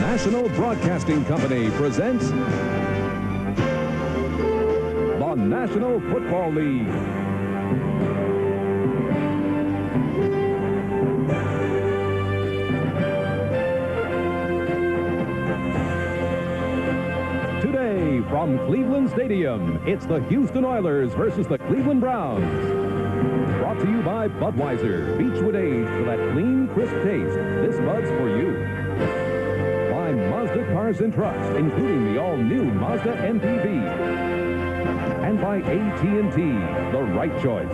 National Broadcasting Company presents the National Football League. Today from Cleveland Stadium, it's the Houston Oilers versus the Cleveland Browns. Brought to you by Budweiser, Beechwood Age for that clean, crisp taste. This Bud's for you. By Mazda Cars and Trucks, including the all-new Mazda MPV. And by AT&T, the right choice.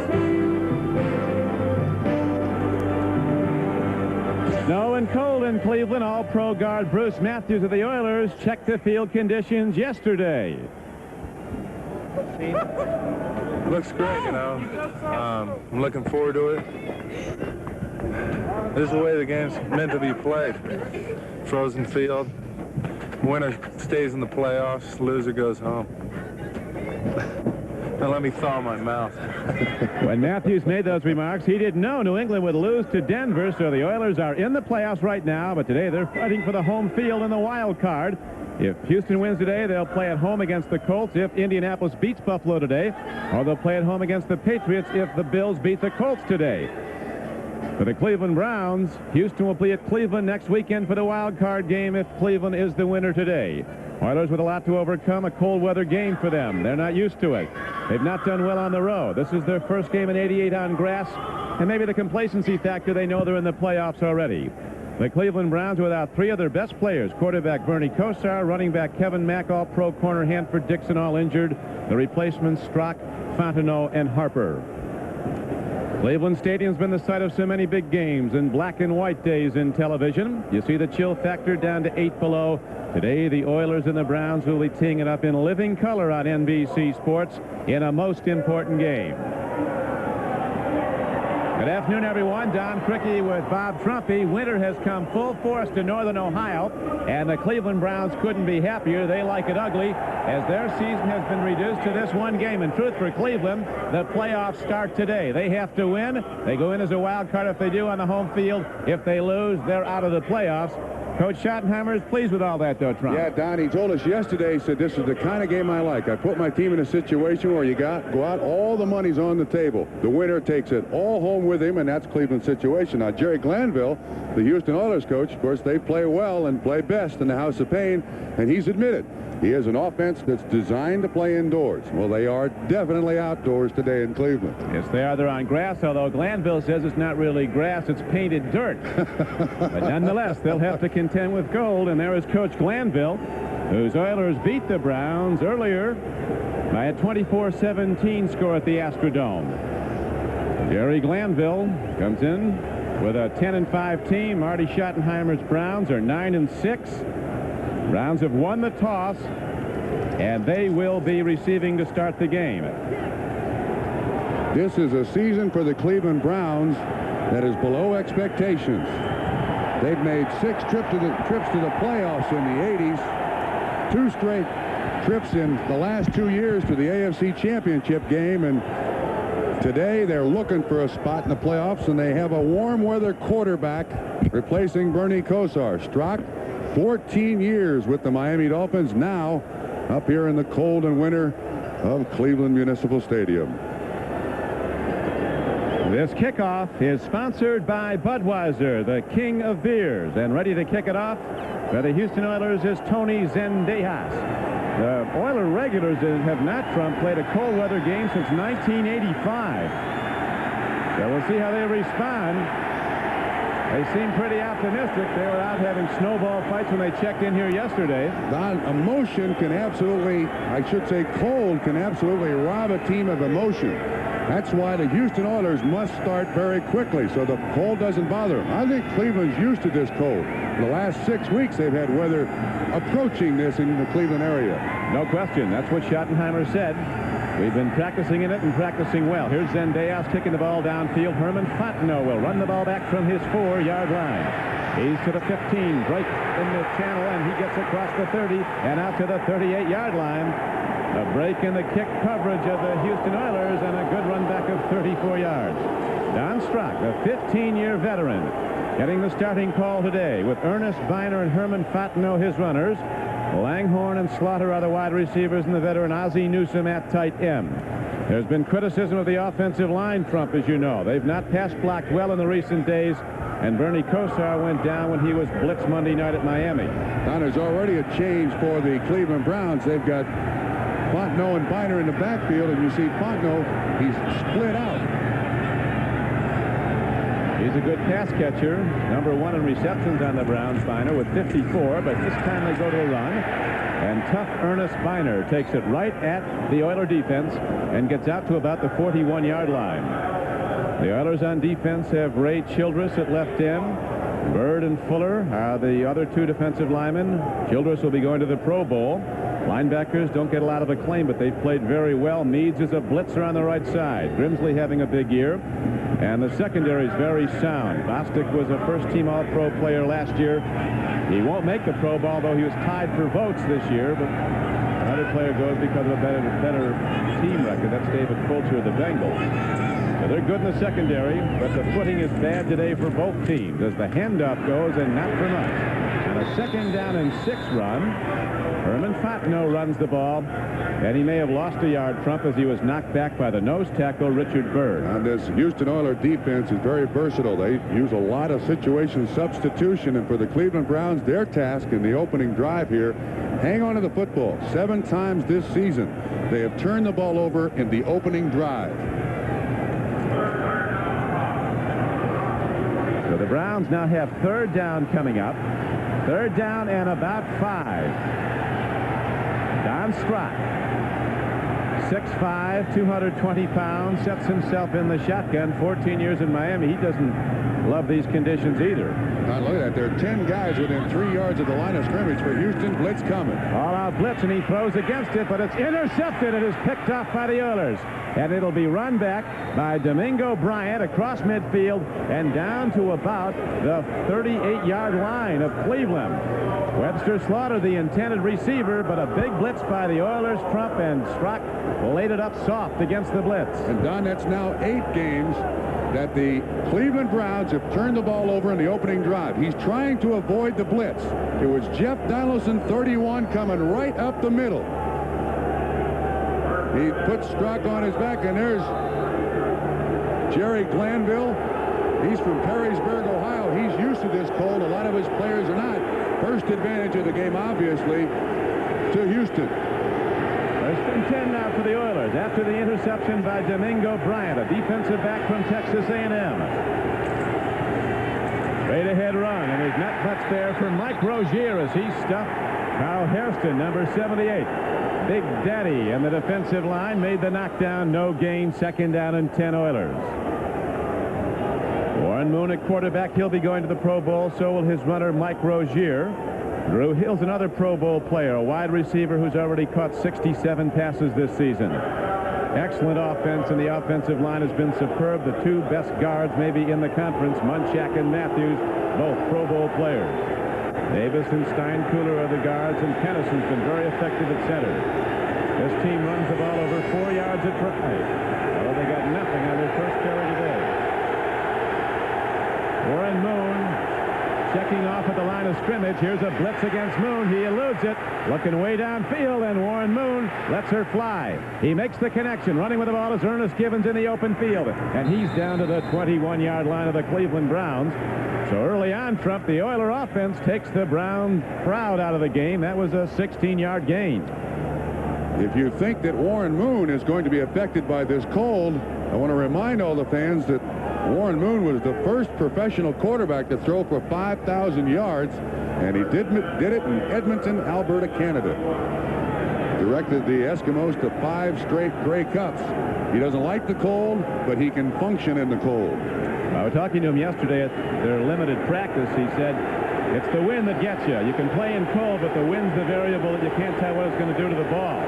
Snow and cold in Cleveland. All-Pro guard Bruce Matthews of the Oilers checked the field conditions yesterday. Looks great, you know. I'm looking forward to it. This is the way the game's meant to be played. Frozen field. Winner stays in the playoffs. Loser goes home. Now let me thaw my mouth. When Matthews made those remarks, he didn't know New England would lose to Denver, so the Oilers are in the playoffs right now, but today they're fighting for the home field in the wild card. If Houston wins today, they'll play at home against the Colts if Indianapolis beats Buffalo today, or they'll play at home against the Patriots if the Bills beat the Colts today. For the Cleveland Browns, Houston will play at Cleveland next weekend for the wild card game if Cleveland is the winner today. Oilers with a lot to overcome, a cold weather game for them. They're not used to it. They've not done well on the road. This is their first game in '88 on grass, and maybe the complacency factor, they know they're in the playoffs already. The Cleveland Browns without three of their best players, quarterback Bernie Kosar, running back Kevin Mack, all-pro corner Hanford Dixon, all injured. The replacements Strock, Fontenot, and Harper. Cleveland Stadium's been the site of so many big games and black and white days in television. You see the chill factor down to 8 below. Today, the Oilers and the Browns will be teeing it up in living color on NBC Sports in a most important game. Good afternoon, everyone. Don Criqui with Bob Trumpy. Winter has come full force to Northern Ohio, and the Cleveland Browns couldn't be happier. They like it ugly, as their season has been reduced to this one game. In truth, for Cleveland, the playoffs start today. They have to win. They go in as a wild card if they do on the home field. If they lose, they're out of the playoffs. Coach Schottenheimer is pleased with all that, though, Trump. Yeah, Don, he told us yesterday, he said, this is the kind of game I like. I put my team in a situation where you go out, all the money's on the table. The winner takes it all home with him, and that's Cleveland's situation. Now, Jerry Glanville, the Houston Oilers coach, of course, they play well and play best in the House of Pain, and he's admitted he has an offense that's designed to play indoors. Well, they are definitely outdoors today in Cleveland. Yes, they are. They're on grass, although Glanville says it's not really grass, it's painted dirt. But nonetheless, they'll have to contend with gold, and there is Coach Glanville, whose Oilers beat the Browns earlier by a 24-17 score at the Astrodome. Jerry Glanville comes in with a 10-5 team. Marty Schottenheimer's Browns are 9-6. Browns have won the toss, and they will be receiving to start the game. This is a season for the Cleveland Browns that is below expectations. They've made 6 trips to the playoffs in the 80s, 2 straight trips in the last 2 years to the AFC Championship game, and today they're looking for a spot in the playoffs, and they have a warm weather quarterback replacing Bernie Kosar. Strock, 14 years with the Miami Dolphins, now up here in the cold and winter of Cleveland Municipal Stadium. This kickoff is sponsored by Budweiser, the king of beers, and ready to kick it off for the Houston Oilers is Tony Zendejas. The Oiler regulars have not, Trump, played a cold weather game since 1985. So we'll see how they respond. They seem pretty optimistic. They were out having snowball fights when they checked in here yesterday. Don, emotion can absolutely, I should say cold, can absolutely rob a team of emotion. That's why the Houston Oilers must start very quickly so the cold doesn't bother them. I think Cleveland's used to this cold. The last 6 weeks they've had weather approaching this in the Cleveland area. No question. That's what Schottenheimer said. We've been practicing in it and practicing well. Here's Zendejas kicking the ball downfield. Herman Fontenot will run the ball back from his 4-yard line. He's to the 15, break in the channel, and he gets across the 30 and out to the 38-yard line. A break in the kick coverage of the Houston Oilers and a good run back of 34 yards. Don Strock, a 15-year veteran, Getting the starting call today with Ernest Biner and Herman Fontenot, his runners. Langhorne and Slaughter are the wide receivers, and the veteran Ozzie Newsome at tight end. There's been criticism of the offensive line, Trump, as you know. They've not pass blocked well in the recent days, and Bernie Kosar went down when he was blitzed Monday night at Miami. Now, there's already a change for the Cleveland Browns. They've got Fontenot and Biner in the backfield, and you see Fontenot, he's split out. He's a good pass catcher, #1 in receptions on the Browns, Biner, with 54, but this time they go to a run. And tough Ernest Biner takes it right at the Oiler defense and gets out to about the 41-yard line. The Oilers on defense have Ray Childress at left end. Bird and Fuller are the other two defensive linemen. Childress will be going to the Pro Bowl. Linebackers don't get a lot of acclaim, but they've played very well. Meads is a blitzer on the right side. Grimsley having a big year. And the secondary is very sound. Bostic was a first-team All-Pro player last year. He won't make the Pro Bowl, though he was tied for votes this year, but another player goes because of a better team record. That's David Fulcher of the Bengals. So they're good in the secondary, but the footing is bad today for both teams as the handoff goes, and not for much. On a 2nd down and 6 run, Herman Fontenot runs the ball, and he may have lost a yard, Trump, as he was knocked back by the nose tackle, Richard Bird. And this Houston Oilers defense is very versatile. They use a lot of situation substitution, and for the Cleveland Browns, their task in the opening drive here, hang on to the football. 7 times this season, they have turned the ball over in the opening drive. So the Browns now have 3rd down coming up. 3rd down and about 5. Don Strock, 6'5", 220 pounds, sets himself in the shotgun. 14 years in Miami. He doesn't love these conditions either. Now look at that. There are 10 guys within 3 yards of the line of scrimmage for Houston. Blitz coming. All-out blitz, and he throws against it, but it's intercepted. It is picked off by the Oilers. And it'll be run back by Domingo Bryant across midfield and down to about the 38-yard line of Cleveland. Webster Slaughter, the intended receiver, but a big blitz by the Oilers. Trump and Strock laid it up soft against the blitz. And Don, that's now 8 games that the Cleveland Browns have turned the ball over in the opening drive. He's trying to avoid the blitz. It was Jeff Donaldson, 31, coming right up the middle. He puts Strock on his back, and there's Jerry Glanville. He's from Perrysburg, Ohio. He's used to this cold. A lot of his players are not. First advantage of the game, obviously, to Houston. First and 10 now for the Oilers after the interception by Domingo Bryant, a defensive back from Texas A&M. Straight ahead run, and there's not much there for Mike Rozier as he stuffed Carl Hairston, number 78. Big Daddy and the defensive line made the knockdown. No gain. 2nd down and 10 Oilers. Warren Moon at quarterback. He'll be going to the Pro Bowl. So will his runner Mike Rozier. Drew Hill's another Pro Bowl player, a wide receiver who's already caught 67 passes this season. Excellent offense, and the offensive line has been superb. The 2 best guards maybe in the conference, Munchak and Matthews, both Pro Bowl players. Davis and Steinkuhler are the guards, and Tennyson's been very effective at center. This team runs the ball over 4 yards at drive. Well, they got nothing on their first carry today. Warren Moon checking off at the line of scrimmage. Here's a blitz against Moon. He eludes it. Looking way downfield, and Warren Moon lets her fly. He makes the connection. Running with the ball is Ernest Givens in the open field, and he's down to the 21-yard line of the Cleveland Browns. So early on, Trump, the Oiler offense takes the Brown crowd out of the game. That was a 16-yard gain. If you think that Warren Moon is going to be affected by this cold, I want to remind all the fans that Warren Moon was the first professional quarterback to throw for 5,000 yards, and he did it in Edmonton, Alberta, Canada. Directed the Eskimos to 5 straight Grey Cups. He doesn't like the cold, but he can function in the cold. I was talking to him yesterday at their limited practice. He said, it's the wind that gets you. You can play in cold, but the wind's the variable that you can't tell what it's going to do to the ball.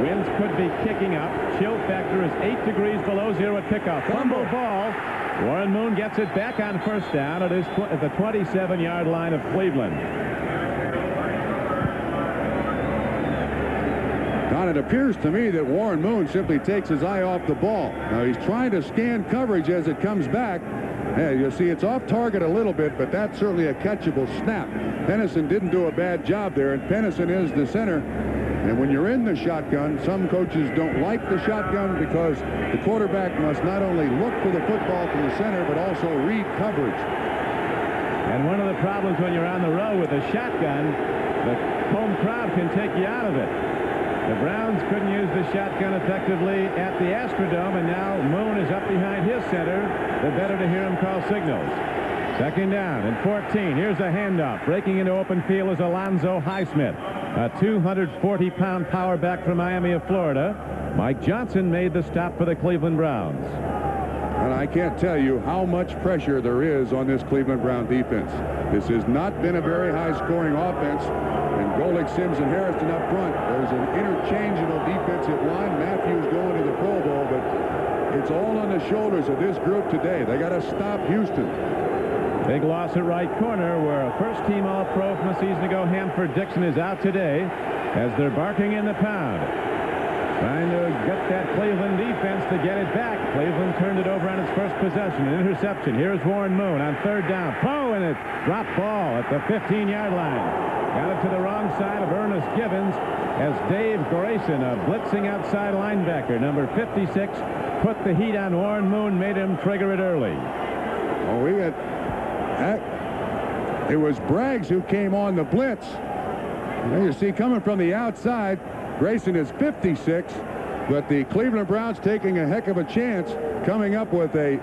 Winds could be kicking up. Chill factor is 8 degrees below 0 at kickoff. Fumble ball. Warren Moon gets it back on 1st down. It is at the 27-yard line of Cleveland. Don, it appears to me that Warren Moon simply takes his eye off the ball. Now he's trying to scan coverage as it comes back, Yeah, you see, it's off target a little bit, but that's certainly a catchable snap. Pennison didn't do a bad job there, and Pennison is the center. And when you're in the shotgun, some coaches don't like the shotgun because the quarterback must not only look for the football from the center, but also read coverage. And one of the problems when you're on the road with a shotgun, the home crowd can take you out of it. The Browns couldn't use the shotgun effectively at the Astrodome, and now Moon is up behind his center. The better to hear him call signals. Second down and 14. Here's a handoff. Breaking into open field is Alonzo Highsmith, a 240-pound power back from Miami of Florida. Mike Johnson made the stop for the Cleveland Browns. And I can't tell you how much pressure there is on this Cleveland Brown defense. This has not been a very high-scoring offense. And Golick, Sims, and Harrison up front. There's an interchangeable defensive line. Matthews going to the Pro Bowl, but it's all on the shoulders of this group today. They got to stop Houston. Big loss at right corner, where a first-team All-Pro from a season ago, Hanford Dixon, is out today as they're barking in the pound. Trying to get that Cleveland defense to get it back. Cleveland turned it over on its first possession. An interception. Here's Warren Moon on third down. Oh, and it dropped ball at the 15-yard line. Got it to the wrong side of Ernest Gibbons as Dave Grayson, a blitzing outside linebacker, number 56, put the heat on Warren Moon, made him trigger it early. Oh, we got that. It was Braggs who came on the blitz. There you see, coming from the outside, Grayson is 56, but the Cleveland Browns taking a heck of a chance, coming up with a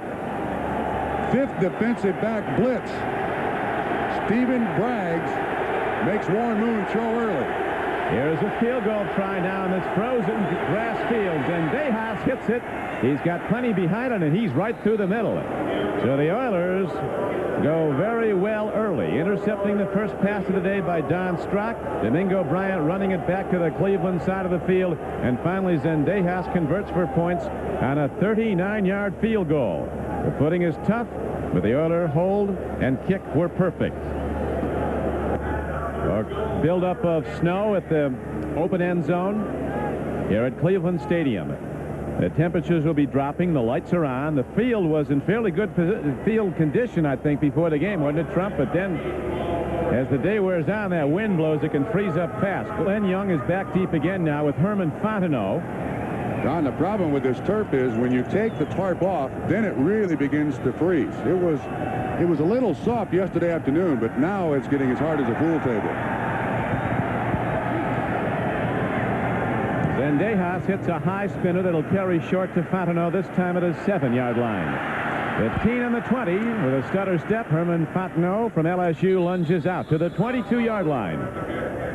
5th defensive back blitz. Stephen Braggs makes Warren Moon throw early. Here's a field goal try now in this frozen grass field, and Dejas hits it. He's got plenty behind it, and he's right through the middle. So the Oilers go very well early, intercepting the first pass of the day by Don Strock. Domingo Bryant running it back to the Cleveland side of the field, and finally Zendejas converts for points on a 39-yard field goal. The footing is tough, but the Oiler hold and kick were perfect. A buildup of snow at the open end zone here at Cleveland Stadium. The temperatures will be dropping. The lights are on. The field was in fairly good field condition, I think, before the game, wasn't it, Trump? But then, as the day wears on, that wind blows. It can freeze up fast. Glenn Young is back deep again now with Herman Fontenot. Don, the problem with this turf is when you take the tarp off, then it really begins to freeze. It was a little soft yesterday afternoon, but now it's getting as hard as a pool table. Zendejas hits a high spinner that'll carry short to Fontenot, this time at a 7-yard line. 15 on the 20 with a stutter step. Herman Fontenot from LSU lunges out to the 22-yard line.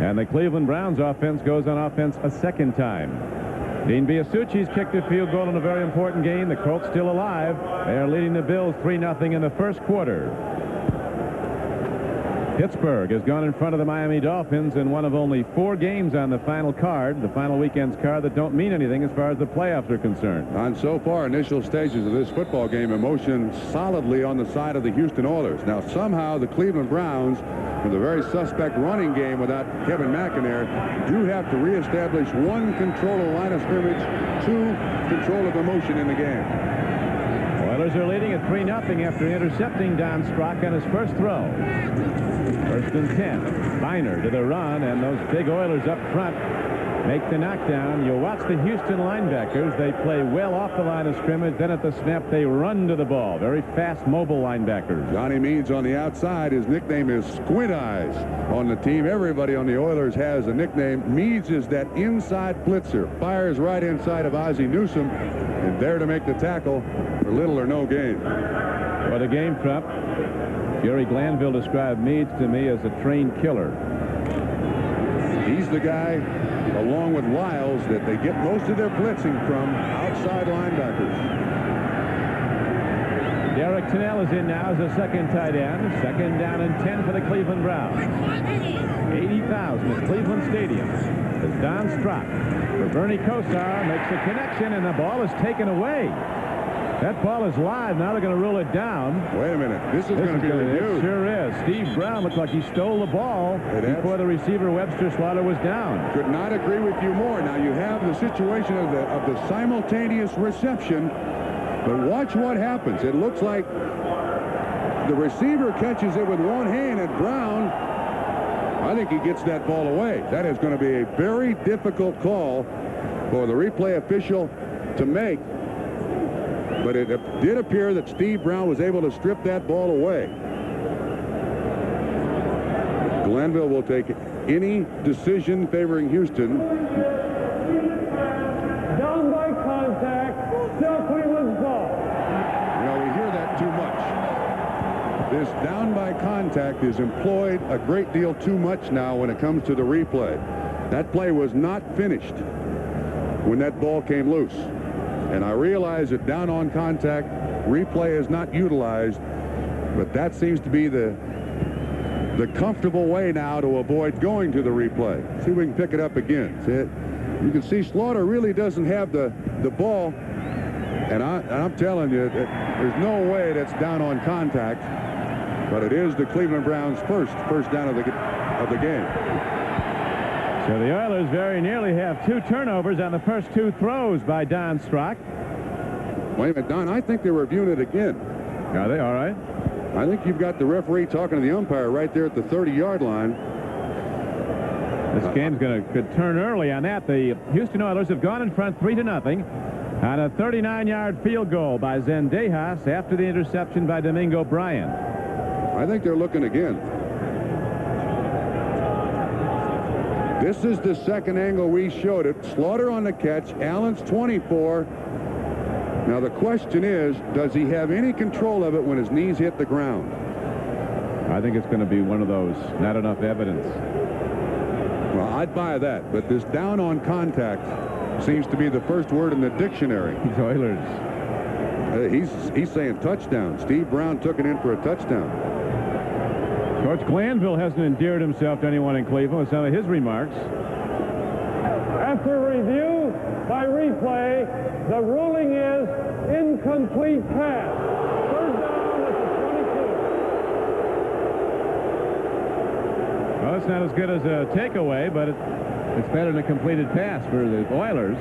And the Cleveland Browns offense goes on offense a second time. Dean Biasucci's kicked a field goal in a very important game. The Colts still alive. They are leading the Bills 3-0 in the first quarter. Pittsburgh has gone in front of the Miami Dolphins in one of only 4 games on the final card, the final weekend's card, that don't mean anything as far as the playoffs are concerned. On so far, initial stages of this football game, emotion solidly on the side of the Houston Oilers. Now, somehow, the Cleveland Browns, with a very suspect running game without Kevin McNair, do have to reestablish 1, control of line of scrimmage, 2, control of the motion in the game. Oilers are leading at 3-0 after intercepting Don Strock on his first throw. First and 10. Biner to the run, and those big Oilers up front make the knockdown. You'll watch the Houston linebackers. They play well off the line of scrimmage. Then at the snap, they run to the ball. Very fast, mobile linebackers. Johnny Means on the outside. His nickname is Squint Eyes on the team. Everybody on the Oilers has a nickname. Means is that inside blitzer. Fires right inside of Ozzie Newsome, and there to make the tackle for little or no gain. What a game, Trump. Jerry Glanville described Meads to me as a trained killer. He's the guy, along with Lyles, that they get most of their blitzing from, outside linebackers. Derek Tennell is in now as a second tight end. Second down and 10 for the Cleveland Browns. 80,000 at Cleveland Stadium as Don Strock for Bernie Kosar makes a connection, and the ball is taken away. That ball is live. Now they're going to rule it down. Wait a minute. This is going to be reviewed. It sure is. Steve Brown looks like he stole the ball before the receiver Webster Slaughter was down. Could not agree with you more. Now you have the situation of the simultaneous reception, but watch what happens. It looks like the receiver catches it with one hand, and Brown, I think he gets that ball away. That is going to be a very difficult call for the replay official to make. But it did appear that Steve Brown was able to strip that ball away. Glanville will take any decision favoring Houston. Down by contact, still Cleveland's ball. You know, we hear that too much. This down by contact is employed a great deal too much now when it comes to the replay. That play was not finished when that ball came loose. And I realize that down on contact replay is not utilized, but that seems to be the comfortable way now to avoid going to the replay. See if we can pick it up again. See it? You can see Slaughter really doesn't have the ball, and I'm telling you that there's no way that's down on contact, but it is the Cleveland Browns' first down of the game. So the Oilers very nearly have 2 turnovers on the first 2 throws by Don Strock. Wait a minute, Don, I think they're reviewing it again. Are they? All right. I think you've got the referee talking to the umpire right there at the 30-yard line. This game's could turn early on that. The Houston Oilers have gone in front 3-0 on a 39-yard field goal by Zendejas after the interception by Domingo Bryan. I think they're looking again. This is the second angle we showed it. Slaughter on the catch. Allen's 24. Now the question is, does he have any control of it when his knees hit the ground? I think it's going to be one of those not enough evidence. Well, I'd buy that, but this down on contact seems to be the first word in the dictionary. These Oilers. He's saying touchdown. Steve Brown took it in for a touchdown. Coach Glanville hasn't endeared himself to anyone in Cleveland with some of his remarks. After review by replay, the ruling is incomplete pass. Third down at the 22. Well, it's not as good as a takeaway, but it's better than a completed pass for the Oilers,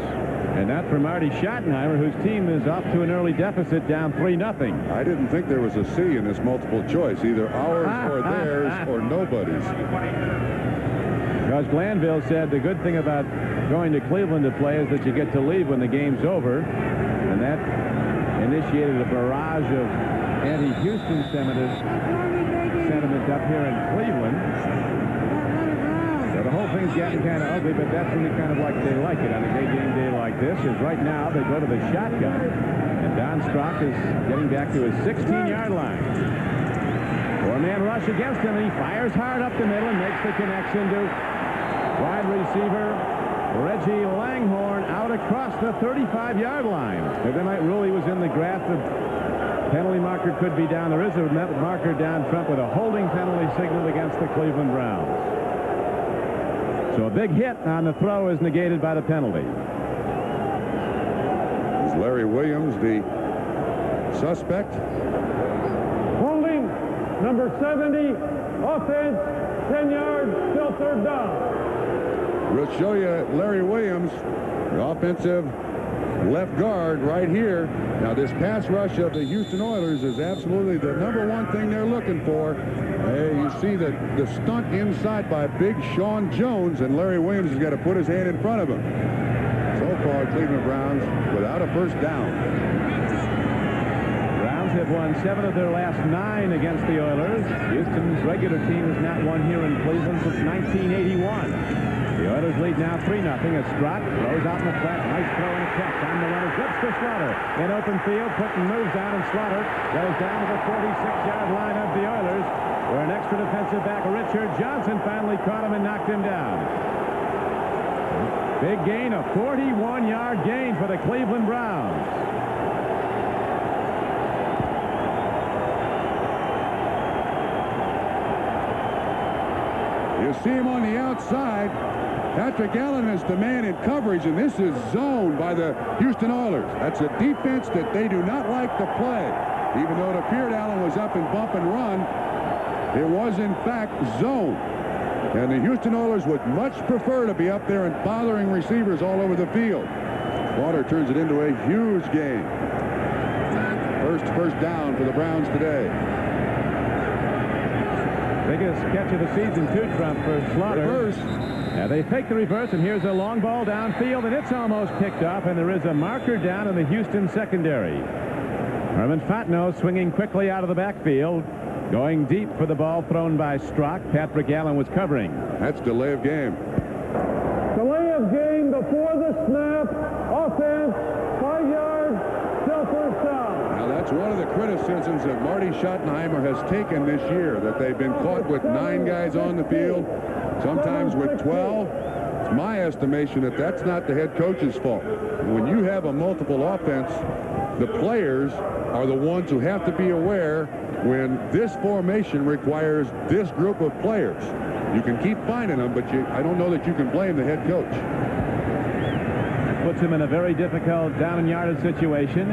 and not for Marty Schottenheimer, whose team is off to an early deficit, down 3-0. I didn't think there was a C in this multiple choice, either ours or theirs or nobody's. Coach Glanville said the good thing about going to Cleveland to play is that you get to leave when the game's over, and that initiated a barrage of anti-Houston sentiment up here in Cleveland. So the whole thing's getting kind of ugly, but that's really kind of like they like it on a game day like this. Is right now they go to the shotgun, and Don Strock is getting back to his 16-yard line. 4-man rush against him, and he fires hard up the middle and makes the connection to wide receiver Reggie Langhorne out across the 35-yard line. They might rule he was in the grasp of penalty marker could be down. There is a marker down front with a holding penalty signaled against the Cleveland Browns. So a big hit on the throw is negated by the penalty. Is Larry Williams the suspect? Holding, number 70, offense, 10 yards, still third down. We'll show you Larry Williams, the offensive left guard right here. Now this pass rush of the Houston Oilers is absolutely the #1 thing they're looking for. Hey, you see the stunt inside by big Sean Jones, and Larry Williams has got to put his hand in front of him. So far, Cleveland Browns without a first down. Browns have won 7 of their last 9 against the Oilers. Houston's regular team has not won here in Cleveland since 1981. The Oilers lead now 3-0 as Strock throws out in the flat. Nice throw and a catch on the runner. Gets to Slaughter. In open field, Puttin moves down, and Slaughter goes down to the 46-yard line of the Oilers, where an extra defensive back, Richard Johnson, finally caught him and knocked him down. Big gain, a 41-yard gain for the Cleveland Browns. You see him on the outside. Patrick Allen is the man in coverage, and this is zoned by the Houston Oilers. That's a defense that they do not like to play. Even though it appeared Allen was up and bump and run, it was in fact zone. And the Houston Oilers would much prefer to be up there and bothering receivers all over the field. Slaughter turns it into a huge gain. First down for the Browns today. Nice catch of the season, too, Trump, for Slaughter. Reverse. Now they fake the reverse, and here's a long ball downfield, and it's almost picked off, and there is a marker down in the Houston secondary. Herman Fontenot swinging quickly out of the backfield, going deep for the ball thrown by Strock. Patrick Allen was covering. That's delay of game. Delay of game before the snap. Offense, 5 yards, still first down. Now that's one of the criticisms that Marty Schottenheimer has taken this year, that they've been caught with 9 guys on the field, sometimes with 12. It's my estimation that that's not the head coach's fault. When you have a multiple offense, the players are the ones who have to be aware when this formation requires this group of players. You can keep finding them, but I don't know that you can blame the head coach. Puts him in a very difficult down and yardage situation.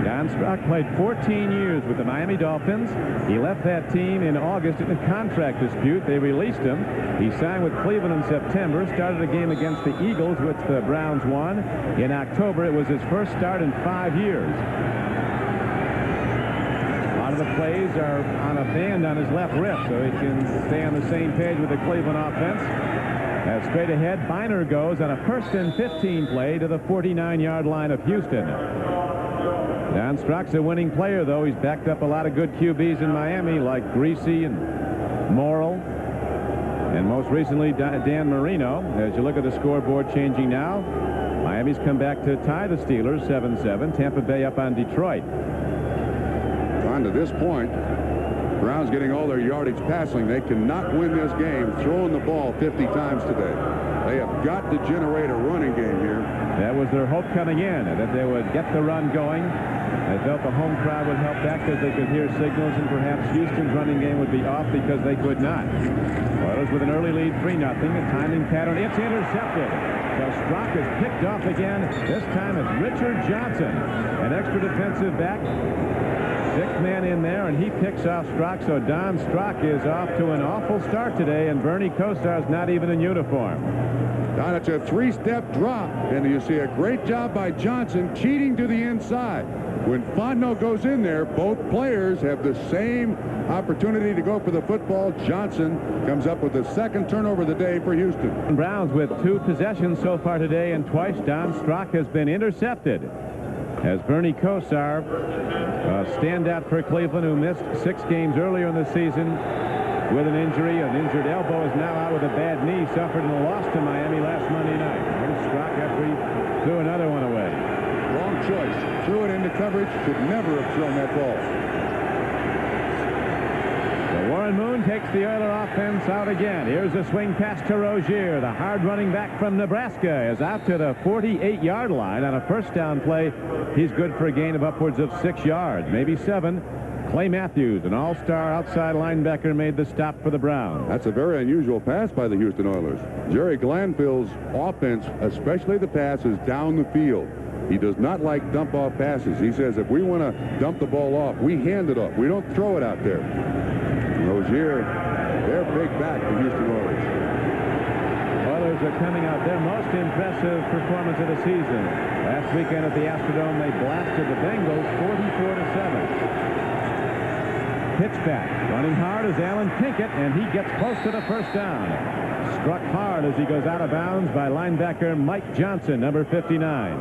Don Strock played 14 years with the Miami Dolphins. He left that team in August in a contract dispute. They released him. He signed with Cleveland in September, started a game against the Eagles, which the Browns won. In October, it was his first start in 5 years. A lot of the plays are on a band on his left wrist, so he can stay on the same page with the Cleveland offense. Straight ahead, Biner goes on a 1st and 15 play to the 49-yard line of Houston. Don Strock's a winning player, though. He's backed up a lot of good QBs in Miami, like Greasy and Morrill, and most recently Dan Marino. As you look at the scoreboard changing now, Miami's come back to tie the Steelers 7-7. Tampa Bay up on Detroit. On to this point, Browns getting all their yardage passing. They cannot win this game throwing the ball 50 times today. They have got to generate a running game here. That was their hope coming in, that they would get the run going. They felt the home crowd would help that because they could hear signals, and perhaps Houston's running game would be off because they could not. Oilers with an early lead, 3-0. A timing pattern. It's intercepted. So Strock is picked off again. This time it's Richard Johnson, an extra defensive back. 6th man in there, and he picks off Strock. So Don Strock is off to an awful start today, and Bernie Kosar's not even in uniform. Don, it's a 3-step drop, and you see a great job by Johnson cheating to the inside. When Fontenot goes in there, both players have the same opportunity to go for the football. Johnson comes up with the 2nd turnover of the day for Houston. Browns with 2 possessions so far today, and twice Don Strock has been intercepted. As Bernie Kosar, standout for Cleveland, who missed 6 games earlier in the season with an injury. An injured elbow, is now out with a bad knee, suffered in a loss to Miami last Monday night. Here's Strock after he threw another one away. Wrong choice. Threw it into coverage. Should never have thrown that ball. Warren Moon takes the Oiler offense out again. Here's a swing pass to Rozier. The hard running back from Nebraska is out to the 48-yard line on a 1st down play. He's good for a gain of upwards of 6 yards, maybe 7. Clay Matthews, an all-star outside linebacker, made the stop for the Browns. That's a very unusual pass by the Houston Oilers. Jerry Glanville's offense, especially the passes down the field, he does not like dump-off passes. He says if we want to dump the ball off, we hand it off. We don't throw it out there. Rozier, their big back, the Houston Oilers. Oilers are coming out their most impressive performance of the season. Last weekend at the Astrodome, they blasted the Bengals 44-7. Pitch back, running hard is Alan Pinkett, and he gets close to the 1st down. Struck hard as he goes out of bounds by linebacker Mike Johnson, number 59.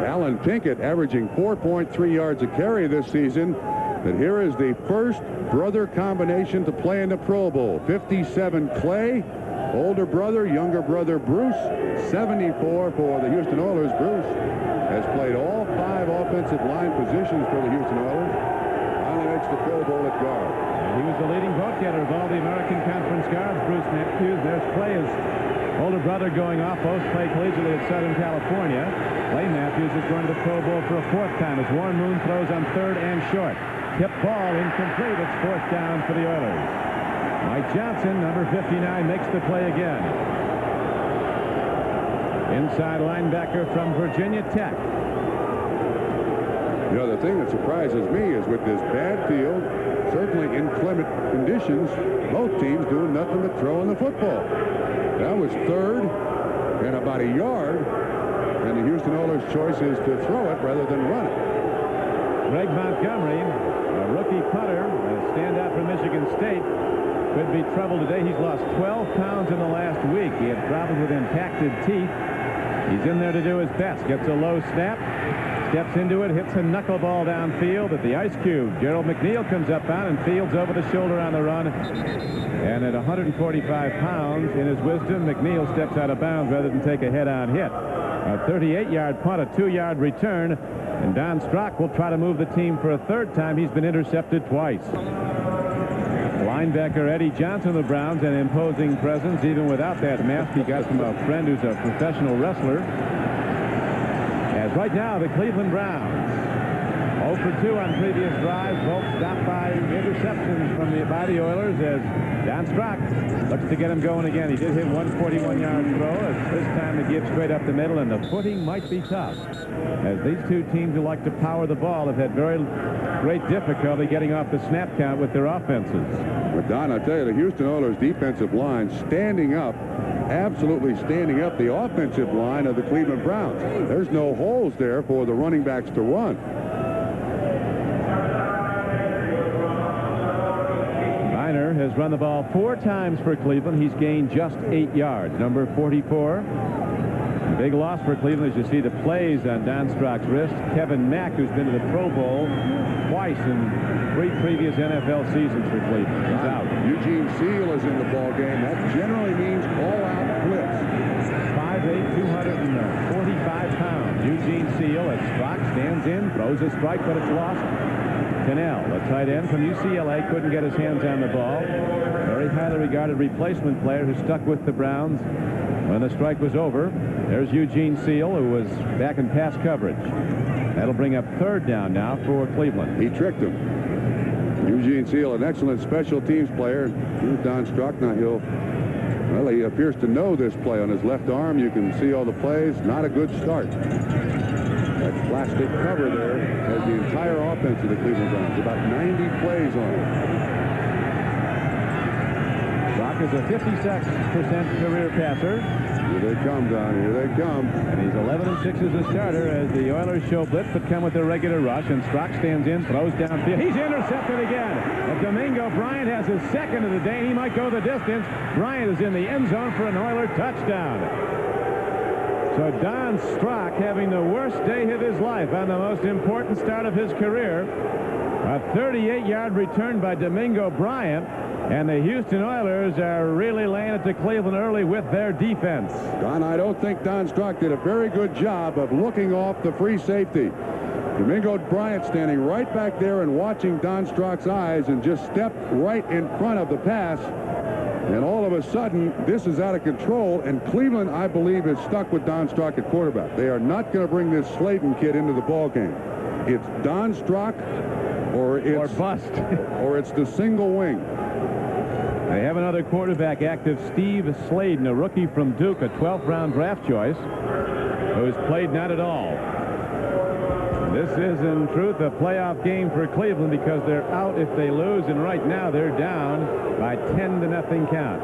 Alan Pinkett averaging 4.3 yards a carry this season. But here is the first brother combination to play in the Pro Bowl. 57 Clay, older brother, younger brother Bruce. 74 for the Houston Oilers. Bruce has played all 5 offensive line positions for the Houston Oilers. Finally makes the Pro Bowl at guard. He was the leading vote getter of all the American Conference guards, Bruce Matthews. There's Clay, his older brother, going off. Both play collegiately at Southern California. Clay Matthews is going to the Pro Bowl for a 4th time as Warren Moon throws on 3rd and short. Tip ball incomplete. It's 4th down for the Oilers. Mike Johnson, number 59, makes the play again. Inside linebacker from Virginia Tech. You know, the thing that surprises me is with this bad field, certainly inclement conditions, both teams doing nothing but throwing the football. That was 3rd and about a yard, and the Houston Oilers' choice is to throw it rather than run it. Greg Montgomery, a rookie punter, a standout from Michigan State, could be trouble today. He's lost 12 pounds in the last week. He had problems with impacted teeth. He's in there to do his best. Gets a low snap, steps into it, hits a knuckleball downfield at the Ice Cube. Gerald McNeil comes up on and fields over the shoulder on the run. And at 145 pounds, in his wisdom, McNeil steps out of bounds rather than take a head-on hit. A 38-yard punt, a 2-yard return. And Don Strock will try to move the team for a third time. He's been intercepted twice. Linebacker Eddie Johnson of the Browns, an imposing presence even without that mask he got from a friend who's a professional wrestler. As right now, the Cleveland Browns 0 for 2 on previous drives, both stopped by interceptions by the Oilers as Don Strock looks to get him going again. He did hit one 41-yard throw. This time to give straight up the middle, and the footing might be tough, as these two teams who like to power the ball have had very great difficulty getting off the snap count with their offenses. But Don, I tell you, the Houston Oilers defensive line standing up, absolutely standing up the offensive line of the Cleveland Browns. There's no holes there for the running backs to run. Miner has run the ball 4 times for Cleveland. He's gained just 8 yards. Number 44. Big loss for Cleveland as you see the plays on Don Strock's wrist. Kevin Mack, who's been to the Pro Bowl twice in 3 previous NFL seasons for Cleveland, is out. Eugene Seal is in the ball game. That generally means all-out blitz. 5'8", 245 pounds. Eugene Seal as Strock stands in, throws a strike, but it's lost. Cannell, the tight end from UCLA, couldn't get his hands on the ball. Very highly regarded replacement player who stuck with the Browns when the strike was over. There's Eugene Seal, who was back in pass coverage. That'll bring up 3rd down now for Cleveland. He tricked him. Eugene Seal, an excellent special teams player. Here's Don Strock. Now he appears to know this play on his left arm. You can see all the plays. Not a good start. That plastic cover there has the entire offense of the Cleveland Browns. About 90 plays on it. Strock is a 56% career passer. Here they come, Don. Here they come. And he's 11-6 as a starter as the Oilers show blitz but come with their regular rush. And Strock stands in, throws downfield. He's intercepted again. But Domingo Bryant has his 2nd of the day. He might go the distance. Bryant is in the end zone for an Oiler touchdown. So Don Strock having the worst day of his life on the most important start of his career. A 38-yard return by Domingo Bryant. And the Houston Oilers are really laying it to Cleveland early with their defense. Don, I don't think Don Strock did a very good job of looking off the free safety. Domingo Bryant standing right back there and watching Don Strock's eyes and just stepped right in front of the pass. And all of a sudden, this is out of control, and Cleveland, I believe, is stuck with Don Strock at quarterback. They are not going to bring this Slayton kid into the ball game. It's Don Strock or bust. Or it's the single wing. They have another quarterback active, Steve Sladen, a rookie from Duke, a 12th round draft choice, who's played not at all. This is, in truth, a playoff game for Cleveland because they're out if they lose, and right now they're down by 10-0 count.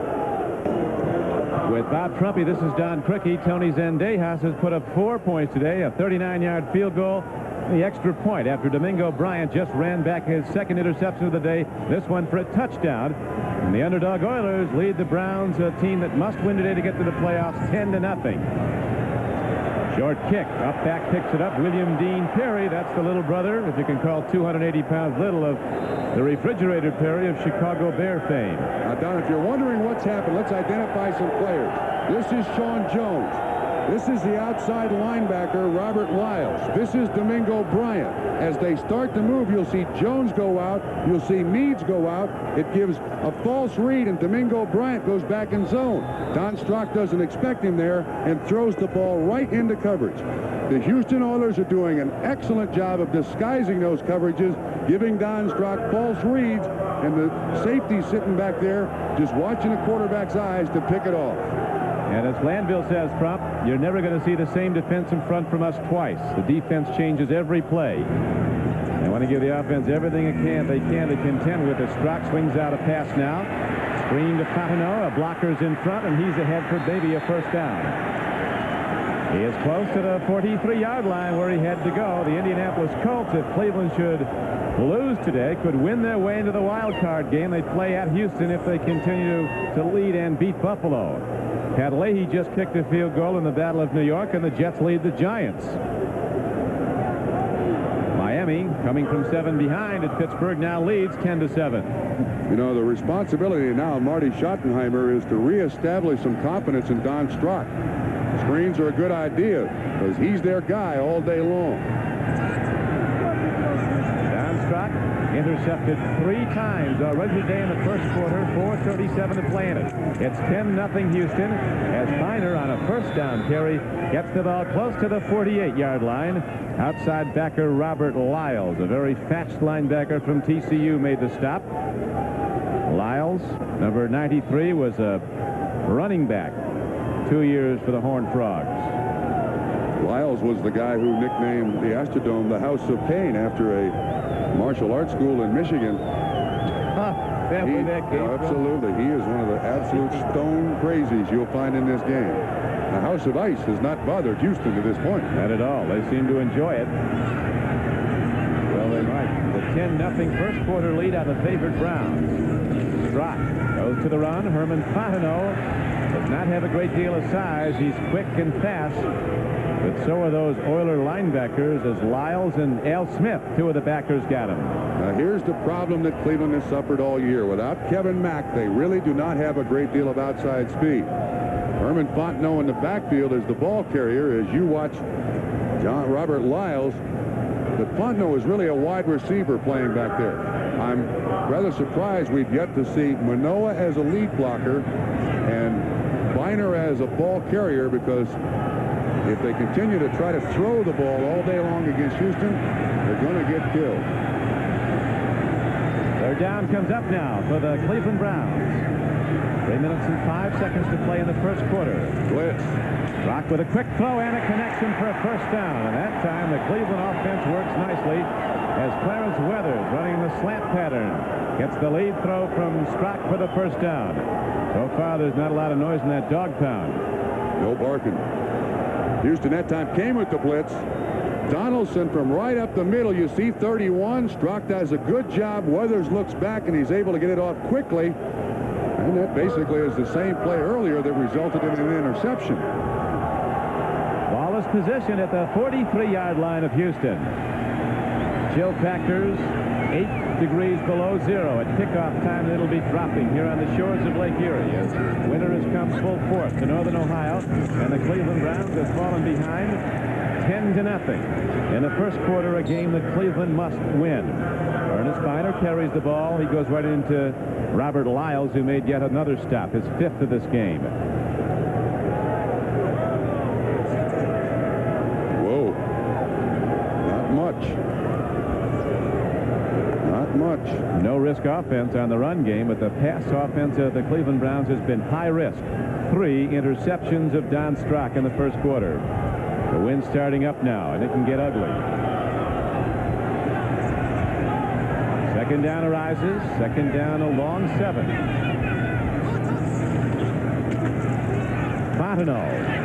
With Bob Trumpy, this is Don Crickey. Tony Zendejas has put up 4 points today, a 39-yard field goal, the extra point after Domingo Bryant just ran back his 2nd interception of the day, this one for a touchdown. And the underdog Oilers lead the Browns, a team that must win today to get to the playoffs, 10-0. Short kick, up back picks it up. William Dean Perry, that's the little brother, if you can call 280 pounds little, of the refrigerator Perry of Chicago Bear fame. Now, Don, if you're wondering what's happened, let's identify some players. This is Sean Jones. This is the outside linebacker, Robert Lyles. This is Domingo Bryant. As they start to move, you'll see Jones go out. You'll see Meads go out. It gives a false read, and Domingo Bryant goes back in zone. Don Strock doesn't expect him there and throws the ball right into coverage. The Houston Oilers are doing an excellent job of disguising those coverages, giving Don Strock false reads, and the safety sitting back there just watching the quarterback's eyes to pick it off. And as Glanville says, Prop, you're never going to see the same defense in front from us twice. The defense changes every play. They want to give the offense everything they can to contend with. As Strock swings out a pass now. Screen to Fontenot. A blocker's in front, and he's ahead for maybe a 1st down. He is close to the 43-yard line where he had to go. The Indianapolis Colts, if Cleveland should lose today could win their way into the wild card game. They play at Houston if they continue to lead and beat Buffalo. Catalayhe just kicked a field goal in the Battle of New York, and the Jets lead the Giants. Miami, coming from 7 behind at Pittsburgh, now leads 10-7. You know, the responsibility now of Marty Schottenheimer is to reestablish some confidence in Don Strock. Screens are a good idea because he's their guy all day long. Don Strock intercepted 3 times already today in the first quarter, 4:37 to play in it. It's 10-0 Houston as Feiner on a first down carry gets the ball close to the 48-yard line. Outside backer Robert Lyles, a very fast linebacker from TCU, made the stop. Lyles, number 93, was a running back 2 years for the Horned Frogs. Lyles was the guy who nicknamed the Astrodome the House of Pain after a martial arts school in Michigan. Absolutely. He is one of the absolute stone crazies you'll find in this game. The House of Ice has not bothered Houston to this point. Not at all. They seem to enjoy it. Well, they might. The 10-0 first quarter lead on the favored Browns. Strock goes to the run. Herman Fontenot does not have a great deal of size. He's quick and fast. But so are those Oiler linebackers as Lyles and Al Smith, 2 of the backers, got him. Now, here's the problem that Cleveland has suffered all year. Without Kevin Mack, they really do not have a great deal of outside speed. Herman Fontenot in the backfield is the ball carrier as you watch Robert Lyles. But Fontenot is really a wide receiver playing back there. I'm rather surprised we've yet to see Manoah as a lead blocker and Feiner as a ball carrier, because if they continue to try to throw the ball all day long against Houston, they're going to get killed. Third down comes up now for the Cleveland Browns. 3 minutes and 5 seconds to play in the first quarter. Blitz. Rock with a quick throw and a connection for a first down. And that time the Cleveland offense works nicely as Clarence Weathers, running the slant pattern, gets the lead throw from Strock for the first down. So far there's not a lot of noise in that dog pound. No barking. Houston that time came with the blitz. Donaldson from right up the middle. You see 31. Strock does a good job. Weathers looks back and he's able to get it off quickly. And that basically is the same play earlier that resulted in an interception. Ball is positioned at the 43-yard line of Houston. Chill factors 8 degrees below zero at kickoff time. It'll be dropping here on the shores of Lake Erie as winter has come full force to Northern Ohio, and the Cleveland Browns have fallen behind 10-0 in the first quarter, a game that Cleveland must win. Ernest Feiner carries the ball. He goes right into Robert Lyles, who made yet another stop, his 5th of this game. Whoa. Not much. Not much. No risk offense on the run game, but the pass offense of the Cleveland Browns has been high risk. 3 interceptions of Don Strock in the first quarter. The wind starting up now, and it can get ugly. Second down arises. Second down along 7. Fontenot.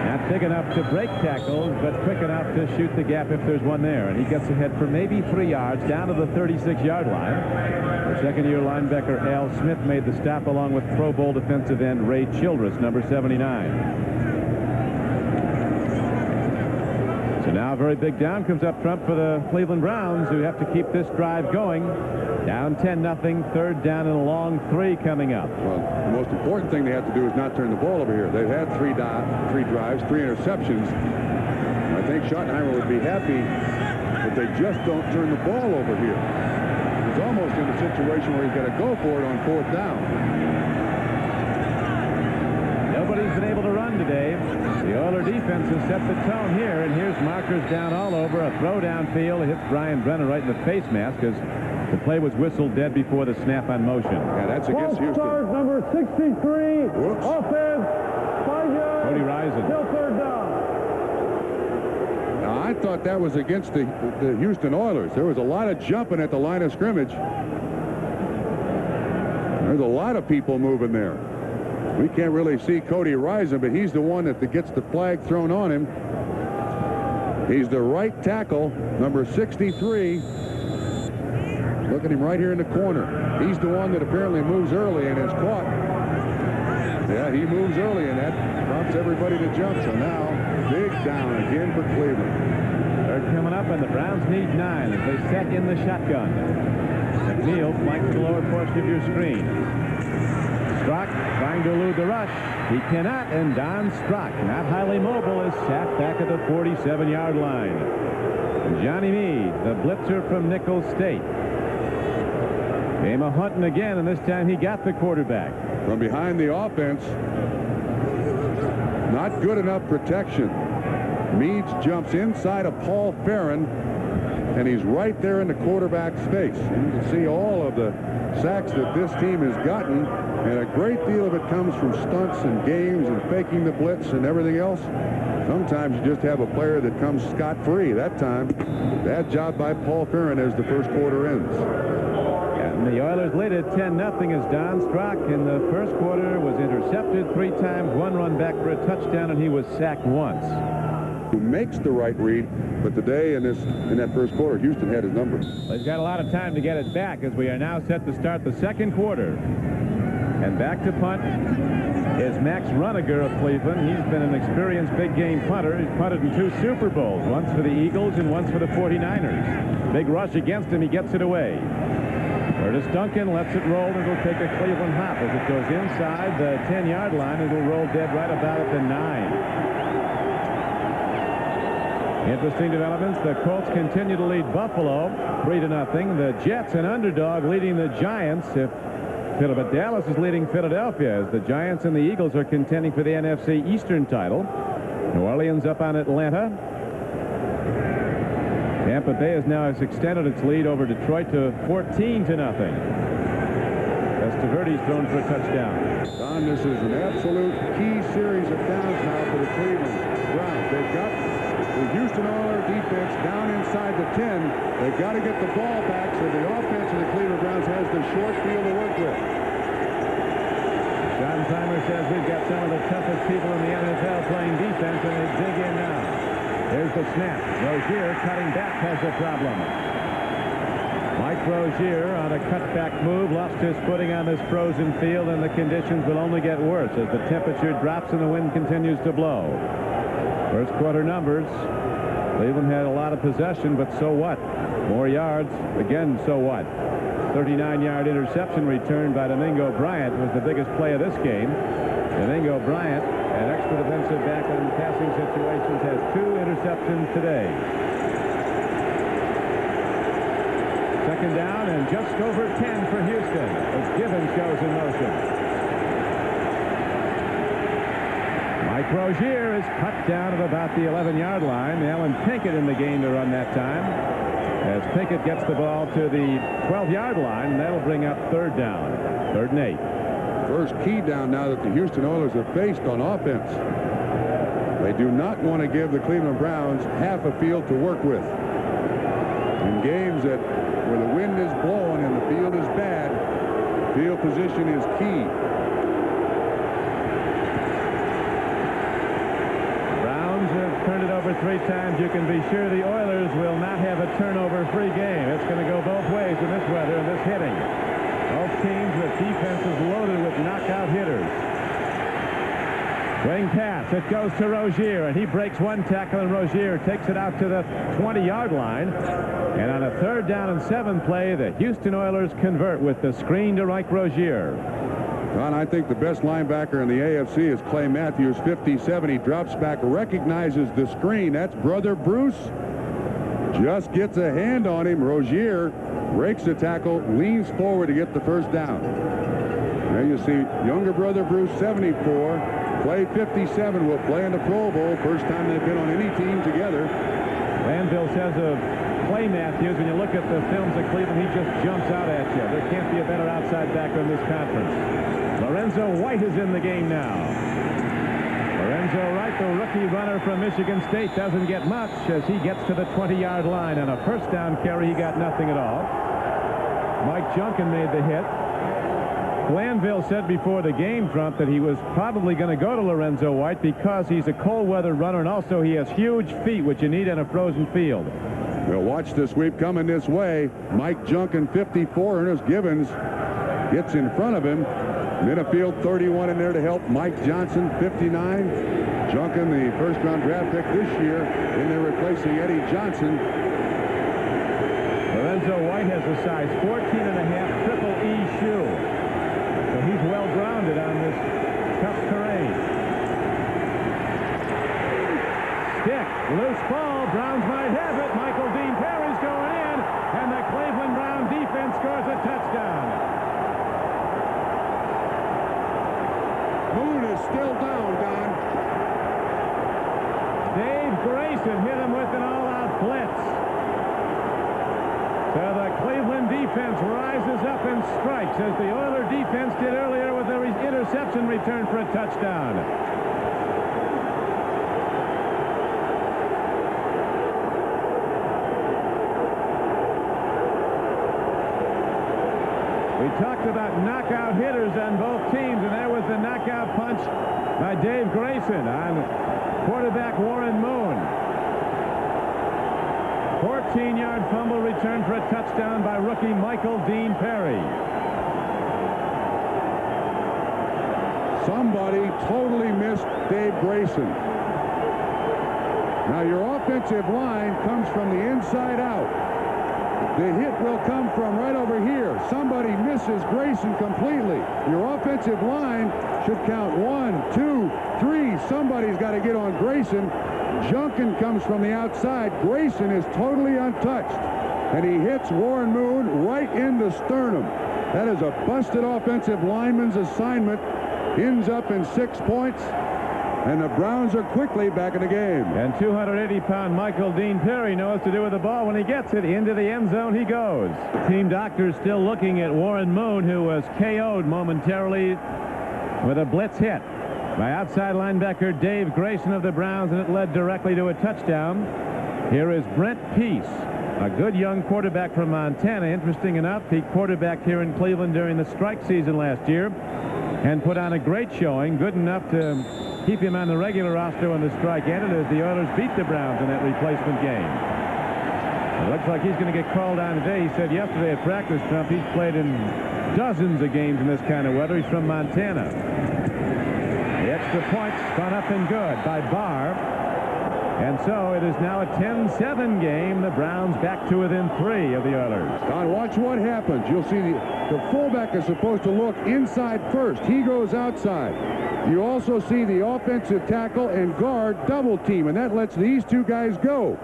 Not big enough to break tackles, but quick enough to shoot the gap if there's one there. And he gets ahead for maybe 3 yards down to the 36-yard line. The second-year linebacker Al Smith made the stop along with Pro Bowl defensive end Ray Childress, number 79. So now a very big down comes up front for the Cleveland Browns, who have to keep this drive going. Down 10-0, third down and a long 3 coming up. Well, the most important thing they have to do is not turn the ball over here. They've had 3 drives, 3 interceptions. I think Schottenheimer would be happy if they just don't turn the ball over here. He's almost in a situation where he's got to go for it on 4th down. Nobody's been able to run today. The Oiler defense has set the tone here, and here's markers down all over. A throw downfield hits Brian Brennan right in the face mask as the play was whistled dead before the snap on motion. Yeah, that's against Houston. Start number 63. Whoops. Offense, 5 yards. Cody Rison. Still third down. Now, I thought that was against the Houston Oilers. There was a lot of jumping at the line of scrimmage. There's a lot of people moving there. We can't really see Cody Rison, but he's the one that gets the flag thrown on him. He's the right tackle, number 63. Look at him right here in the corner. He's the one that apparently moves early and is caught. Yeah, he moves early, and that prompts everybody to jump. So now, big down again for Cleveland. They're coming up, and the Browns need 9 as they set in the shotgun. McNeil flanks the lower portion of your screen. Strock trying to elude the rush. He cannot, and Don Strock, not highly mobile, is sacked back at the 47-yard line. And Johnny Meade, the blitzer from Nicholls State, came a-hunting again, and this time he got the quarterback. From behind the offense, not good enough protection. Meads jumps inside of Paul Ferrin, and he's right there in the quarterback's face. You can see all of the sacks that this team has gotten, and a great deal of it comes from stunts and games and faking the blitz and everything else. Sometimes you just have a player that comes scot-free. That time, bad job by Paul Ferrin as the first quarter ends. And the Oilers lead at 10-0 as Don Strock in the first quarter was intercepted 3 times, 1 run back for a touchdown, and he was sacked once. Who makes the right read, but today in that first quarter, Houston had his number. Well, he's got a lot of time to get it back as we are now set to start the second quarter. And back to punt is Max Runager of Cleveland. He's been an experienced big game punter. He's punted in 2 Super Bowls, once for the Eagles and once for the 49ers. Big rush against him. He gets it away. Curtis Duncan lets it roll, and it'll take a Cleveland hop. As it goes inside the 10-yard line, it'll roll dead right about at the 9. Interesting developments. The Colts continue to lead Buffalo 3-0. The Jets, an underdog, leading the Giants. But Dallas is leading Philadelphia as the Giants and the Eagles are contending for the NFC Eastern title. New Orleans up on Atlanta. Tampa Bay has now extended its lead over Detroit to 14-0. Testaverde's thrown for a touchdown. Don, this is an absolute key series of downs now for the Cleveland Browns. They've got the Houston Oilers defense down inside the 10. They've got to get the ball back so the offense of the Cleveland Browns has the short field to work with. John Timer says we've got some of the toughest people in the NFL playing defense, and they dig in now. Here's the snap. Rozier cutting back has a problem. Mike Rozier on a cutback move lost his footing on this frozen field, and the conditions will only get worse as the temperature drops and the wind continues to blow. First quarter numbers. Cleveland had a lot of possession, but so what? More yards. Again, so what? 39-yard interception return by Domingo Bryant was the biggest play of this game. Domingo Bryant, an extra defensive back on passing situations, has 2 interceptions today. Second down and just over 10 for Houston as Gibbons goes in motion. Mike Rozier is cut down at about the 11-yard line. Alan Pinkett in the game to run that time as Pinkett gets the ball to the 12-yard line, and that'll bring up 3rd down. 3rd and 8. First key down now that the Houston Oilers have faced on offense. They do not want to give the Cleveland Browns half a field to work with. In games where the wind is blowing and the field is bad, field position is key. Browns have turned it over 3 times. You can be sure the Oilers will not have a turnover-free game. It's going to go both ways in this weather and this hitting. Both teams with defenses loaded with knockout hitters. Swing pass. It goes to Rozier, and he breaks 1 tackle, and Rozier takes it out to the 20-yard line. And on a 3rd down and 7 play, the Houston Oilers convert with the screen to Mike Rozier. Ron, I think the best linebacker in the AFC is Clay Matthews, 57. He drops back, recognizes the screen. That's brother Bruce. Just gets a hand on him. Rozier breaks the tackle, leans forward to get the first down. There you see younger brother Bruce, 74. Clay, 57, will play in the Pro Bowl. First time they've been on any team together. Landville says of Clay Matthews, when you look at the films of Cleveland, he just jumps out at you. There can't be a better outside backer in this conference. Lorenzo White is in the game now. Lorenzo White, the rookie runner from Michigan State, doesn't get much as he gets to the 20-yard line. On a first down carry, he got nothing at all. Mike Junkin made the hit. Glanville said before the game, Trump, that he was probably going to go to Lorenzo White because he's a cold weather runner, and also he has huge feet, which you need in a frozen field. We'll watch the sweep coming this way. Mike Junkin, 54. Ernest Givens gets in front of him. Midfield 31 in there to help Mike Johnson, 59. Junkin, the first-round draft pick this year, in there replacing Eddie Johnson. Lorenzo White has a size 14.5 triple E shoe. So he's well-grounded on this tough terrain. Stick, loose ball. Browns might have it. Michael Dean Perry's going in, and the Cleveland Brown defense scores a touchdown. Moon is still down, Don. Dave Grayson hit him with an all-out blitz. So the Cleveland defense rises up and strikes, as the Oiler defense did earlier with the interception return for a touchdown. We talked about knockout hitters on both teams, and there was the knockout punch by Dave Grayson on quarterback Warren Moon. 14-yard fumble return for a touchdown by rookie Michael Dean Perry. Somebody totally missed Dave Grayson. Now your offensive line comes from the inside out. The hit will come from right over here. Somebody misses Grayson completely. Your offensive line should count 1, 2, 3. Somebody's got to get on Grayson. Junkin comes from the outside. Grayson is totally untouched, and he hits Warren Moon right in the sternum. That is a busted offensive lineman's assignment. Ends up in 6 points, and the Browns are quickly back in the game. And 280-pound Michael Dean Perry knows what to do with the ball. When he gets it into the end zone, he goes. Team doctors still looking at Warren Moon, who was KO'd momentarily with a blitz hit by outside linebacker Dave Grayson of the Browns, and it led directly to a touchdown. Here is Brent Peace, a good young quarterback from Montana. Interesting enough, he quarterbacked here in Cleveland during the strike season last year and put on a great showing, good enough to keep him on the regular roster when the strike ended, as the Oilers beat the Browns in that replacement game. It looks like he's going to get called on today. He said yesterday at practice, Trump, he's played in dozens of games in this kind of weather. He's from Montana. The extra point spun up and good by Barr. And so it is now a 10-7 game. The Browns back to within 3 of the Oilers. Don, watch what happens. You'll see the fullback is supposed to look inside first. He goes outside. You also see the offensive tackle and guard double team, and that lets these two guys go.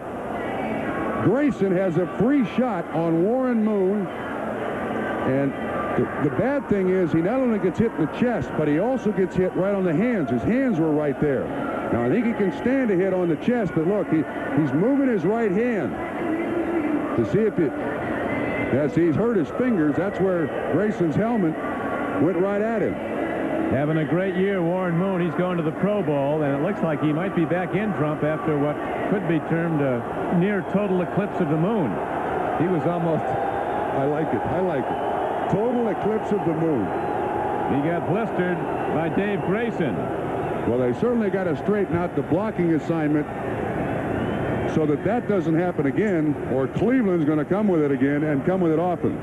Grayson has a free shot on Warren Moon, and the bad thing is he not only gets hit in the chest, but he also gets hit right on the hands. His hands were right there. Now, I think he can stand a hit on the chest, but look, he's moving his right hand to see if as he's hurt his fingers. That's where Grayson's helmet went right at him. Having a great year, Warren Moon. He's going to the Pro Bowl, and it looks like he might be back in, Trump, after what could be termed a near total eclipse of the moon. He was almost... I like it. I like it. Total eclipse of the moon. He got blistered by Dave Grayson. Well, they certainly got to straighten out the blocking assignment so that that doesn't happen again, or Cleveland's going to come with it again and come with it often.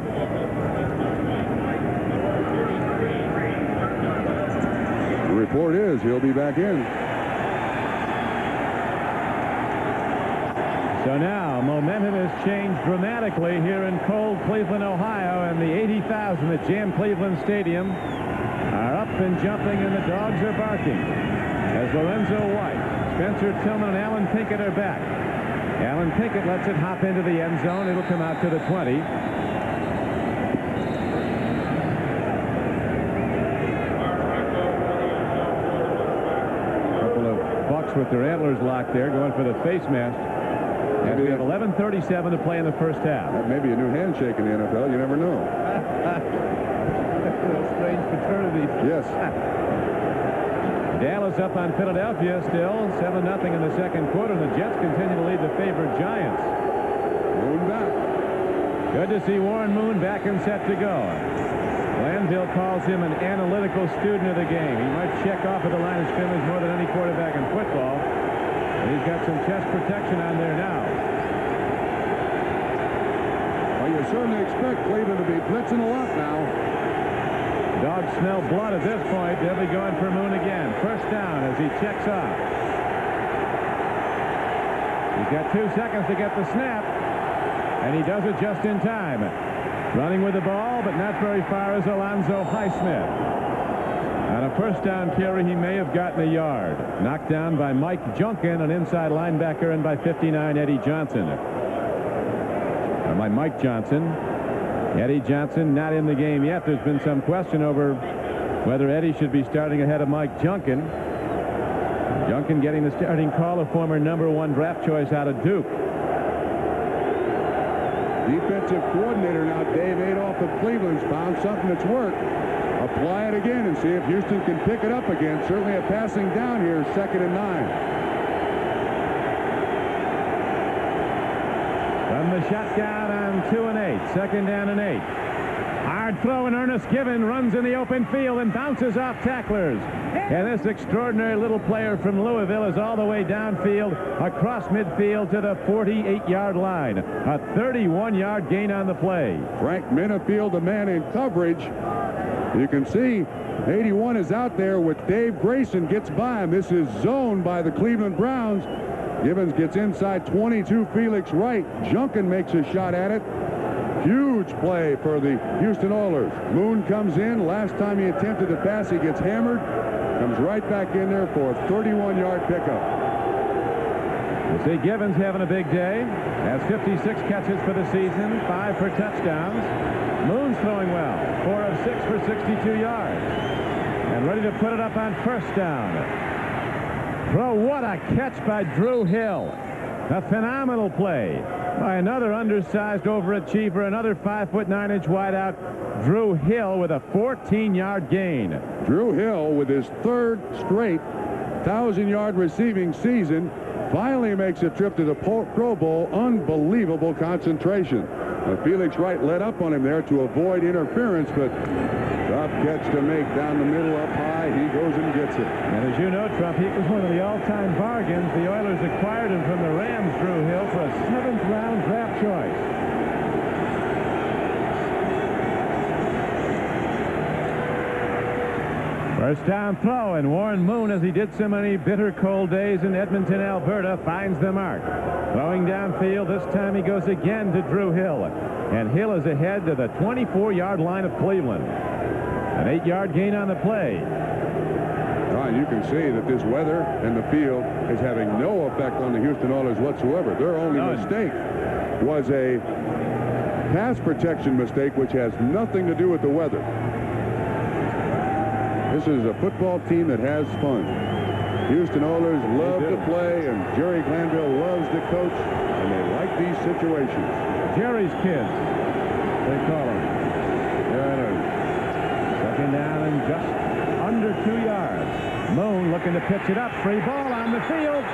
The report is he'll be back in. So now momentum has changed dramatically here in cold Cleveland, Ohio, and the 80,000 that jam Cleveland Stadium are up and jumping, and the dogs are barking as Lorenzo White, Spencer Tillman, and Alan Pinkett are back. Alan Pinkett lets it hop into the end zone. It'll come out to the 20. Couple of bucks with their antlers locked there, going for the face mask. And we have 11:37 to play in the first half. That may be a new handshake in the NFL. You never know. Strange fraternity. Yes. Dallas up on Philadelphia still, 7-0 in the second quarter, and the Jets continue to lead the favored Giants. Moon back. Good to see Warren Moon back and set to go. Landville calls him an analytical student of the game. He might check off at the line of scrimmage more than any quarterback in football. And he's got some chest protection on there now. they certainly expect Cleveland to be blitzing a lot now. Dogs smell blood at this point. They'll be going for Moon again. First down as he checks off. He's got 2 seconds to get the snap, and he does it just in time. Running with the ball, but not very far, is Alonzo Highsmith. On a first down carry, he may have gotten a yard. Knocked down by Mike Junkin, an inside linebacker, and by 59, Eddie Johnson. By Mike Johnson. Eddie Johnson not in the game yet. There's been some question over whether Eddie should be starting ahead of Mike Junkin. Junkin getting the starting call, a former #1 draft choice out of Duke. Defensive coordinator now, Dave Adolph of Cleveland's found something that's worked. Apply it again and see if Houston can pick it up again. Certainly a passing down here, 2nd and 9. From the shotgun on 2 and 8, 2nd down and 8. Hard throw, and Ernest Given runs in the open field and bounces off tacklers. And this extraordinary little player from Louisville is all the way downfield, across midfield to the 48-yard line. A 31-yard gain on the play. Frank Minifield, the man in coverage. You can see 81 is out there with Dave Grayson, gets by him. This is zoned by the Cleveland Browns. Givens gets inside 22, Felix Wright. Junkin makes a shot at it. Huge play for the Houston Oilers. Moon comes in. Last time he attempted to pass, he gets hammered. Comes right back in there for a 31-yard pickup. You see Givens having a big day. Has 56 catches for the season, 5 for touchdowns. Moon's throwing well, 4 of 6 for 62 yards. And ready to put it up on first down. Throw, what a catch by Drew Hill. A phenomenal play by another undersized overachiever, another 5'9" wideout, Drew Hill, with a 14-yard gain. Drew Hill, with his 3rd straight 1,000-yard receiving season, finally makes a trip to the Pro Bowl. Unbelievable concentration. Felix Wright led up on him there to avoid interference, but tough catch to make down the middle, up high. He goes and gets it. And as you know, Trump, he was one of the all-time bargains. The Oilers acquired him from the Rams, Drew Hill, for a 7th-round draft choice. First down throw, and Warren Moon, as he did so many bitter cold days in Edmonton, Alberta, finds the mark. Throwing downfield, this time he goes again to Drew Hill. And Hill is ahead to the 24-yard line of Cleveland. An 8-yard gain on the play. You can see that this weather and the field is having no effect on the Houston Oilers whatsoever. Their only mistake was a pass protection mistake, which has nothing to do with the weather. This is a football team that has fun. Houston Oilers love to play, and Jerry Glanville loves to coach, and they like these situations. Jerry's kids, they call them. There it is. 2nd down and just under 2 yards. Moon looking to pitch it up. Free ball on the field.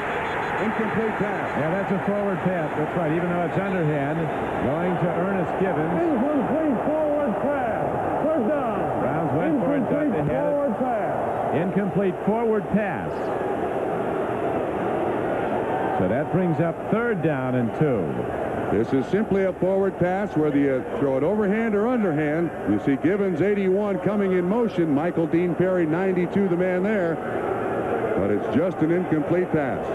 Incomplete pass. Yeah, that's a forward pass. That's right, even though it's underhand. Going to Ernest Givens. Incomplete forward pass. 3rd down. Browns went for it, thought they had it. Incomplete forward pass. So that brings up 3rd down and 2. This is simply a forward pass, whether you throw it overhand or underhand. You see Givens, 81, coming in motion. Michael Dean Perry, 92, the man there. But it's just an incomplete pass.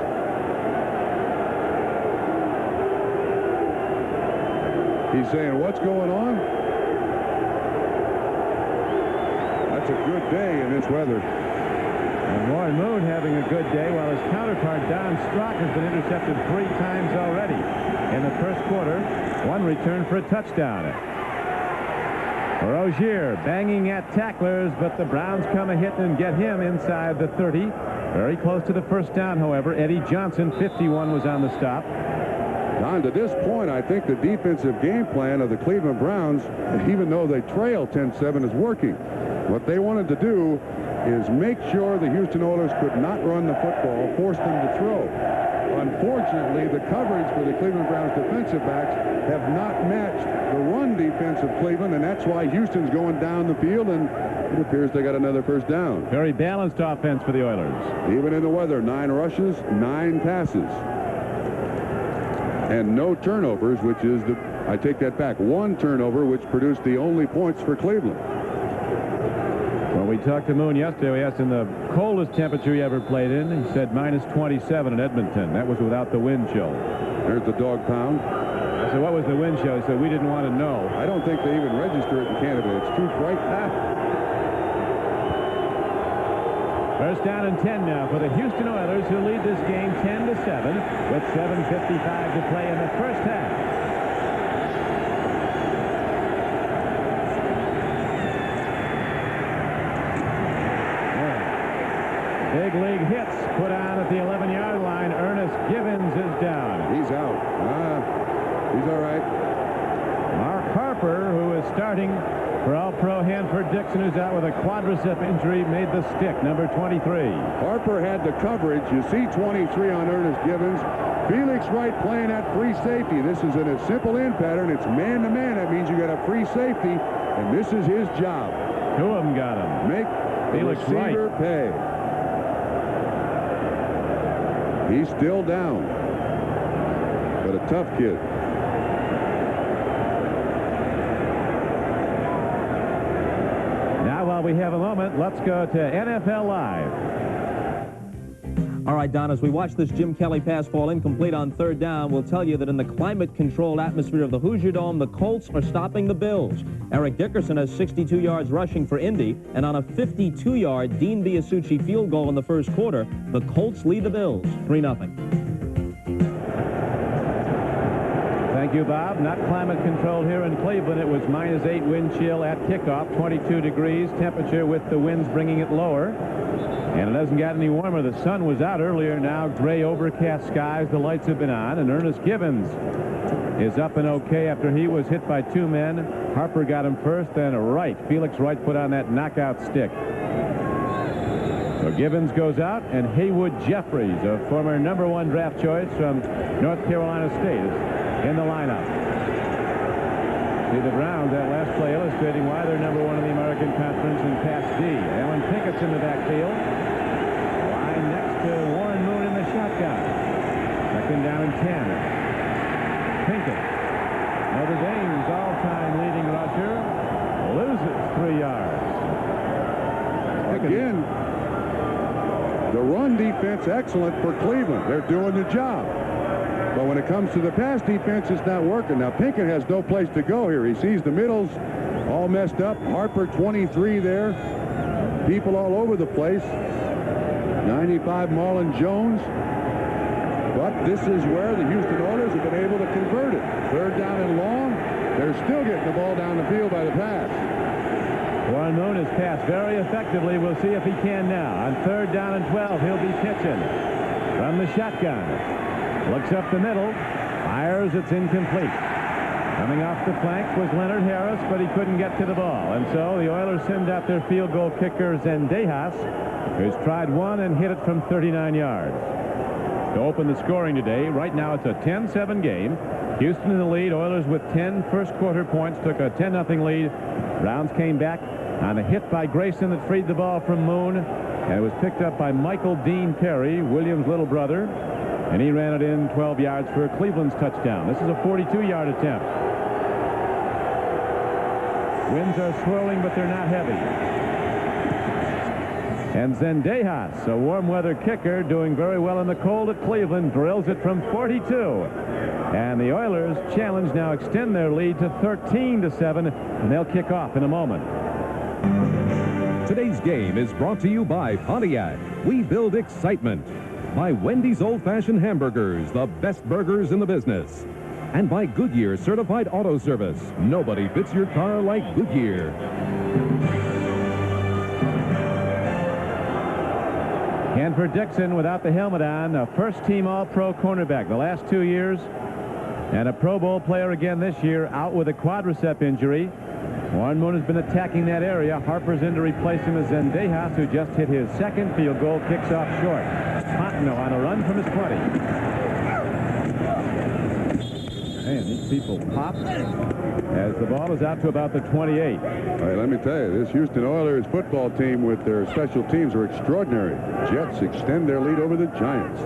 He's saying, what's going on? That's a good day in this weather. And Warren Moon having a good day, while his counterpart Don Strock has been intercepted 3 times already in the first quarter. 1 return for a touchdown. Rozier banging at tacklers, but the Browns come a hit and get him inside the 30. Very close to the first down, however. Eddie Johnson, 51, was on the stop. Don, to this point, I think the defensive game plan of the Cleveland Browns, even though they trail 10-7, is working. What they wanted to do is make sure the Houston Oilers could not run the football, force them to throw. Unfortunately, the coverage for the Cleveland Browns defensive backs have not matched the run defense of Cleveland, and that's why Houston's going down the field, and it appears they got another first down. Very balanced offense for the Oilers. Even in the weather, 9 rushes, 9 passes. And no turnovers, which is the I take that back. 1 turnover, which produced the only points for Cleveland. When we talked to Moon yesterday, we asked him the coldest temperature he ever played in. He said -27 in Edmonton. That was without the wind chill. There's the dog pound. I said, what was the wind chill? He said, we didn't want to know. I don't think they even register it in Canada. It's too bright. First down and 10 now for the Houston Oilers, who lead this game 10-7 with 7:55 to play in the first half. Big league hits put on at the 11-yard line. Ernest Givens is down. He's out. He's all right. Mark Harper, who is starting for All-Pro Hanford Dixon, who's out with a quadricep injury, made the stick, number 23. Harper had the coverage. You see 23 on Ernest Givens. Felix Wright playing at free safety. This is in a simple in pattern. It's man-to-man. That means you got a free safety, and this is his job. 2 of them got him. Make the Felix receiver Wright pay. He's still down, but a tough kid. Now, while we have a moment, let's go to NFL Live. All right, Don, as we watch this Jim Kelly pass fall incomplete on 3rd down, we'll tell you that in the climate-controlled atmosphere of the Hoosier Dome, the Colts are stopping the Bills. Eric Dickerson has 62 yards rushing for Indy, and on a 52-yard Dean Biasucci field goal in the first quarter, the Colts lead the Bills 3-0. Thank you, Bob. Not climate controlled here in Cleveland. It was -8 wind chill at kickoff, 22 degrees temperature with the winds bringing it lower. And it hasn't gotten any warmer. The sun was out earlier. Now gray overcast skies. The lights have been on. And Ernest Givens is up and okay after he was hit by 2 men. Harper got him first, then Wright. Felix Wright put on that knockout stick. So Givens goes out, and Haywood Jeffries, a former #1 draft choice from North Carolina State, is in the lineup. See the Browns, that last play illustrating why they're #1 in the American Conference in Pass D. Alan Pinkett's in the backfield. Line next to Warren Moon in the shotgun. Second down and 10. Pinkett, Notre Dame's all-time leading rusher, loses 3 yards. Again, the run defense excellent for Cleveland. They're doing the job. But when it comes to the pass defense, it's not working. Now, Pinkett has no place to go here. He sees the middles all messed up. Harper, 23 there. People all over the place. 95, Marlon Jones. But this is where the Houston Oilers have been able to convert it. 3rd down and long. They're still getting the ball down the field by the pass. Warren Moon has passed very effectively. We'll see if he can now. On 3rd down and 12, he'll be pitching from the shotgun. Looks up the middle, fires, it's incomplete. Coming off the flank was Leonard Harris, but he couldn't get to the ball. And so the Oilers send out their field goal kicker, Zendejas, who's tried one and hit it from 39 yards. To open the scoring today, right now it's a 10-7 game. Houston in the lead, Oilers with 10 first quarter points, took a 10-0 lead. Browns came back on a hit by Grayson that freed the ball from Moon, and it was picked up by Michael Dean Perry, Williams' little brother. And he ran it in 12 yards for Cleveland's touchdown. This is a 42-yard attempt. Winds are swirling, but they're not heavy. And Zendejas, a warm weather kicker, doing very well in the cold at Cleveland, drills it from 42. And the Oilers challenge now extend their lead to 13-7, and they'll kick off in a moment. Today's game is brought to you by Pontiac. We build excitement. By Wendy's Old-Fashioned Hamburgers, the best burgers in the business. And by Goodyear Certified Auto Service. Nobody fits your car like Goodyear. Hanford Dixon without the helmet on, a first-team All-Pro cornerback the last 2 years, and a Pro Bowl player again this year, out with a quadricep injury. Warren Moon has been attacking that area. Harper's in to replace him as Zendejas, who just hit his 2nd field goal, kicks off short. Fontenot on a run from his 20. Man, these people pop as the ball is out to about the 28. All right, let me tell you, this Houston Oilers football team with their special teams are extraordinary. Jets extend their lead over the Giants.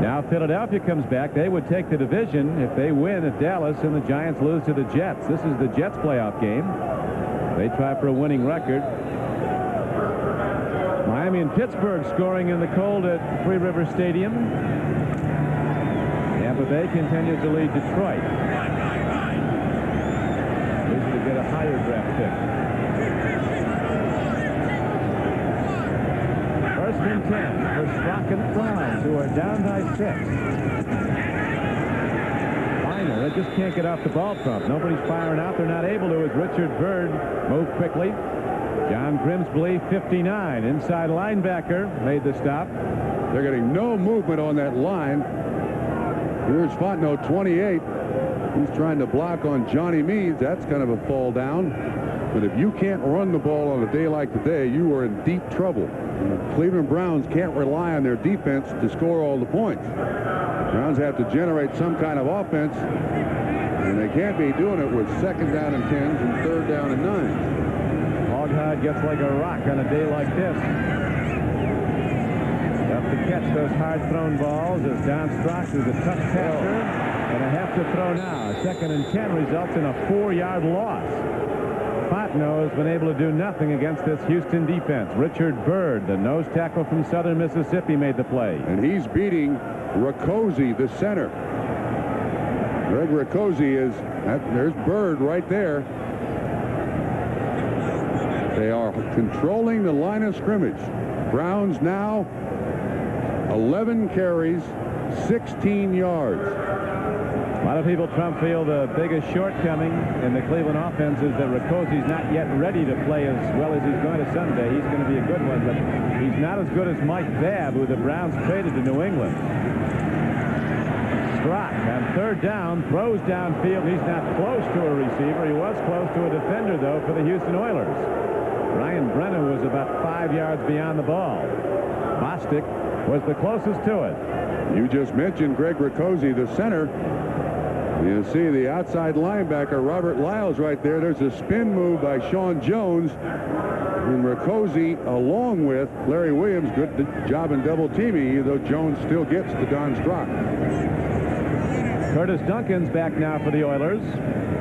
Now Philadelphia comes back. They would take the division if they win at Dallas and the Giants lose to the Jets. This is the Jets playoff game. They try for a winning record. Miami and Pittsburgh scoring in the cold at Three River Stadium. Tampa Bay continues to lead Detroit. Easy to get a higher draft pick. First and 10 for Strock and the Browns, who are down by 6. Final, they just can't get off the ball trump. Nobody's firing out. They're not able to as Richard Byrd moved quickly. John Grimsby, 59, inside linebacker, made the stop. They're getting no movement on that line. Here's Fontenot, 28. He's trying to block on Johnny Means. That's kind of a fall down. But if you can't run the ball on a day like today, you are in deep trouble. And the Cleveland Browns can't rely on their defense to score all the points. Browns have to generate some kind of offense, and they can't be doing it with second down and 10s and third down and 9s. Hoghead gets like a rock on a day like this. Tough to catch those hard-thrown balls as Don Strock is a tough passer. And a have to throw now. A 2nd and 10 results in a 4-yard loss. Fontenot has been able to do nothing against this Houston defense. Richard Byrd, the nose tackle from Southern Mississippi, made the play. And he's beating Rakosi, the center. Greg Rakosi is, there's Byrd right there. They are controlling the line of scrimmage. Browns now 11 carries, 16 yards. A lot of people, Trump, feel the biggest shortcoming in the Cleveland offense is that Rakosi's not yet ready to play as well as he's going to Sunday. He's going to be a good one, but he's not as good as Mike Babb, who the Browns traded to New England. Strock on third down, throws downfield. He's not close to a receiver. He was close to a defender, though, for the Houston Oilers. Ryan Brennan was about 5 yards beyond the ball. Bostic was the closest to it. You just mentioned Greg Rakosi, the center. You see the outside linebacker, Robert Lyles, right there. There's a spin move by Sean Jones. And Rakosi, along with Larry Williams, good job in double teaming, even though Jones still gets to Don Strock. Curtis Duncan's back now for the Oilers,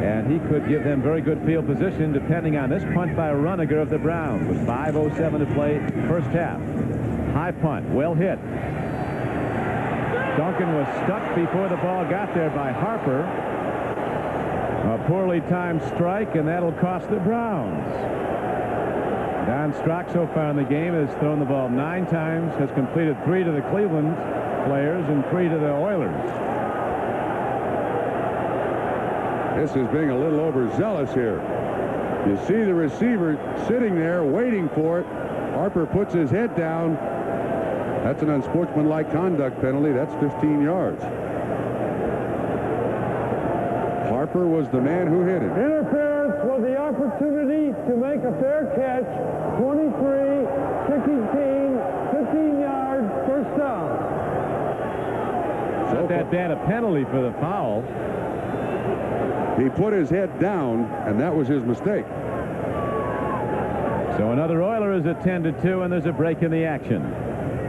and he could give them very good field position depending on this punt by Runiger of the Browns with 5:07 to play first half. High punt, well hit. Duncan was stuck before the ball got there by Harper. A poorly timed strike, and that'll cost the Browns. Don Strock so far in the game has thrown the ball 9 times, has completed 3 to the Cleveland players and 3 to the Oilers. This is being a little overzealous here. You see the receiver sitting there waiting for it. Harper puts his head down. That's an unsportsmanlike conduct penalty. That's 15 yards. Harper was the man who hit it. Interference with the opportunity to make a fair catch. 23, 16, 15 yards, first down. Not that bad a penalty for the foul. He put his head down, and that was his mistake. So another Oiler is at 10-2, and there's a break in the action.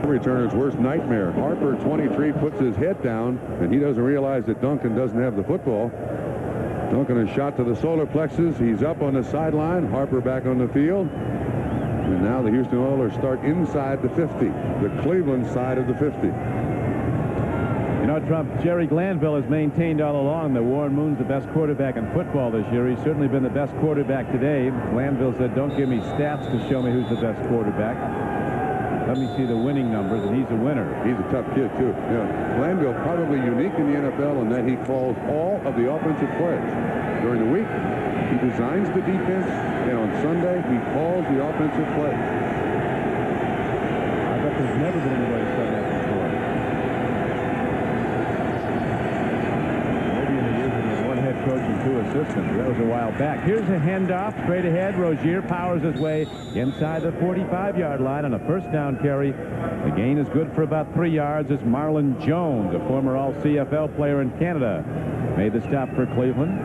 Returner's worst nightmare. Harper, 23, puts his head down, and he doesn't realize that Duncan doesn't have the football. Duncan is shot to the solar plexus. He's up on the sideline. Harper back on the field. And now the Houston Oilers start inside the 50, the Cleveland side of the 50. You know, Trump, Jerry Glanville has maintained all along that Warren Moon's the best quarterback in football this year. He's certainly been the best quarterback today. Glanville said, don't give me stats to show me who's the best quarterback. Let me see the winning numbers, and he's a winner. He's a tough kid, too. Yeah. Glanville probably unique in the NFL in that he calls all of the offensive plays. During the week, he designs the defense, and on Sunday, he calls the offensive plays. I bet there's never been anybody who's done that before. Maybe in the years when there's one head coach and 2 assistants. That was a while back. Here's a handoff straight ahead. Rozier powers his way inside the 45-yard line on a first down carry. The gain is good for about 3 yards as Marlon Jones, a former All-CFL player in Canada, made the stop for Cleveland.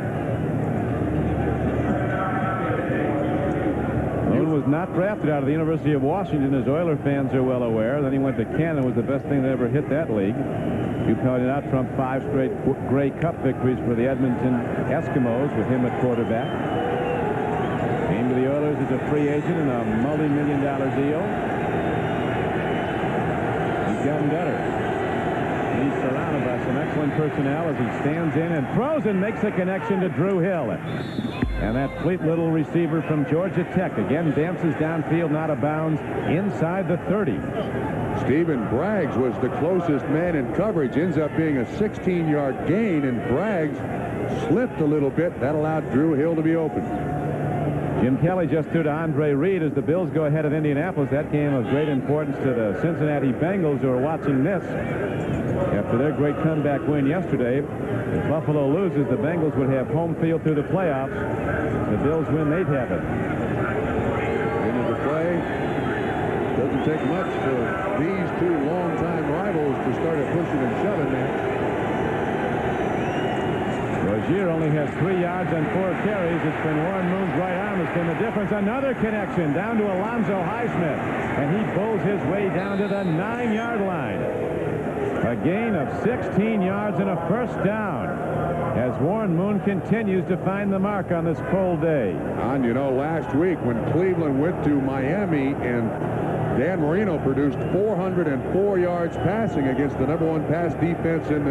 Moon was not drafted out of the University of Washington, as Oiler fans are well aware. Then he went to Canada, was the best thing that ever hit that league. You pointed out Trump 5 straight Grey Cup victories for the Edmonton Eskimos with him at quarterback. Came to the Oilers as a free agent in a multi-million-dollar deal. He's gotten better. He's surrounded by some excellent personnel as he stands in and throws and makes a connection to Drew Hill. And that fleet little receiver from Georgia Tech again dances downfield, not out of bounds, inside the 30. Stephen Braggs was the closest man in coverage. Ends up being a 16-yard gain, and Braggs slipped a little bit. That allowed Drew Hill to be open. Jim Kelly just threw to Andre Reed as the Bills go ahead of Indianapolis. That game of great importance to the Cincinnati Bengals, who are watching this. After their great comeback win yesterday, if Buffalo loses, the Bengals would have home field through the playoffs. The Bills win, they'd have it. Into the play. Doesn't take much for these two longtime rivals to start a pushing and shoving match. Rozier only has 3 yards on 4 carries. It's been Warren Moon's right arm that's been the difference. Another connection down to Alonzo Highsmith, and he bowls his way down to the 9-yard line. A gain of 16 yards and a first down as Warren Moon continues to find the mark on this cold day. And you know, last week when Cleveland went to Miami and Dan Marino produced 404 yards passing against the #1 pass defense in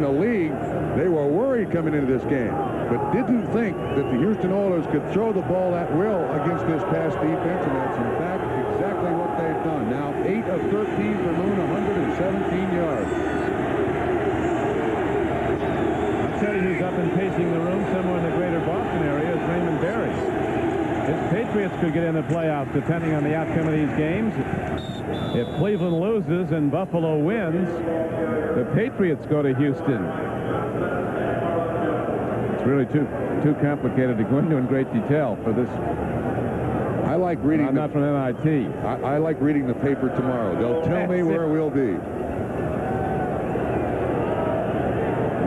the league, they were worried coming into this game, but didn't think that the Houston Oilers could throw the ball at will against this pass defense, and that's in fact exactly what they've done. Now 8 of 13 for Moon, 117 yards. I'll tell you who's up and pacing the room somewhere in the greater Boston area is Raymond Berry. His Patriots could get in the playoffs depending on the outcome of these games. If Cleveland loses and Buffalo wins, the Patriots go to Houston. It's really too complicated to go into in great detail for this. I like reading. I'm not from MIT. I like reading the paper tomorrow. They'll tell me where we'll be.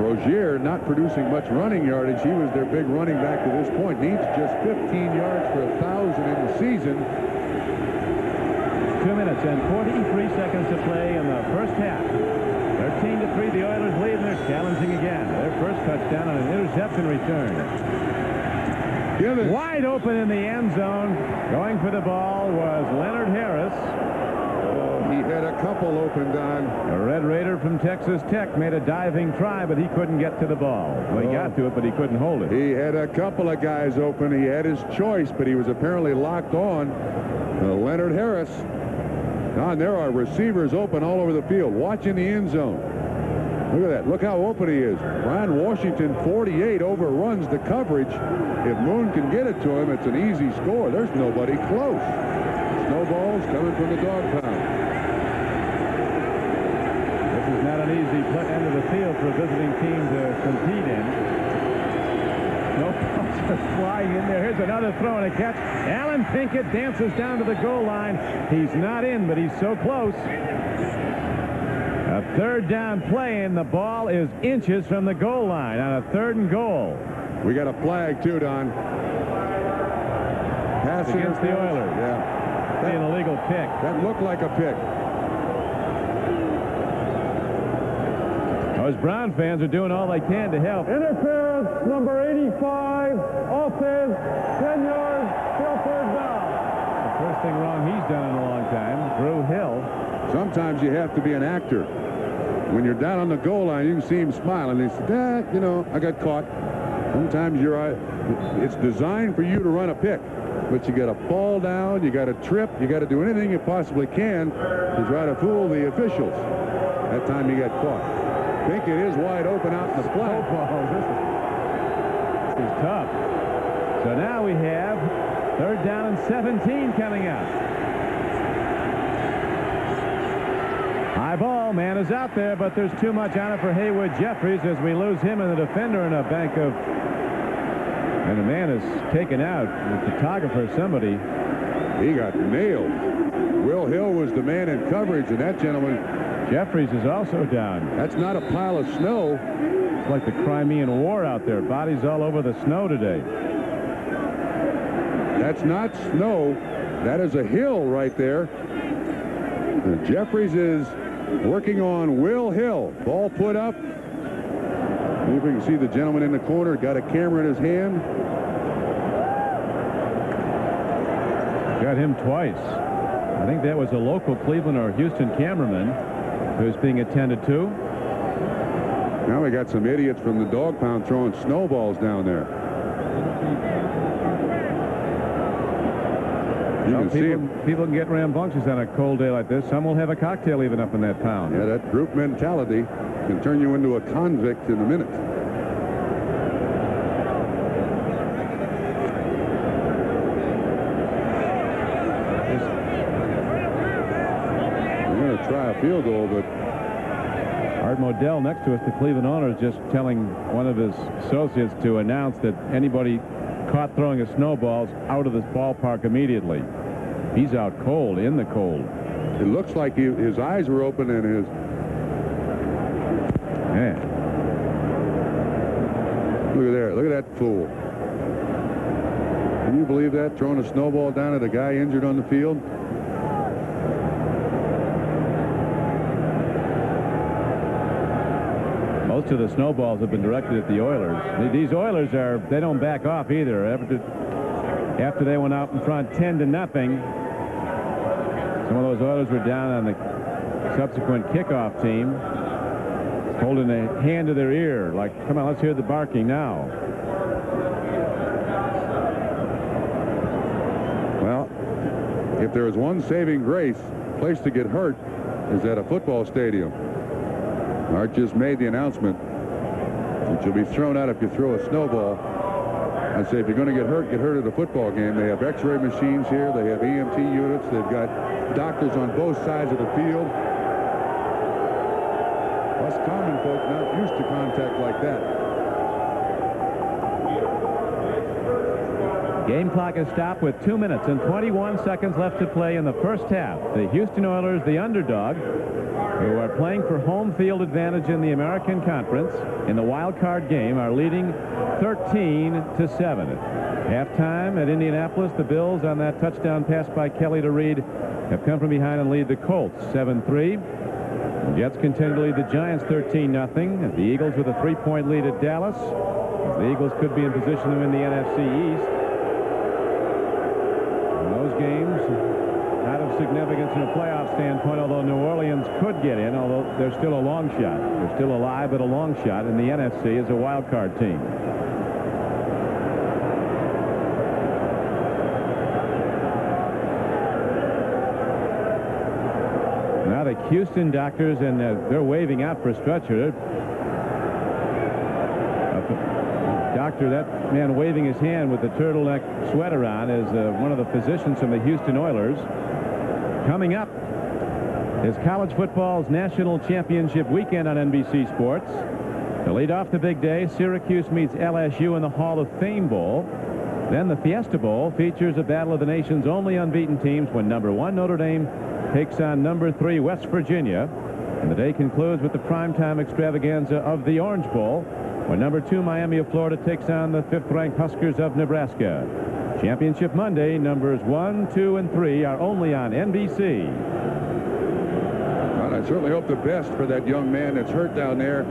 Rozier not producing much running yardage. He was their big running back to this point. Needs just 15 yards for 1,000 in the season. 2 minutes and 43 seconds to play in the first half. 13-3, the Oilers lead, and they're challenging again. Their first touchdown on an interception return. Wide open in the end zone. Going for the ball was Leonard Harris. He had a couple open, Don. A Red Raider from Texas Tech made a diving try, but he couldn't get to the ball. Well, he got to it, but he couldn't hold it. He had a couple of guys open. He had his choice, but he was apparently locked on. Leonard Harris. Don, there are receivers open all over the field. Watch in the end zone. Look at that. Look how open he is. Brian Washington, 48, overruns the coverage. If Moon can get it to him, it's an easy score. There's nobody close. Snowballs coming from the dog pound. This is not an easy end of the field for a visiting team to compete in. No balls are flying in there. Here's another throw and a catch. Alan Pinkett dances down to the goal line. He's not in, but he's so close. A third down play, and the ball is inches from the goal line on a 3rd and goal. We got a flag, too, Don. Pass against the Oilers. Yeah. An illegal pick. That looked like a pick. Those Brown fans are doing all they can to help. Interference, number 85, offense, 10 yards, still 3rd down. The first thing wrong he's done in a long time. Drew Hill. Sometimes you have to be an actor. When you're down on the goal line, you can see him smiling. He said, you know, I got caught. Sometimes it's designed for you to run a pick, but you got to fall down, you got to trip, you got to do anything you possibly can to try to fool the officials. That time he got caught. Pinkett is wide open out in the flat. This is tough. So now we have 3rd down and 17 coming up. High ball, man is out there, but there's too much on it for Haywood Jeffries as we lose him and the defender in a bank of... And the man is taken out. The photographer, somebody. He got nailed. Will Hill was the man in coverage, and that gentleman... Jeffries is also down. That's not a pile of snow. It's like the Crimean War out there. Bodies all over the snow today. That's not snow. That is a hill right there. And Jeffries is working on Will Hill. Ball put up. See if we can see the gentleman in the corner. Got a camera in his hand. Got him twice. I think that was a local Cleveland or Houston cameraman who's being attended to. Now we got some idiots from the dog pound throwing snowballs down there. You can see them. People can get rambunctious on a cold day like this. Some will have a cocktail even up in that pound. Yeah, that group mentality can turn you into a convict in a minute. We're going to try a field goal, but Art Modell next to us, the Cleveland owner, is just telling one of his associates to announce that anybody caught throwing a snowball is out of this ballpark immediately. He's out cold, in the cold. it looks like his eyes were open and his... Man. Look at there. Look at that fool. Can you believe that? Throwing a snowball down at a guy injured on the field? Most of the snowballs have been directed at the Oilers. These Oilers they don't back off either. After they went out in front 10-0, some of those Oilers were down on the subsequent kickoff team, holding a hand to their ear, like, come on, let's hear the barking now. Well, if there is one saving grace, place to get hurt is at a football stadium. Art just made the announcement that you'll be thrown out if you throw a snowball. I say if you're going to get hurt at a football game. They have x-ray machines here. They have EMT units. They've got doctors on both sides of the field. Us common folk not used to contact like that. Game clock is stopped with 2 minutes and 21 seconds left to play in the first half. The Houston Oilers, the underdog, who are playing for home field advantage in the American Conference in the wild card game, are leading 13-7. At halftime at Indianapolis, the Bills, on that touchdown pass by Kelly to Reed, have come from behind and lead the Colts 7-3. The Jets continue to lead the Giants 13-0. The Eagles with a 3-point lead at Dallas. The Eagles could be in position to win the NFC East. In those games, not of significance from a playoff standpoint, although New Orleans could get in, although they're still a long shot. They're still alive, but a long shot in the NFC as a wild card team. Now the Houston doctors, and they're waving out for a stretcher. Doctor, that man waving his hand with the turtleneck sweater on, is one of the physicians from the Houston Oilers. Coming up is college football's national championship weekend on NBC Sports. To lead off the big day, Syracuse meets LSU in the Hall of Fame Bowl. Then the Fiesta Bowl features a battle of the nation's only unbeaten teams when #1 Notre Dame takes on #3 West Virginia. And the day concludes with the primetime extravaganza of the Orange Bowl, when #2 Miami of Florida takes on the 5th-ranked Huskers of Nebraska. Championship Monday, numbers 1, 2, and 3 are only on NBC. Well, I certainly hope the best for that young man that's hurt down there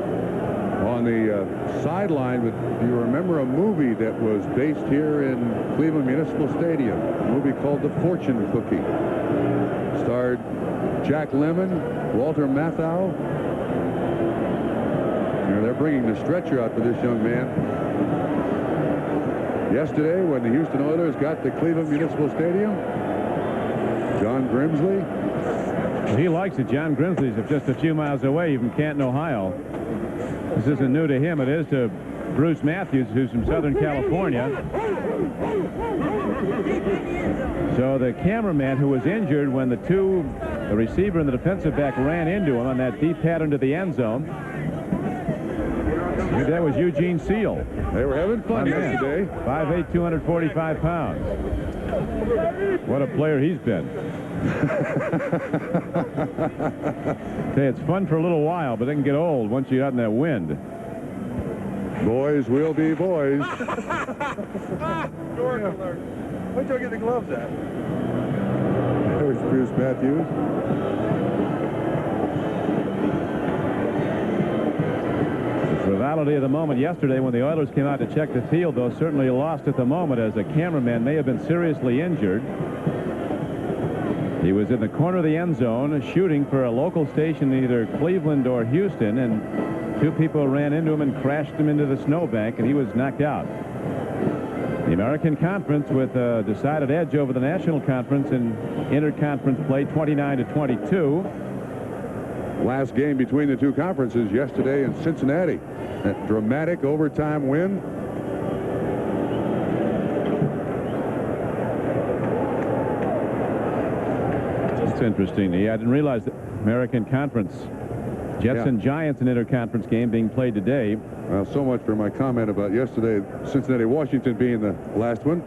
on the sideline. But do you remember a movie that was based here in Cleveland Municipal Stadium? A movie called The Fortune Cookie. Starred Jack Lemmon, Walter Matthau. They're bringing the stretcher out for this young man. Yesterday, when the Houston Oilers got to Cleveland Municipal Stadium, John Grimsley. He likes it. John Grimsley's just a few miles away from Canton, Ohio. This isn't new to him. It is to Bruce Matthews, who's from Southern California. So the cameraman, who was injured when the receiver and the defensive back ran into him on that deep pattern to the end zone. That was Eugene Seal. They were having fun yesterday. 5'8", 245 pounds. What a player he's been. Say, it's fun for a little while, but it can get old once you're out in that wind. Boys will be boys. Where'd you get the gloves at? There's Bruce Matthews. The frivolity of the moment yesterday when the Oilers came out to check the field, though, certainly lost at the moment as a cameraman may have been seriously injured. He was in the corner of the end zone shooting for a local station in either Cleveland or Houston, and two people ran into him and crashed him into the snowbank, and he was knocked out. The American Conference with a decided edge over the National Conference in interconference play, 29-22. Last game between the two conferences yesterday in Cincinnati. That dramatic overtime win. It's interesting. I didn't realize that American Conference Jets and Giants, an interconference game being played today. Well, so much for my comment about yesterday, Cincinnati-Washington being the last one.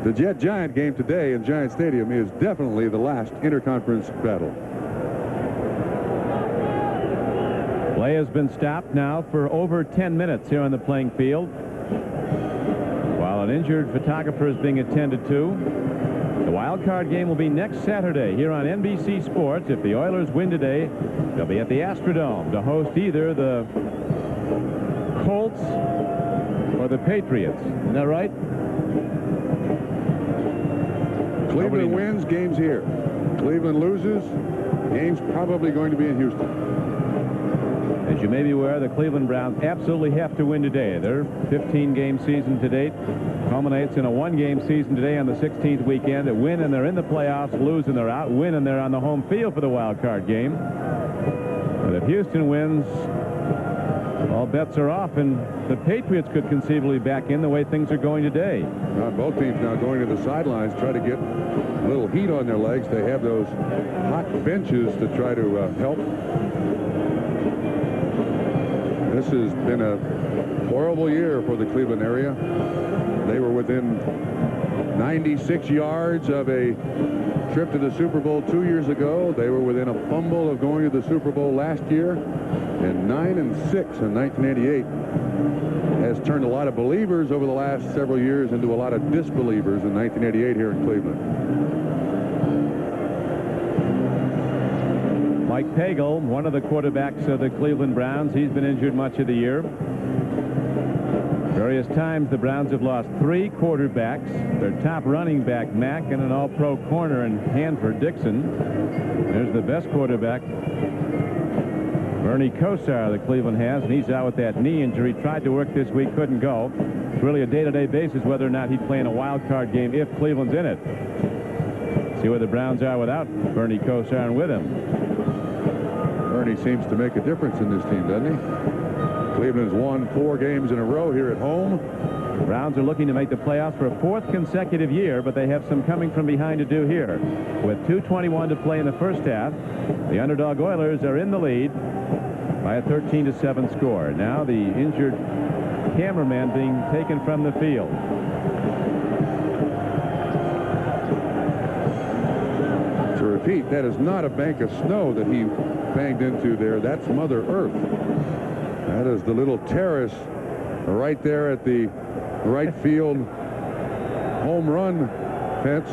The Jet-Giant game today in Giant Stadium is definitely the last interconference battle. Play has been stopped now for over 10 minutes here on the playing field, while an injured photographer is being attended to. The wild card game will be next Saturday here on NBC Sports. If the Oilers win today, they'll be at the Astrodome to host either the Colts or the Patriots. Isn't that right? Cleveland wins, game's here. Cleveland loses, game's probably going to be in Houston. As you may be aware, the Cleveland Browns absolutely have to win today. Their 15-game season to date culminates in a one-game season today on the 16th weekend. That win and they're in the playoffs, lose and they're out, win and they're on the home field for the wild card game. But if Houston wins, all bets are off, and the Patriots could conceivably back in the way things are going today. Both teams now going to the sidelines, try to get a little heat on their legs. They have those hot benches to try to help. This has been a horrible year for the Cleveland area. They were within 96 yards of a trip to the Super Bowl 2 years ago. They were within a fumble of going to the Super Bowl last year. And 9-6 in 1988 has turned a lot of believers over the last several years into a lot of disbelievers in 1988 here in Cleveland. Mike Pagel, one of the quarterbacks of the Cleveland Browns, he's been injured much of the year. Various times the Browns have lost 3 quarterbacks. Their top running back, Mack, and an all-pro corner in Hanford Dixon. There's the best quarterback, Bernie Kosar, that Cleveland has, and he's out with that knee injury. Tried to work this week, couldn't go. It's really a day-to-day basis whether or not he'd play in a wild card game if Cleveland's in it. See where the Browns are without Bernie Kosar and with him. Bernie seems to make a difference in this team, doesn't he? Cleveland's won 4 games in a row here at home. The Browns are looking to make the playoffs for a 4th consecutive year, but they have some coming from behind to do here. With 2:21 to play in the first half, the underdog Oilers are in the lead by a 13-7 score. Now the injured cameraman being taken from the field. To repeat, that is not a bank of snow that he banged into there. That's Mother Earth. That is the little terrace right there at the right field home run fence.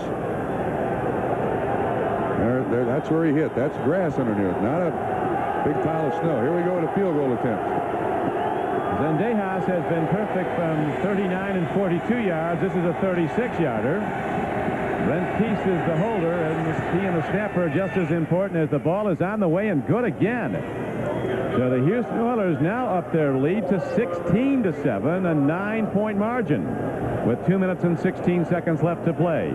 There, that's where he hit. That's grass underneath, not a big pile of snow. Here we go at a field goal attempt. Zendejas has been perfect from 39 and 42 yards. This is a 36-yarder. Brent Peace is the holder, and he and the snapper are just as important as the ball is on the way and good again. So the Houston Oilers now up their lead to 16-7, a 9-point margin with 2 minutes and 16 seconds left to play.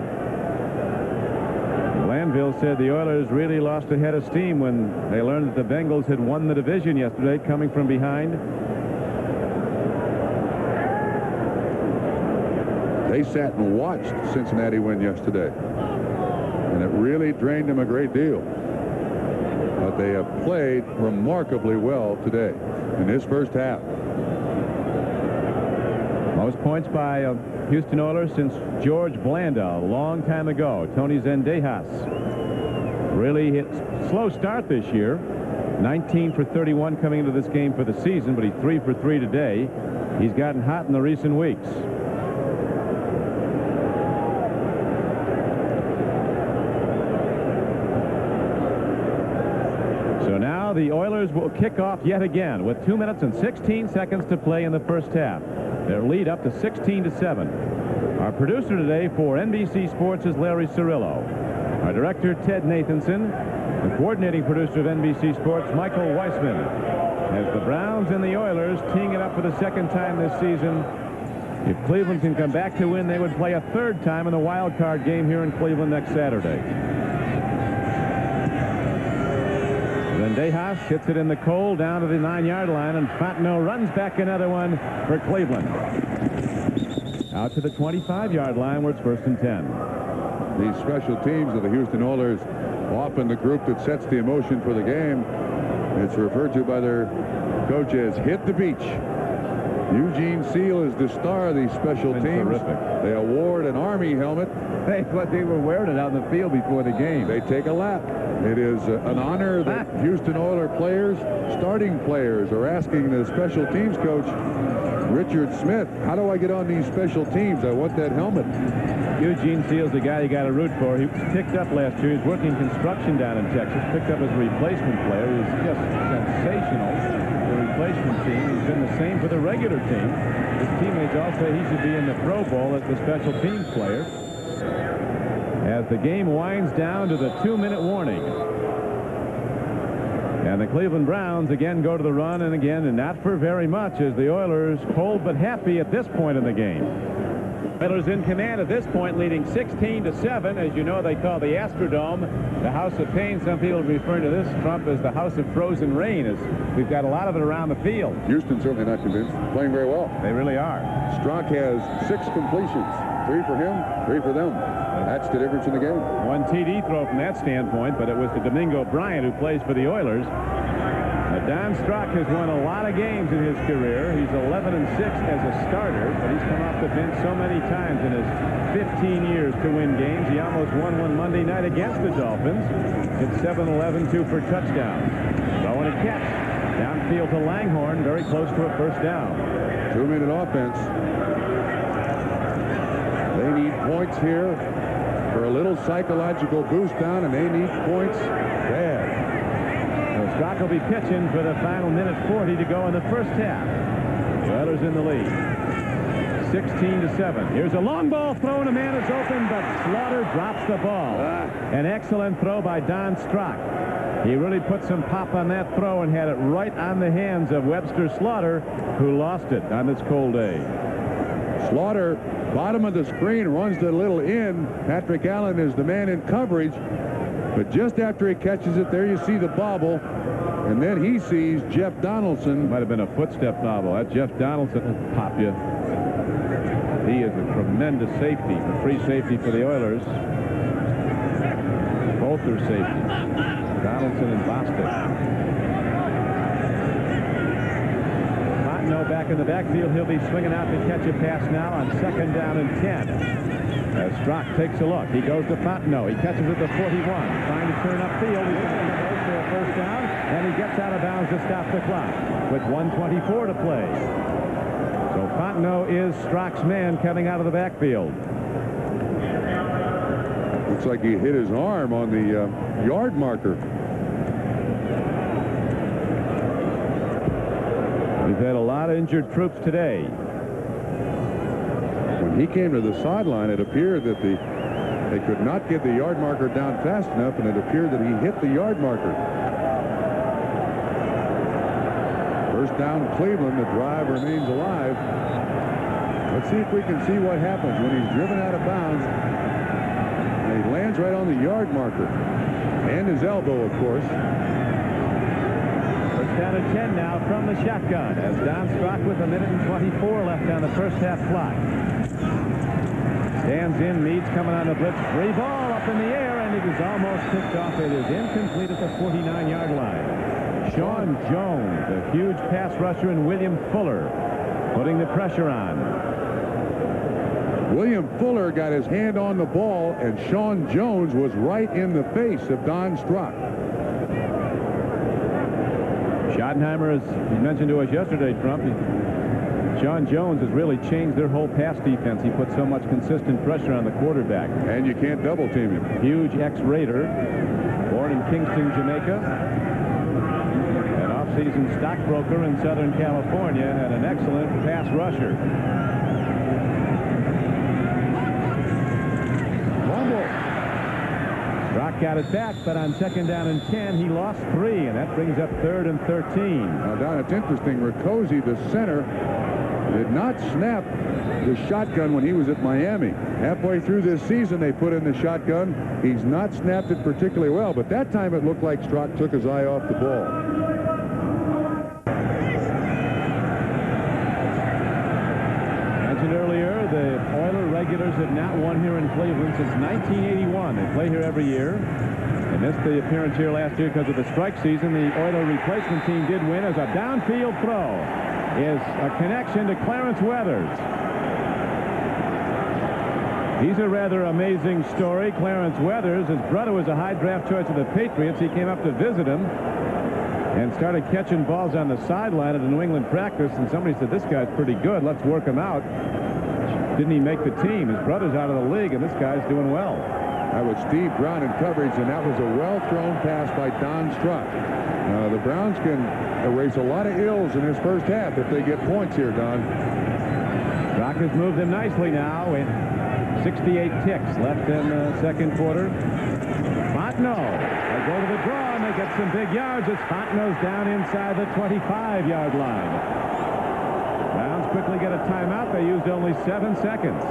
Glanville said the Oilers really lost a head of steam when they learned that the Bengals had won the division yesterday, coming from behind. They sat and watched Cincinnati win yesterday, and it really drained them a great deal. But they have played remarkably well today in this first half. Most points by Houston Oilers since George Blanda a long time ago. Tony Zendejas really hit slow start this year. 19 for 31 coming into this game for the season, but he's 3 for 3 today. He's gotten hot in the recent weeks. the Oilers will kick off yet again with 2 minutes and 16 seconds to play in the first half. Their lead up to 16-7. Our producer today for NBC Sports is Larry Cirillo. Our director, Ted Nathanson. The coordinating producer of NBC Sports, Michael Weissman. As the Browns and the Oilers teeing it up for the second time this season. If Cleveland can come back to win, they would play a third time in the wild card game here in Cleveland next Saturday. Zendejas hits it in the cold down to the 9-yard line, and Fontenot runs back another one for Cleveland. Out to the 25-yard line where it's 1st and 10. These special teams of the Houston Oilers, often the group that sets the emotion for the game. It's referred to by their coach as hit the beach. Eugene Seal is the star of these special teams. Terrific. They award an Army helmet. That's what they were wearing it out in the field before the game. They take a lap. It is an honor that Houston Oilers players, starting players, are asking the special teams coach, Richard Smith, how do I get on these special teams? I want that helmet. Eugene Seal's the guy you got to root for. He was picked up last year. He's working construction down in Texas. Picked up as a replacement player. He's just sensational. The replacement team. He's been the same for the regular team. His teammates all say he should be in the Pro Bowl as the special teams player. As the game winds down to the 2-minute warning. And the Cleveland Browns again go to the run, and again, and not for very much, as the Oilers cold but happy at this point in the game. Oilers in command at this point, leading 16-7. As you know, they call the Astrodome the House of Pain. Some people are referring to this, Trump, as the House of Frozen Rain, as we've got a lot of it around the field. Houston certainly not convinced. Playing very well. They really are. Strunk has 6 completions. 3 for him, 3 for them. That's the difference in the game. One TD throw from that standpoint, but it was to Domingo Bryant, who plays for the Oilers. Don Strunk has won a lot of games in his career. He's 11-6 as a starter, but he's come off the bench so many times in his 15 years to win games. He almost won one Monday night against the Dolphins. It's 7-11, 2 for touchdowns. Throw and a catch. Downfield to Langhorne, very close to a first down. 2-minute offense. They need points here for a little psychological boost down, and they need points bad. Strunk will be pitching for the final minute 40 to go in the first half. The Oilers in the lead. 16-7. Here's a long ball thrown. A man is open, but Slaughter drops the ball. An excellent throw by Don Strunk. He really put some pop on that throw and had it right on the hands of Webster Slaughter, who lost it on this cold day. Slaughter, bottom of the screen, runs the little in. Patrick Allen is the man in coverage. But just after he catches it, there you see the bobble. And then he sees Jeff Donaldson. Might have been a footstep bobble. That Jeff Donaldson will pop you. He is a tremendous safety, free safety for the Oilers. Both are safeties. Donaldson and Bostic. Fontenot back in the backfield. He'll be swinging out to catch a pass now on 2nd down and 10. As Strunk takes a look, he goes to Fontenot. He catches at the 41, trying to turn upfield. He's going to go for a first down, and he gets out of bounds to stop the clock with 1:24 to play. So Fontenot is Strunk's man coming out of the backfield. Looks like he hit his arm on the yard marker. We've had a lot of injured troops today. When he came to the sideline, it appeared that they could not get the yard marker down fast enough, and it appeared that he hit the yard marker. First down, Cleveland. The drive remains alive. Let's see if we can see what happens when he's driven out of bounds. And he lands right on the yard marker. And his elbow, of course. First down at 10 now from the shotgun as Don Strunk with 1:24 left on the first half clock. Stands in, Meads coming on the blitz. Free ball up in the air, and it is almost picked off. It is incomplete at the 49-yard line. Sean Jones, a huge pass rusher, and William Fuller putting the pressure on. William Fuller got his hand on the ball, and Sean Jones was right in the face of Don Strunk. Schottenheimer, as he mentioned to us yesterday, Trump, Sean Jones has really changed their whole pass defense. He puts so much consistent pressure on the quarterback. And you can't double team him. Huge ex-Raider, born in Kingston, Jamaica. season stockbroker in Southern California and an excellent pass rusher. Brock got it back, but on 2nd down and 10, he lost 3, and that brings up 3rd and 13. Now, Don, it's interesting. Riccozzi, the center, did not snap the shotgun when he was at Miami. Halfway through this season, they put in the shotgun. He's not snapped it particularly well, but that time it looked like Strock took his eye off the ball. Mentioned earlier, the Oiler regulars have not won here in Cleveland since 1981. They play here every year. They missed the appearance here last year because of the strike season. The Oiler replacement team did win as a downfield throw is a connection to Clarence Weathers. He's a rather amazing story. Clarence Weathers, his brother was a high draft choice of the Patriots. He came up to visit him and started catching balls on the sideline at a New England practice, and somebody said, this guy's pretty good, let's work him out. Didn't he make the team? His brother's out of the league, and this guy's doing well. That was Steve Brown in coverage, and that was a well-thrown pass by Don Strock. The Browns can erase a lot of ills in this first half if they get points here, Don. Strock has moved them nicely now, and 68 ticks left in the second quarter. Fontenot, they go to the draw, and they get some big yards as Fontenot's down inside the 25-yard line. Browns quickly get a timeout. They used only 7 seconds.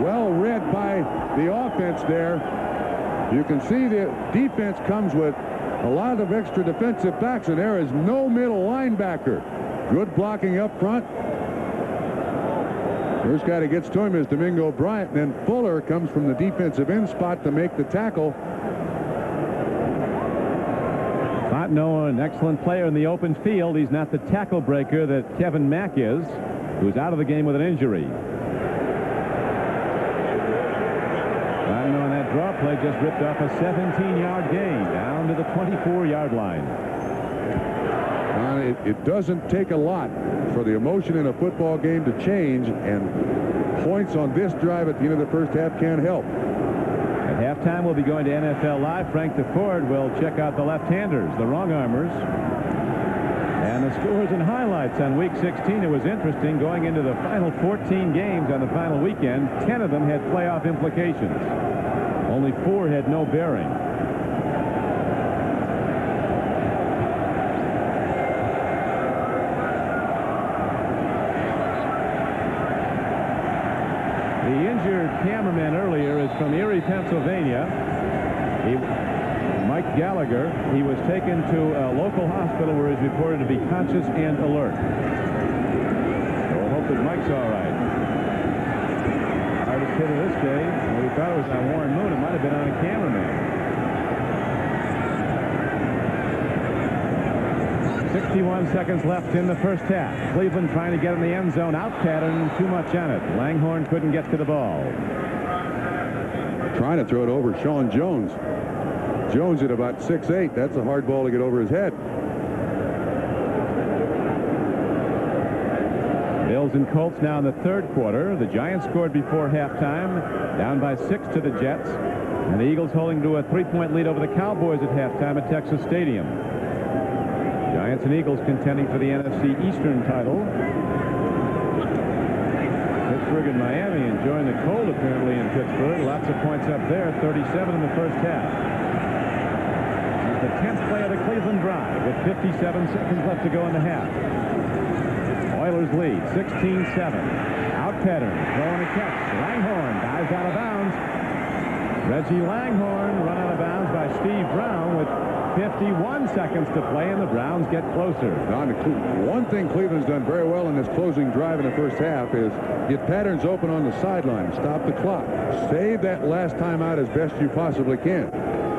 Well read by the offense there. You can see the defense comes with a lot of extra defensive backs, and there is no middle linebacker. Good blocking up front. First guy that gets to him is Domingo Bryant, and then Fuller comes from the defensive end spot to make the tackle. Fontenot, an excellent player in the open field. He's not the tackle breaker that Kevin Mack is, who's out of the game with an injury. Fontenot on that draw play just ripped off a 17-yard gain down to the 24-yard line. It doesn't take a lot for the emotion in a football game to change, and points on this drive at the end of the first half can't help. At halftime, we'll be going to NFL Live. Frank DeFord will check out the left-handers, the wrong-armers. And the scores and highlights on Week 16. It was interesting going into the final 14 games on the final weekend. 10 of them had playoff implications. Only 4 had no bearing. The injured cameraman earlier is from Erie, Pennsylvania. Mike Gallagher. He was taken to a local hospital where he's reported to be conscious and alert. So we'll hope that Mike's all right. Hardest hit of this day. Well, we thought it was on Warren Moon. It might have been on a cameraman. 61 seconds left in the first half. Cleveland trying to get in the end zone. Out pattern, too much on it. Langhorne couldn't get to the ball. Trying to throw it over Sean Jones. Jones at about 6'8". That's a hard ball to get over his head. Bills and Colts now in the third quarter. The Giants scored before halftime, down by 6 to the Jets. And the Eagles holding to a 3-point lead over the Cowboys at halftime at Texas Stadium. Giants and Eagles contending for the NFC Eastern title. Pittsburgh and Miami enjoying the cold apparently in Pittsburgh. Lots of points up there. 37 in the first half. The 10th play of the Cleveland drive with 57 seconds left to go in the half. Oilers lead 16-7. Out pattern, throwing a catch. Langhorne dives out of bounds. Reggie Langhorne run out of bounds by Steve Brown with 51 seconds to play, and the Browns get closer. Don, one thing Cleveland's done very well in this closing drive in the first half is get patterns open on the sideline, stop the clock, save that last time out as best you possibly can.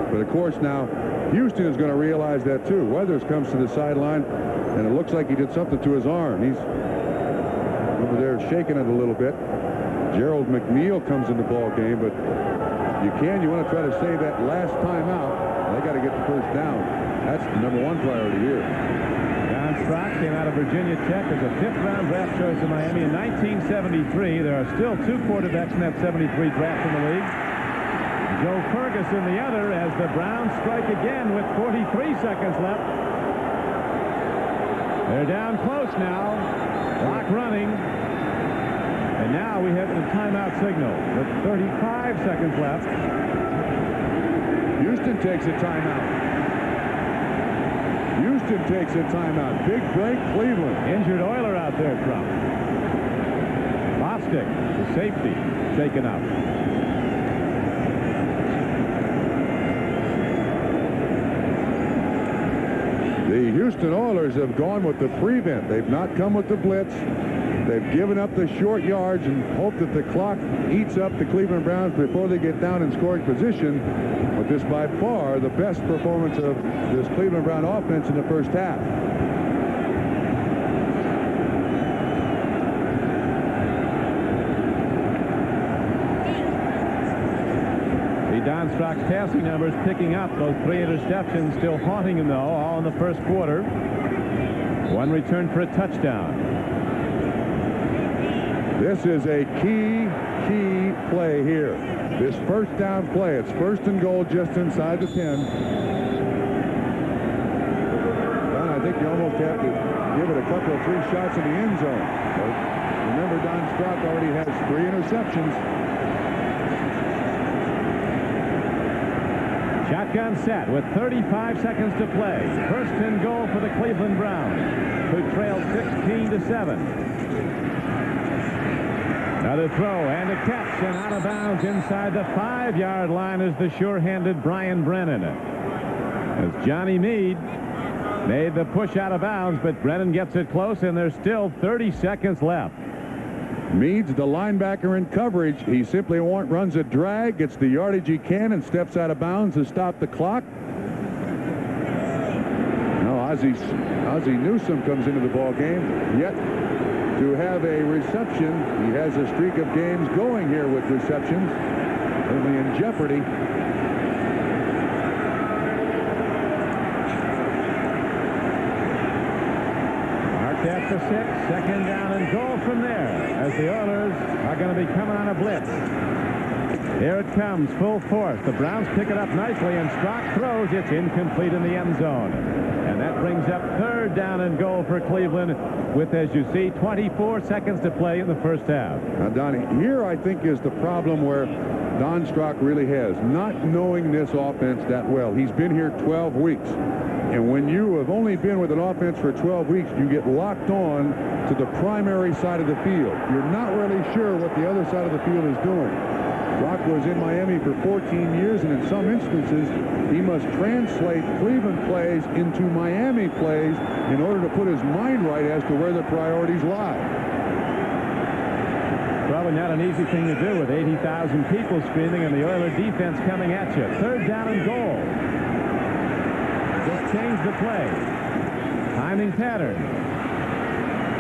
But of course now Houston is going to realize that too. Weathers comes to the sideline, and it looks like he did something to his arm. He's over there shaking it a little bit. Gerald McNeil comes in the ball game, but you want to try to save that last time out. They got to get the first down. That's the #1 priority here. Don Strock came out of Virginia Tech as a 5th-round draft choice in Miami in 1973. There are still 2 quarterbacks in that 73 draft in the league. Joe Ferguson the other, as the Browns strike again with 43 seconds left. They're down close now. Clock running. And now we have the timeout signal with 35 seconds left. Houston takes a timeout. Houston takes a timeout. Big break, Cleveland. Injured Oiler out there, Trump. Bostic, the safety, shaken up. The Houston Oilers have gone with the prevent. They've not come with the blitz. They've given up the short yards and hope that the clock eats up the Cleveland Browns before they get down in scoring position. But this by far the best performance of this Cleveland Brown offense in the first half. Don Strock's passing numbers picking up. Those 3 interceptions still haunting him, though, all in the first quarter. 1 return for a touchdown. This is a key play here. This first down play. It's first and goal just inside the 10. Don, I think you almost have to give it a couple of 3 shots in the end zone. But remember, Don Strock already has 3 interceptions. Shotgun set with 35 seconds to play. First and goal for the Cleveland Browns, who trailed 16-7. Another throw and a catch, and out of bounds inside the 5-yard line is the sure-handed Brian Brennan. As Johnny Meade made the push out of bounds, but Brennan gets it close, and there's still 30 seconds left. Meade's the linebacker in coverage. He simply runs a drag, gets the yardage he can, and steps out of bounds to stop the clock. Now Ozzie Newsome comes into the ball game, yet to have a reception. He has a streak of games going here with receptions, certainly in jeopardy. At the 6, second down and goal from there, as the Oilers are going to be coming on a blitz. Here it comes, full force. The Browns pick it up nicely, and Strock throws. It's incomplete in the end zone. And that brings up third down and goal for Cleveland with, as you see, 24 seconds to play in the first half. Now, Donnie, here I think is the problem where Don Strock really has, not knowing this offense that well. He's been here 12 weeks. And when you have only been with an offense for 12 weeks, you get locked on to the primary side of the field. You're not really sure what the other side of the field is doing. Strock was in Miami for 14 years, and in some instances, he must translate Cleveland plays into Miami plays in order to put his mind right as to where the priorities lie. Probably not an easy thing to do with 80,000 people screaming and the Oiler defense coming at you. Third down and goal. Just change the play. Timing pattern.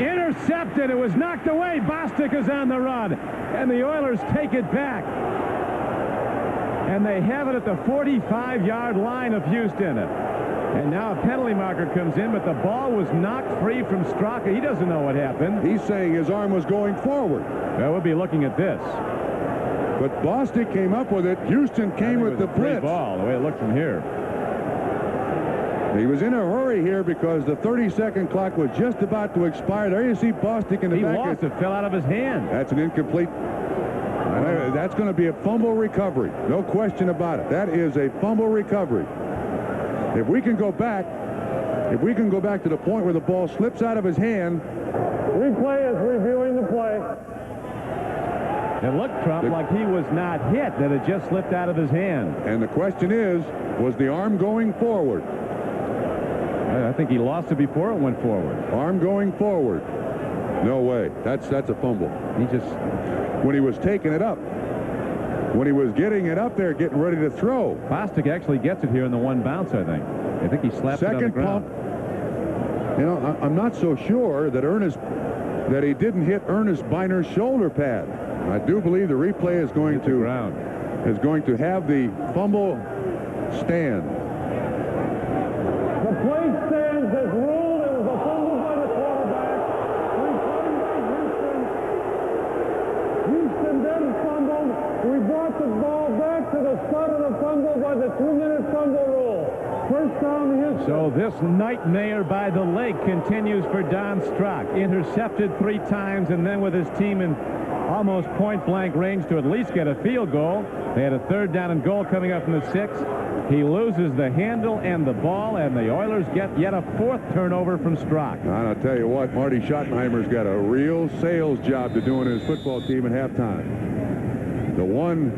Intercepted. It was knocked away. Bostic is on the run. And the Oilers take it back. And they have it at the 45-yard line of Houston. And now a penalty marker comes in, but the ball was knocked free from Straka. He doesn't know what happened. He's saying his arm was going forward. Well, we'll be looking at this. But Bostic came up with it. Houston came with the blitz. Ball, the way it looked from here. He was in a hurry here because the 30-second clock was just about to expire. There you see Bostic in the back. He lost it. Fell out of his hand. That's an incomplete. That's going to be a fumble recovery. No question about it. That is a fumble recovery. If we can go back to the point where the ball slips out of his hand. Replay is reviewing the play. It looked, Trump, like he was not hit, that it just slipped out of his hand. And the question is, was the arm going forward? I think he lost it before it went forward. Arm going forward. No way. That's a fumble. He just... When he was taking it up. When he was getting it up there, getting ready to throw. Bostic actually gets it here in the one bounce, I think. I think he slapped it on the ground. Second pump. You know, I'm not so sure that he didn't hit Ernest Biner's shoulder pad. I do believe the replay is going to have the fumble stand. The play stands as ruled. It was a fumble by the quarterback. Return by Houston. Houston then fumbled. We brought the ball back to the out of the fumble by the 2-minute fumble rule. First down, Houston. So this nightmare by the lake continues for Don Strock. Intercepted 3 times, and then with his team in almost point-blank range to at least get a field goal. They had a 3rd down and goal coming up from the 6. He loses the handle and the ball, and the Oilers get yet a 4th turnover from Strock. And I'll tell you what, Marty Schottenheimer's got a real sales job to do in his football team at halftime. The one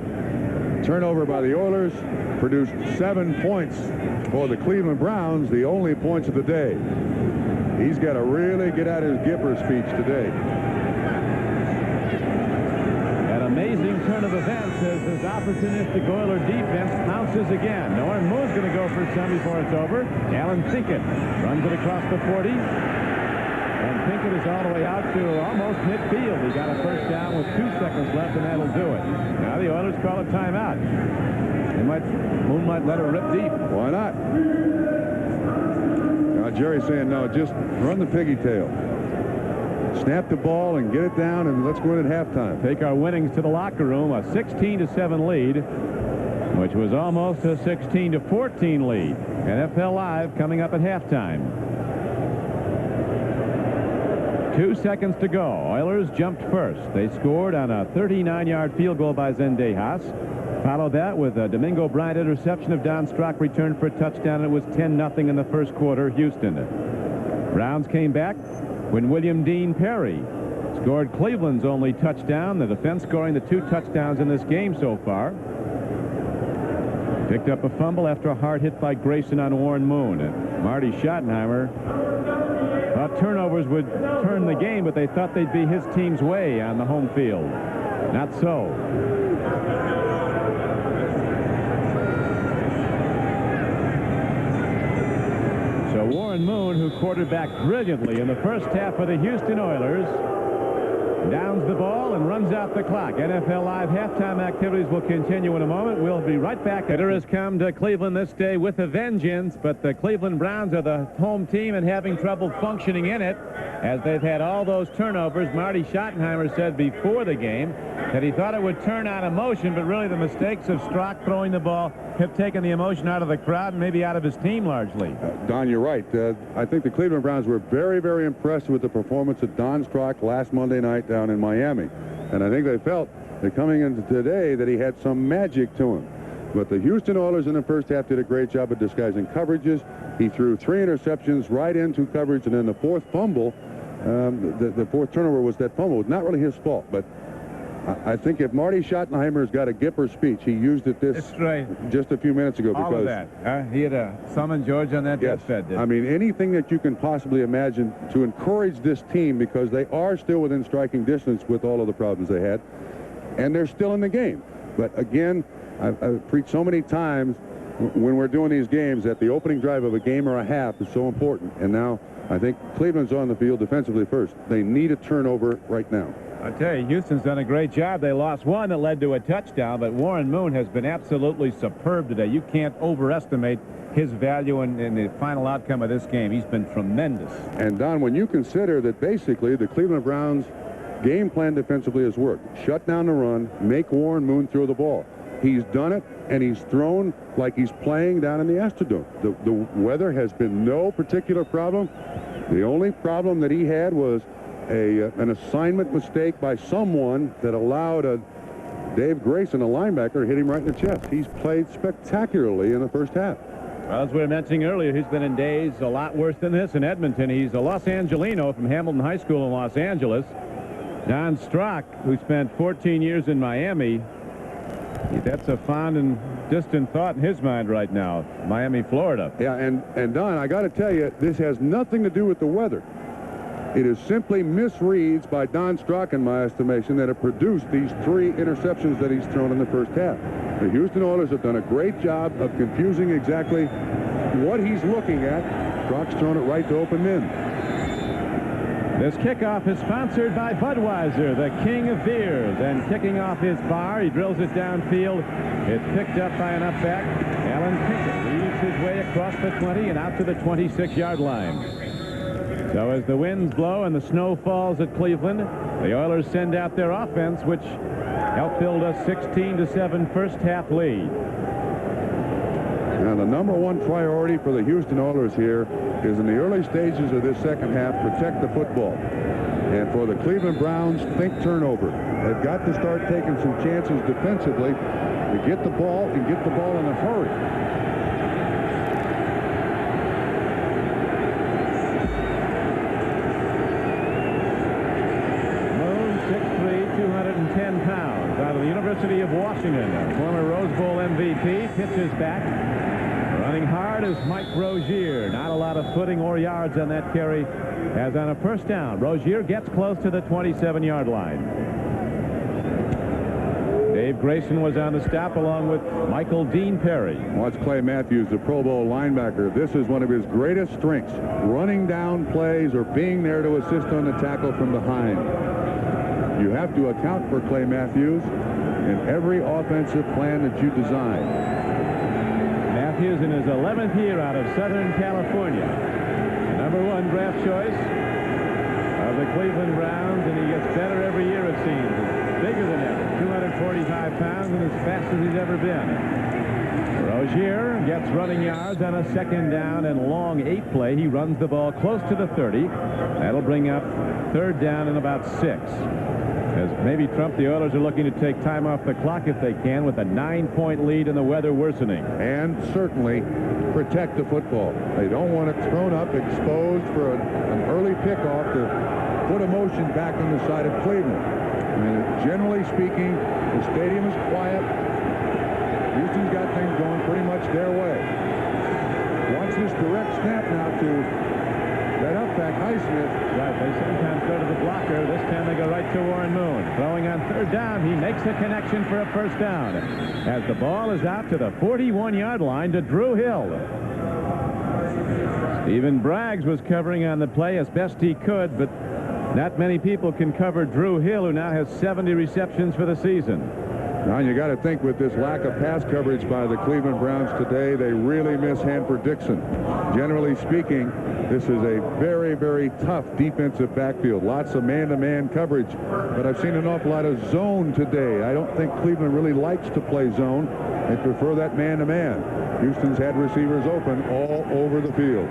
turnover by the Oilers produced 7 points for the Cleveland Browns, the only points of the day. He's got to really get out his Gipper speech today. Amazing turn of events as this opportunistic Oiler defense pounces again. Warren Moon's going to go for some before it's over. Alan Pinkett runs it across the 40. And Pinkett is all the way out to almost midfield. He got a first down with 2 seconds left, and that'll do it. Now the Oilers call a timeout. Moon might let her rip deep. Why not? Now Jerry's saying, no, just run the piggy tail. Snap the ball and get it down, and let's go in at halftime. Take our winnings to the locker room. A 16-7 lead, which was almost a 16-14 lead. NFL Live coming up at halftime. 2 seconds to go. Oilers jumped first. They scored on a 39-yard field goal by Zendejas. Followed that with a Domingo Bryant interception of Don Strock returned for a touchdown. It was 10-0 in the first quarter. Houston. Browns came back when William Dean Perry scored Cleveland's only touchdown. The defense scoring the 2 touchdowns in this game so far. Picked up a fumble after a hard hit by Grayson on Warren Moon. And Marty Schottenheimer thought turnovers would turn the game, but they thought they'd be his team's way on the home field. Not so. So Warren Moon, who quarterbacked brilliantly in the first half of the Houston Oilers, downs the ball and runs out the clock. NFL Live halftime activities will continue in a moment. We'll be right back. Hitter has come to Cleveland this day with a vengeance, but the Cleveland Browns are the home team and having trouble functioning in it as they've had all those turnovers. Marty Schottenheimer said before the game that he thought it would turn on emotion, but really the mistakes of Strock throwing the ball have taken the emotion out of the crowd and maybe out of his team largely. Don, you're right. I think the Cleveland Browns were very, very impressed with the performance of Don Strock last Monday night down in Miami. And I think they felt that coming into today that he had some magic to him. But the Houston Oilers in the first half did a great job of disguising coverages. He threw 3 interceptions right into coverage, and then the 4th fumble, the 4th turnover was that fumble. It was not really his fault, but I think if Marty Schottenheimer's got a Gipper speech, he used it just a few minutes ago. All of that. He had a summon George on that deathbed. I mean, anything that you can possibly imagine to encourage this team, because they are still within striking distance with all of the problems they had, and they're still in the game. But again, I've preached so many times when we're doing these games that the opening drive of a game or a half is so important. And now I think Cleveland's on the field defensively first. They need a turnover right now. I tell you, Houston's done a great job. They lost one that led to a touchdown, but Warren Moon has been absolutely superb today. You can't overestimate his value in the final outcome of this game. He's been tremendous. And, Don, when you consider that basically the Cleveland Browns game plan defensively has worked, shut down the run, make Warren Moon throw the ball. He's done it, and he's thrown like he's playing down in the Astrodome. The weather has been no particular problem. The only problem that he had was an assignment mistake by someone that allowed Dave Grayson, a linebacker, to hit him right in the chest. He's played spectacularly in the first half. Well, as we were mentioning earlier, he's been in days a lot worse than this in Edmonton. He's a Los Angelino from Hamilton High School in Los Angeles. Don Strock, who spent 14 years in Miami, that's a fond and distant thought in his mind right now. Miami, Florida. Yeah, and Don, I got to tell you, this has nothing to do with the weather. It is simply misreads by Don Strock, in my estimation, that have produced these 3 interceptions that he's thrown in the first half. The Houston Oilers have done a great job of confusing exactly what he's looking at. Strock's thrown it right to open men. This kickoff is sponsored by Budweiser, the king of beers. And kicking off his bar, he drills it downfield. It's picked up by an upback. Alan Pinkett leads his way across the 20 and out to the 26-yard line. So as the winds blow and the snow falls at Cleveland, the Oilers send out their offense, which helped build a 16-7 first half lead. Now, the #1 priority for the Houston Oilers here is in the early stages of this second half, protect the football. And for the Cleveland Browns, think turnover. They've got to start taking some chances defensively to get the ball and get the ball in a hurry. Moon, 6'3", 210 pounds, out of the University of Washington. Former Rose Bowl MVP, pitches back. Running hard is Mike Rozier. Not a lot of footing or yards on that carry as on a first down. Rozier gets close to the 27-yard line. Dave Grayson was on the stop along with Michael Dean Perry. Watch Clay Matthews, the Pro Bowl linebacker. This is one of his greatest strengths, running down plays or being there to assist on the tackle from behind. You have to account for Clay Matthews in every offensive plan that you design. Matthews in his 11th year out of Southern California. #1 draft choice of the Cleveland Browns, and he gets better every year, it seems. Bigger than ever, 245 pounds, and as fast as he's ever been. Rozier gets running yards on a second down and long 8 play. He runs the ball close to the 30. That'll bring up third down and about 6. As maybe Trump, the Oilers are looking to take time off the clock if they can, with a 9-point lead and the weather worsening. And certainly protect the football. They don't want it thrown up, exposed for an early pickoff to put emotion back on the side of Cleveland. I mean, generally speaking, the stadium is quiet. Houston's got things going pretty much their way. Watch this direct snap now to that upback Highsmith. Right, they sometimes go to the blocker. This time they go right to Warren Moon. Throwing on third down, he makes the connection for a first down as the ball is out to the 41-yard line to Drew Hill. Stephen Braggs was covering on the play as best he could, but not many people can cover Drew Hill, who now has 70 receptions for the season. Now you got to think, with this lack of pass coverage by the Cleveland Browns today, they really miss Hanford Dixon. Generally speaking, this is a very, very tough defensive backfield. Lots of man-to-man coverage, but I've seen an awful lot of zone today. I don't think Cleveland really likes to play zone. They prefer that man-to-man. Houston's had receivers open all over the field.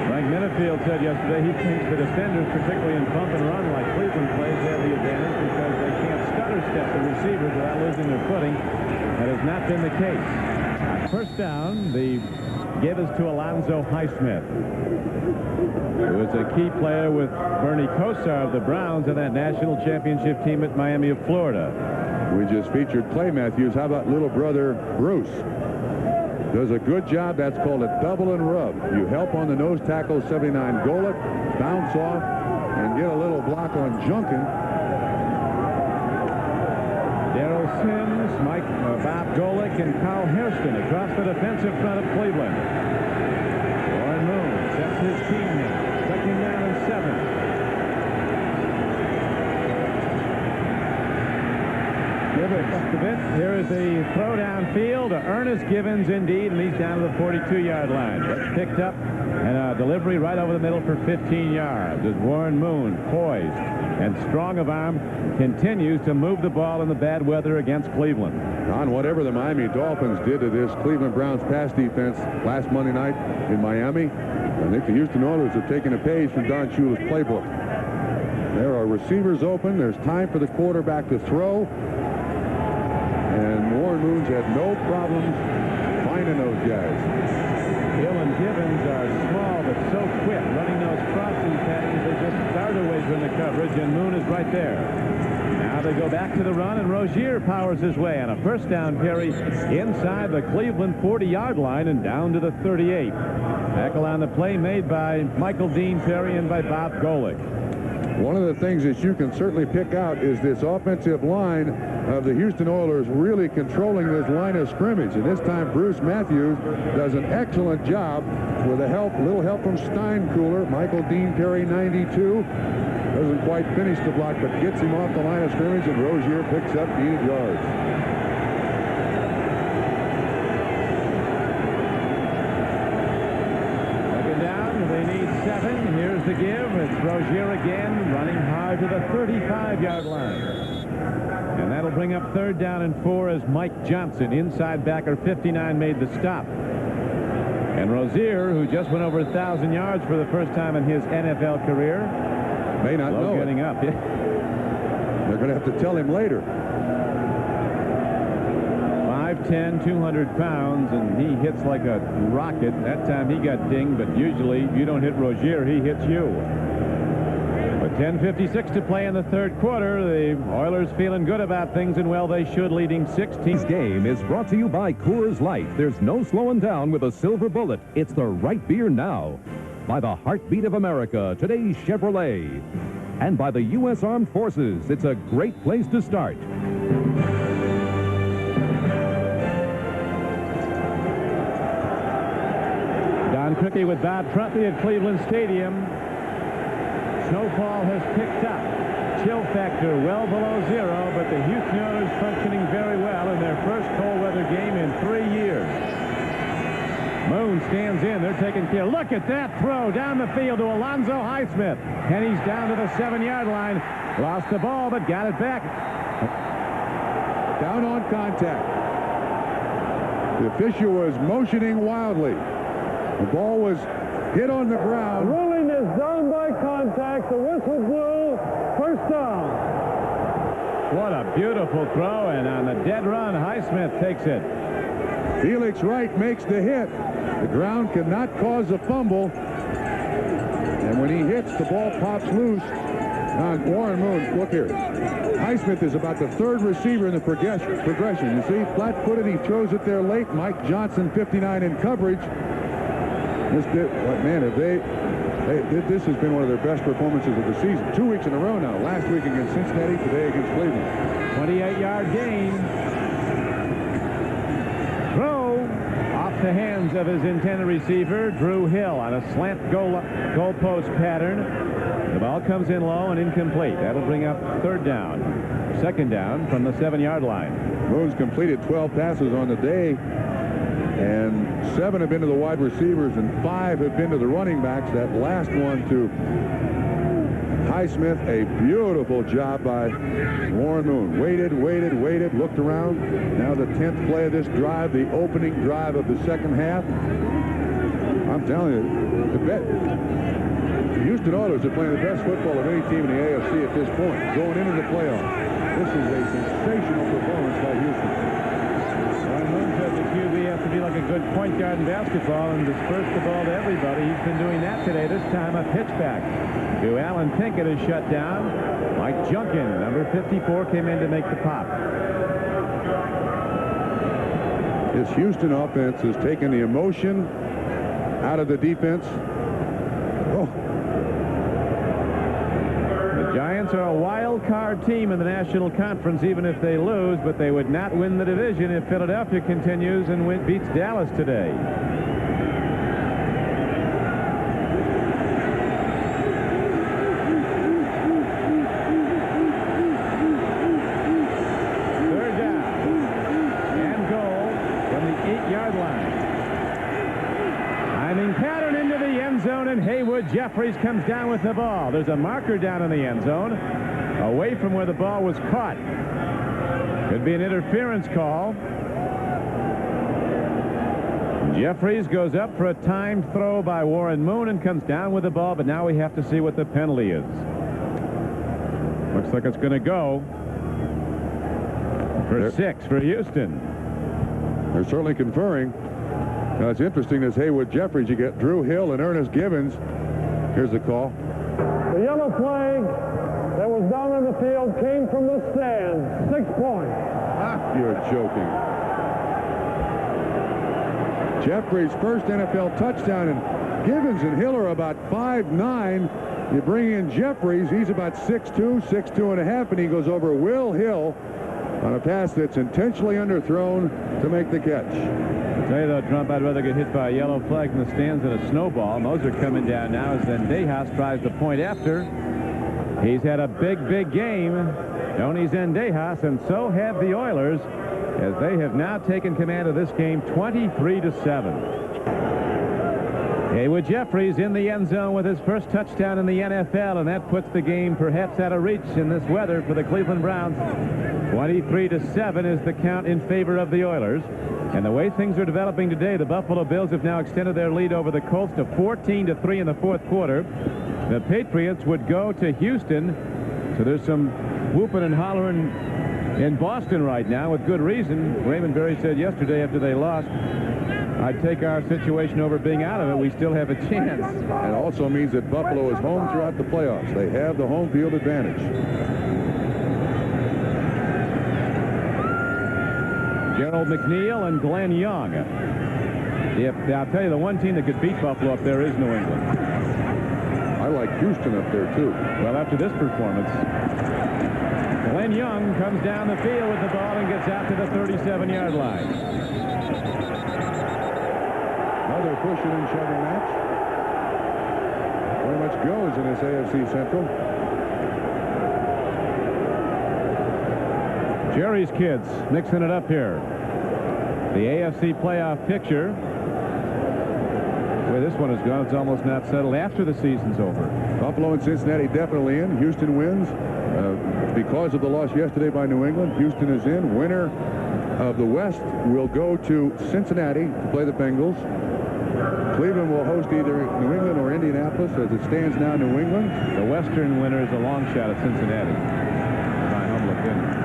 Frank Minifield said yesterday he thinks the defenders, particularly in bump and run like Cleveland plays, have the advantage because they can't stutter step the receivers without losing their footing. That has not been the case. First down, the give is to Alonzo Highsmith, who is a key player with Bernie Kosar of the Browns and that national championship team at Miami of Florida. We just featured Clay Matthews. How about little brother Bruce? Does a good job. That's called a double and rub. You help on the nose tackle, 79 Golick, bounce off, and get a little block on Junkin. Darrell Sims, Bob Golick, and Carl Hairston across the defensive front of Cleveland. Warren Moon sets his team now. Second down and 7. Just a bit. Here is the throw downfield to Ernest Givens, indeed, and he's down to the 42-yard line. That's picked up, and a delivery right over the middle for 15 yards as Warren Moon, poised and strong of arm, continues to move the ball in the bad weather against Cleveland. On whatever the Miami Dolphins did to this Cleveland Browns pass defense last Monday night in Miami, I think the Houston Oilers have taken a page from Don Shula's playbook. There are receivers open. There's time for the quarterback to throw. And Warren Moon's had no problems finding those guys. Hill and Givens are small but so quick, running those crossing patterns. They just start away from the coverage, and Moon is right there. Now they go back to the run, and Rozier powers his way on a first down carry inside the Cleveland 40-yard line and down to the 38. Tackle on the play made by Michael Dean Perry and by Bob Golick. One of the things that you can certainly pick out is this offensive line of the Houston Oilers really controlling this line of scrimmage. And this time Bruce Matthews does an excellent job with a little help from Steinkühler. Michael Dean Perry, 92. Doesn't quite finish the block, but gets him off the line of scrimmage, and Rozier picks up 8 yards. Second down, they need 7. Here's the give. It's Rozier again, running hard to the 35-yard line. And that That'll bring up 3rd down and 4 as Mike Johnson, inside backer 59, made the stop. And Rozier, who just went over 1,000 yards for the first time in his NFL career, may not know getting up. Yeah. They're going to have to tell him later. 5'10", 200 pounds, and he hits like a rocket. That time he got dinged, but usually you don't hit Rozier, he hits you. With 10:56 to play in the 3rd quarter, the Oilers feeling good about things, and well, they should, leading 16. This game is brought to you by Coors Light. There's no slowing down with a silver bullet. It's the right beer now. By the heartbeat of America, today's Chevrolet. And by the U.S. Armed Forces, it's a great place to start. Don Criqui with Bob Trumpy at Cleveland Stadium. Snowfall has picked up. Chill factor well below 0, but the Houston Oilers functioning very well in their first cold weather game in 3 years. Moon stands in. They're taking care. Look at that throw down the field to Alonzo Highsmith. And he's down to the 7-yard line. Lost the ball, but got it back. Down on contact. The official was motioning wildly. The ball was hit on the ground. Ruling is down by contact. The whistle blew. First down. What a beautiful throw, and on the dead run, Highsmith takes it. Felix Wright makes the hit. The ground cannot cause a fumble. And when he hits, the ball pops loose. Now, Warren Moon, look here. Highsmith is about the 3rd receiver in the progression. You see, flat-footed, he throws it there late. Mike Johnson, 59 in coverage. This has been one of their best performances of the season. 2 weeks in a row now. Last week against Cincinnati, today against Cleveland. 28-yard gain. Throw off the hands of his intended receiver, Drew Hill, on a slant goalpost pattern. The ball comes in low and incomplete. That'll bring up 3rd down. 2nd down from the 7-yard line. Moon's completed 12 passes on the day. And 7 have been to the wide receivers and 5 have been to the running backs. That last one to Highsmith, a beautiful job by Warren Moon. Waited, looked around. Now the 10th play of this drive, the opening drive of the 2nd half. I'm telling you, the Houston Oilers are playing the best football of any team in the AFC at this point, going into the playoffs. This is a sensational performance by Houston. QB has to be like a good point guard in basketball and disperse the ball to everybody. He's been doing that today. This time a pitchback to Alan Pinkett is shut down. Mike Junkin, number 54, came in to make the pop. This Houston offense has taken the emotion out of the defense. Oh. The Giants are a wild card team in the National Conference, even if they lose, but they would not win the division if Philadelphia continues and beats Dallas today. Third down and goal from the 8-yard line. Timing pattern into the end zone, and Haywood Jeffries comes down with the ball. There's a marker down in the end zone, away from where the ball was caught. Could be an interference call. Jeffries goes up for a timed throw by Warren Moon and comes down with the ball, but now we have to see what the penalty is. Looks like it's going to go for 6 for Houston. They're certainly conferring. Now, it's interesting, as Haywood Jeffries, you get Drew Hill and Ernest Givens. Here's the call. The yellow flag that was down on the field came from the stands. 6 points. You're joking. Jeffries' first NFL touchdown, and Givens and Hill are about 5'9". You bring in Jeffries, he's about 6'2", 6'2.5", and he goes over Will Hill on a pass that's intentionally underthrown to make the catch. I'll tell you though, Trump, I'd rather get hit by a yellow flag in the stands than a snowball. And those are coming down now as Zendejas tries the point after. He's had a big game, Tony Zendejas, and so have the Oilers, as they have now taken command of this game 23-7. Haywood Jeffries in the end zone with his first touchdown in the NFL, and that puts the game perhaps out of reach in this weather for the Cleveland Browns. 23-7 is the count in favor of the Oilers. And the way things are developing today, the Buffalo Bills have now extended their lead over the Colts to 14-3 in the fourth quarter. The Patriots would go to Houston. So there's some whooping and hollering in Boston right now with good reason. Raymond Berry said yesterday after they lost, I'd take our situation over being out of it. We still have a chance. It also means that Buffalo is home throughout the playoffs. They have the home field advantage. Gerald McNeil and Glenn Young. I'll tell you, the one team that could beat Buffalo up there is New England. I like Houston up there, too. Well, after this performance, Glenn Young comes down the field with the ball and gets out to the 37-yard line. Another pushing and shoving match. Very much goes in this AFC Central. Jerry's kids mixing it up here. The AFC playoff picture. The way this one has gone, it's almost not settled after the season's over. Buffalo and Cincinnati definitely in. Houston wins because of the loss yesterday by New England. Houston is in. Winner of the West will go to Cincinnati to play the Bengals. Cleveland will host either New England or Indianapolis. As it stands now, New England. The Western winner is a long shot at Cincinnati. My humble opinion.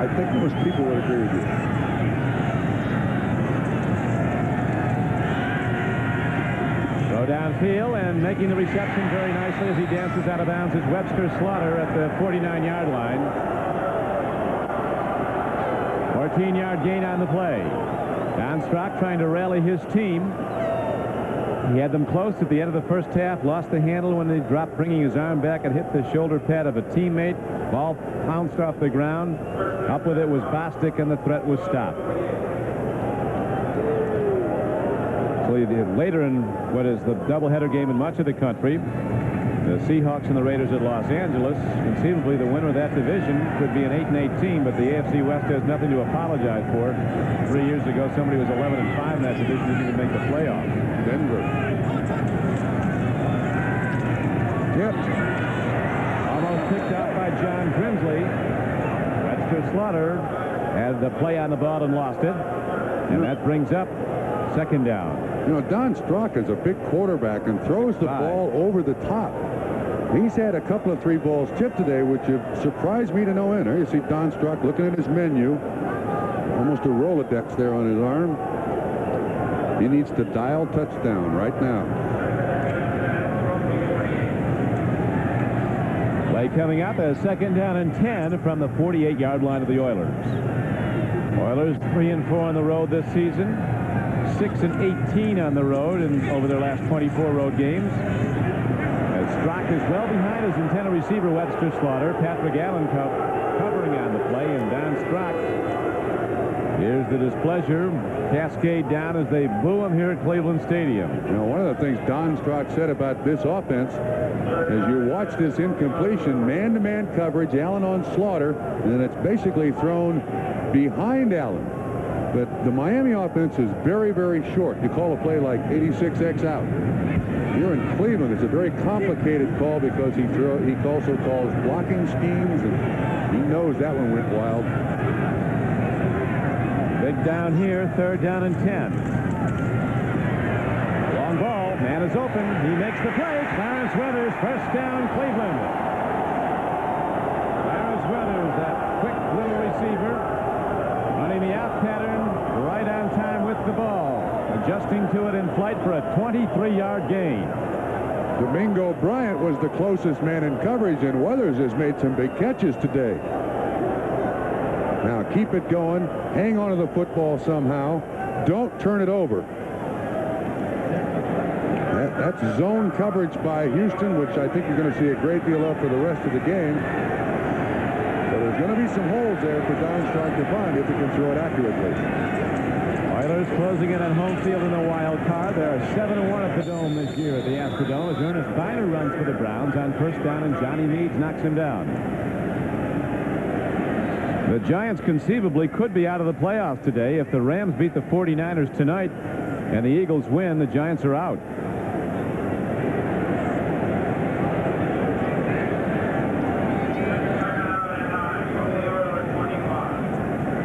I think most people would agree with you. Throw downfield and making the reception very nicely as he dances out of bounds is Webster Slaughter at the 49-yard line. 14-yard gain on the play. Don Strock trying to rally his team. He had them close at the end of the first half, lost the handle when they dropped, bringing his arm back and hit the shoulder pad of a teammate. Ball pounced off the ground. Up with it was Bostic, and the threat was stopped. So later in what is the doubleheader game in much of the country, the Seahawks and the Raiders at Los Angeles. Conceivably, the winner of that division could be an 8-8 team, but the AFC West has nothing to apologize for. 3 years ago, somebody was 11-5 in that division, didn't even make the playoffs. Denver. Tipped. Almost picked out by John Grimsley. Webster Slaughter had the play on the ball and lost it. And that brings up second down. You know, Don Strock is a big quarterback and throws the ball over the top. He's had a couple of 3 balls tipped today, which have surprised me to no end. There you see Don Strock looking at his menu. Almost a Rolodex there on his arm. He needs to dial touchdown right now. Play coming up as second down and 10 from the 48-yard line of the Oilers. Oilers 3-4 on the road this season. 6-18 on the road and over their last 24 road games. As Strock is well behind his intended receiver, Webster Slaughter. Patrick Allen covering on the play, and Don Strock. Here's the displeasure cascade down as they boo him here at Cleveland Stadium. You know, one of the things Don Strock said about this offense, as you watch this incompletion, man-to-man coverage, Allen on Slaughter, and then it's basically thrown behind Allen. But the Miami offense is very, very short. You call a play like 86X out. Here in Cleveland, it's a very complicated call because he also calls blocking schemes, and he knows that one went wild. Big down here, third down and 10. Long ball, man is open. He makes the play. Clarence Weathers, first down, Cleveland. Clarence Weathers, that quick little receiver, running the out pattern, right on time with the ball, adjusting to it in flight for a 23-yard gain. Domingo Bryant was the closest man in coverage, and Weathers has made some big catches today. Now keep it going. Hang on to the football somehow. Don't turn it over. That's zone coverage by Houston, which I think you're going to see a great deal of for the rest of the game. So there's going to be some holes there for Don Strock to find if he can throw it accurately. Oilers closing in on home field in the wild card. They are 7-1 at the Dome this year at the Astrodome as Ernest Biner runs for the Browns on first down, and Johnny Meads knocks him down. The Giants conceivably could be out of the playoffs today. If the Rams beat the 49ers tonight and the Eagles win, the Giants are out.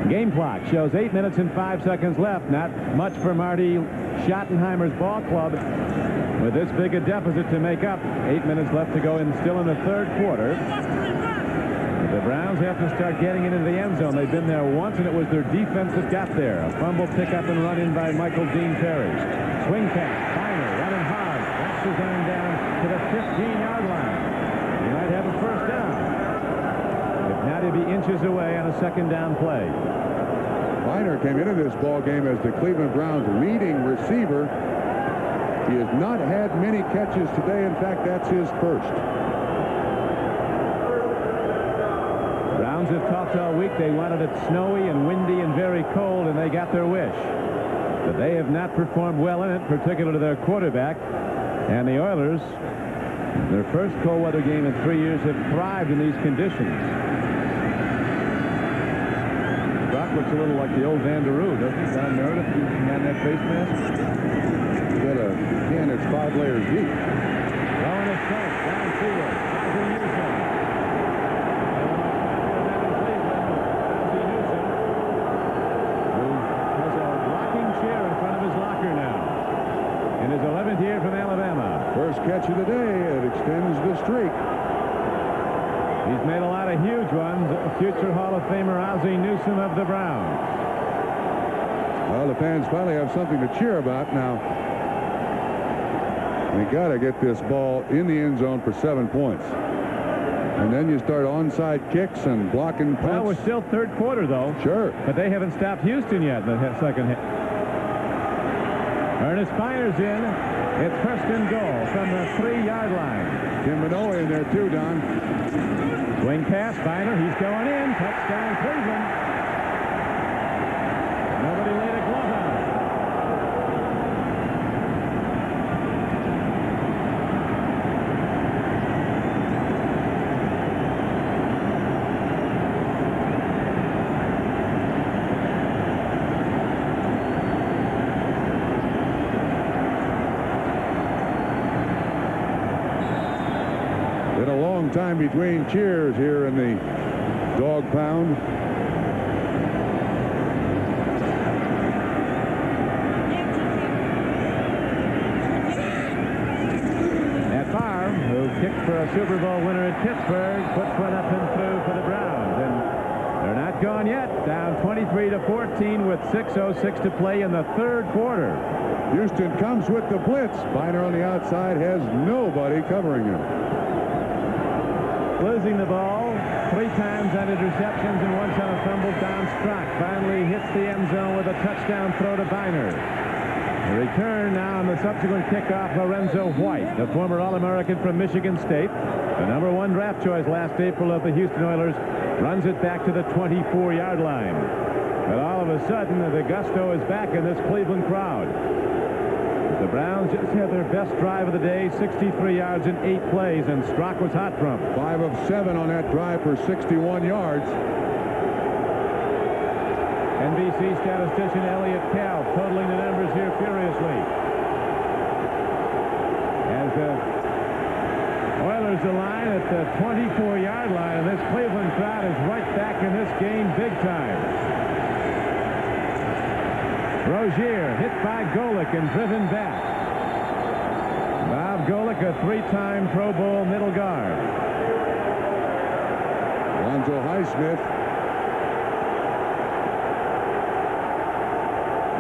Game clock shows 8 minutes and 5 seconds left. Not much for Marty Schottenheimer's ball club with this big a deficit to make up. 8 minutes left to go still in the third quarter. The Browns have to start getting it into the end zone. They've been there once, and it was their defense that got there. A fumble pickup and run in by Michael Dean Perry. Swing pass. Biner running hard. That's his arm down to the 15-yard line. He might have a first down. If not, he'll be inches away on a second down play. Biner came into this ball game as the Cleveland Browns' leading receiver. He has not had many catches today. In fact, that's his first. Browns have talked all week. They wanted it snowy and windy and very cold, and they got their wish. But they have not performed well in it, particularly their quarterback. And the Oilers, their first cold weather game in 3 years, have thrived in these conditions. Brock looks a little like the old Vanderoo, doesn't he? Don Meredith, on that face mask. He's got a can that's 5 layers deep. Throwing a strike downfield. Ozzie Newsome. Who has a rocking chair in front of his locker now. In his 11th year from Alabama. First catch of the day. It extends the streak. He's made a lot of huge ones. Future Hall of Famer Ozzie Newsome of the Browns. Well, the fans finally have something to cheer about now. They got to get this ball in the end zone for 7 points. And then you start onside kicks and blocking punts. Well, we're still third quarter, though. Sure. But they haven't stopped Houston yet in the second half. Ernest Biner's in. It's first and goal from the 3-yard line. Tim Minogue in there, too, Don. Swing pass, Biner. He's going in. Touchdown, Cleveland. Nobody laid a glove on it. Been a long time between cheers here in the Dog Pound. Matt Favre, who kicked for a Super Bowl winner at Pittsburgh, puts one up and through for the Browns. And they're not gone yet. Down 23-14 with 6:06 to play in the third quarter. Houston comes with the blitz. Biner on the outside has nobody covering him. Losing the ball 3 times on interceptions and once on a fumble. Don Strock finally hits the end zone with a touchdown throw to Biner. The return now on the subsequent kickoff, Lorenzo White, the former All-American from Michigan State, the #1 draft choice last April of the Houston Oilers, runs it back to the 24-yard line. But all of a sudden, the gusto is back in this Cleveland crowd. The Browns just had their best drive of the day, 63 yards in 8 plays, and Strock was hot from 5 of 7 on that drive for 61 yards. NBC statistician Elliot Kalb totaling the numbers here furiously. As the Oilers align at the 24-yard line, and this Cleveland crowd is right back in this game big time. Rozier hit by Golick and driven back. Bob Golick, a 3-time Pro Bowl middle guard. Alonzo Highsmith.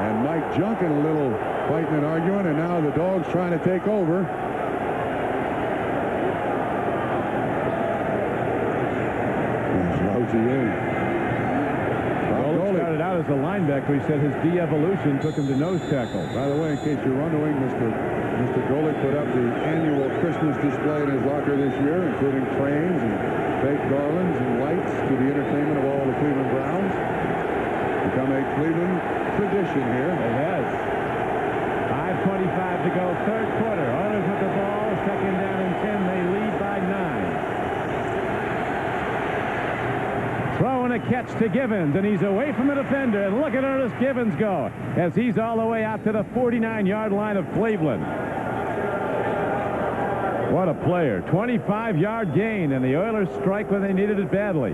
And Mike Junkin a little fighting and arguing, and now the Dogs trying to take over. There's Rozier. Started out as a linebacker. He said his de-evolution took him to nose tackle. By the way, in case you're wondering, Mr. Golick put up the annual Christmas display in his locker this year, including trains and fake garlands and lights to the entertainment of all the Cleveland Browns. Become a Cleveland tradition here. It has. 5:25 to go, third quarter. Oilers with the ball, second down and 10. They lead by 9. Throw and a catch to Givens, and he's away from the defender. And look at Ernest Givens go as he's all the way out to the 49-yard line of Cleveland. What a player. 25-yard gain, and the Oilers strike when they needed it badly.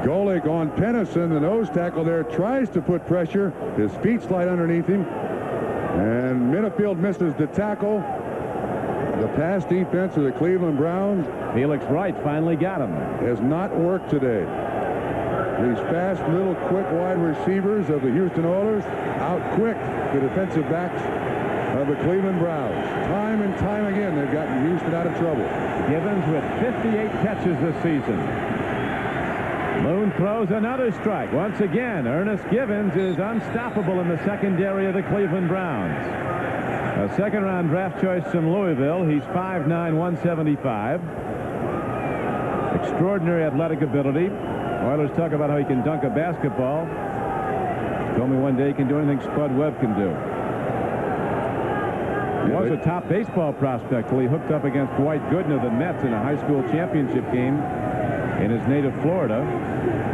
Golick on Pennison, the nose tackle there, tries to put pressure. His feet slide underneath him. And Minifield misses the tackle. The pass defense of the Cleveland Browns. Felix Wright finally got him. Has not worked today. These fast, little, quick wide receivers of the Houston Oilers out quick the defensive backs of the Cleveland Browns. Time and time again, they've gotten Houston out of trouble. Givens with 58 catches this season. Moon throws another strike. Once again, Ernest Givens is unstoppable in the secondary of the Cleveland Browns. A second-round draft choice from Louisville. He's 5'9", 175. Extraordinary athletic ability. Oilers talk about how he can dunk a basketball. Told me one day he can do anything Spud Webb can do. He was a top baseball prospect till he hooked up against Dwight Gooden of the Mets in a high school championship game in his native Florida.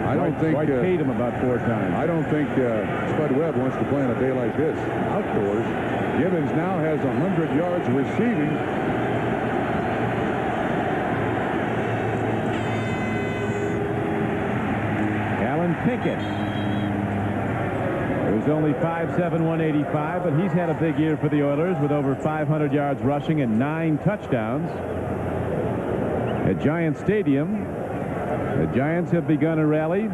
I don't think Dwight paid him about 4 times. I don't think Spud Webb wants to play on a day like this outdoors. Givens now has 100 yards receiving. Alan Pinkett, who's only 5'7", 185, but he's had a big year for the Oilers with over 500 yards rushing and 9 touchdowns. At Giant Stadium, the Giants have begun a rally.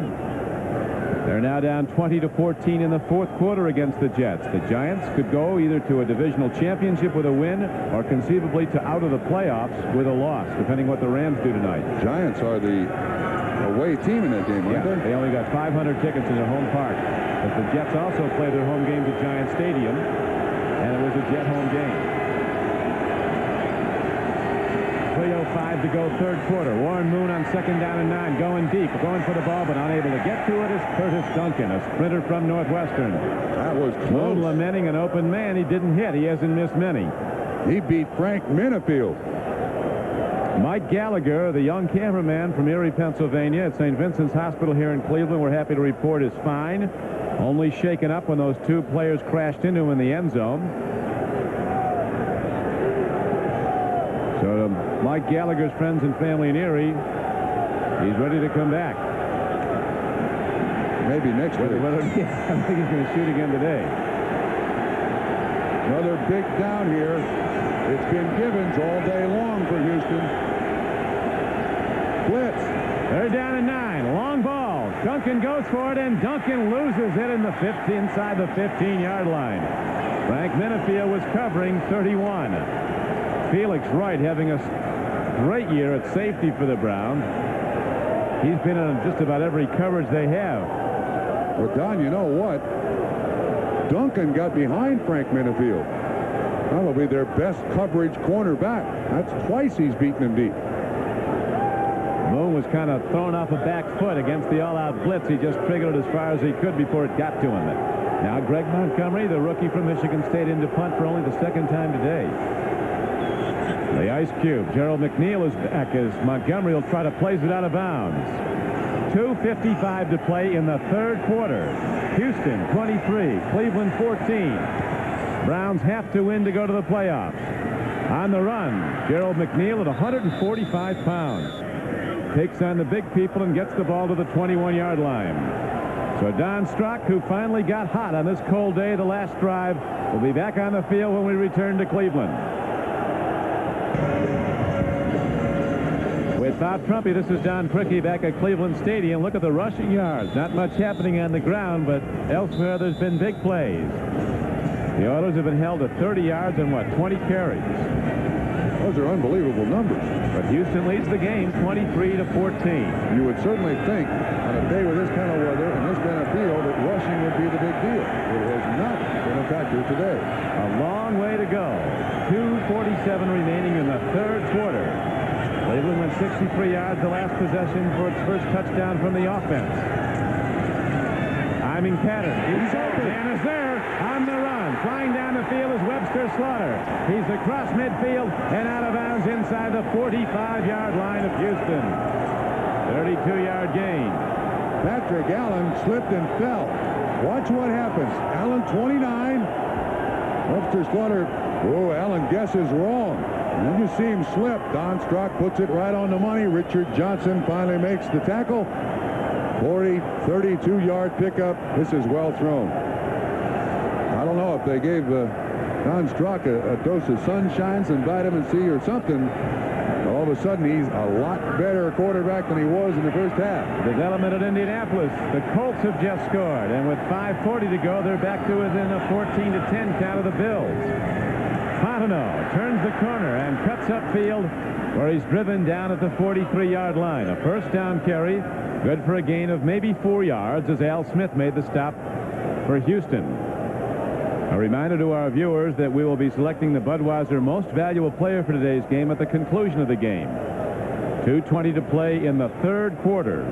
They're now down 20-14 in the fourth quarter against the Jets. The Giants could go either to a divisional championship with a win or conceivably to out of the playoffs with a loss, depending what the Rams do tonight. Giants are the away team in that game, aren't they? They only got 500 tickets in their home park. But the Jets also play their home games at Giant Stadium, and it was a Jet home game. 3:05 to go, third quarter. Warren Moon on second down and 9, going deep, going for the ball, but unable to get to it is Curtis Duncan, a sprinter from Northwestern. That was Moon close. lamenting an open man. He didn't hit. He hasn't missed many. He beat Frank Minifield. Mike Gallagher, the young cameraman from Erie, Pennsylvania, at St. Vincent's Hospital here in Cleveland, we're happy to report is fine. Only shaken up when those 2 players crashed into him in the end zone. So Mike Gallagher's friends and family in Erie, he's ready to come back. Maybe next week. I think he's going to shoot again today. Another big down here. It's been Givens all day long for Houston. Blitz. They're down at 9. Long ball. Duncan goes for it, and Duncan loses it in the 50 inside the 15-yard line. Frank Minifield was covering 31. Felix Wright having a great year at safety for the Browns. He's been in just about every coverage they have. Well, Don, you know what? Duncan got behind Frank Minifield. Probably their best coverage cornerback. That's twice he's beaten him deep. Moon was kind of thrown off a back foot against the all-out blitz. He just triggered it as far as he could before it got to him. Now Greg Montgomery, the rookie from Michigan State, into punt for only the 2nd time today. The Ice Cube, Gerald McNeil, is back as Montgomery will try to place it out of bounds. 2:55 to play in the third quarter. Houston 23, Cleveland 14. Browns have to win to go to the playoffs. On the run, Gerald McNeil at 145 pounds. Takes on the big people and gets the ball to the 21-yard line. So Don Strock, who finally got hot on this cold day, the last drive, will be back on the field when we return to Cleveland. With Bob Trumpy, this is Don Crickey back at Cleveland Stadium. Look at the rushing yards. Not much happening on the ground, but elsewhere there's been big plays. The Oilers have been held to 30 yards and, 20 carries. Those are unbelievable numbers. But Houston leads the game 23-14. You would certainly think on a day with this kind of weather and this kind of field that rushing would be the big deal. It has not been a factor today. A long way to go. 2:47 remaining in the third quarter. Cleveland went 63 yards the last possession for its first touchdown from the offense. Iming Pattern. He's open. And is there on the run. Flying down the field is Webster Slaughter. He's across midfield and out of bounds inside the 45-yard line of Houston. 32-yard gain. Patrick Allen slipped and fell. Watch what happens. Allen 29. Webster Slaughter. Oh, Allen guesses wrong. And then you see him slip. Don Strock puts it right on the money. Richard Johnson finally makes the tackle. 32-yard pickup. This is well thrown. I don't know if they gave Don Strock a dose of sunshine, some vitamin C or something. All of a sudden, he's a lot better quarterback than he was in the first half. Development at Indianapolis. The Colts have just scored, and with 5:40 to go, they're back to within a 14-10 count of the Bills. Fontenot turns the corner and cuts upfield, where he's driven down at the 43-yard line. A first down carry, good for a gain of maybe 4 yards, as Al Smith made the stop for Houston. A reminder to our viewers that we will be selecting the Budweiser Most Valuable Player for today's game at the conclusion of the game. 2:20 to play in the third quarter.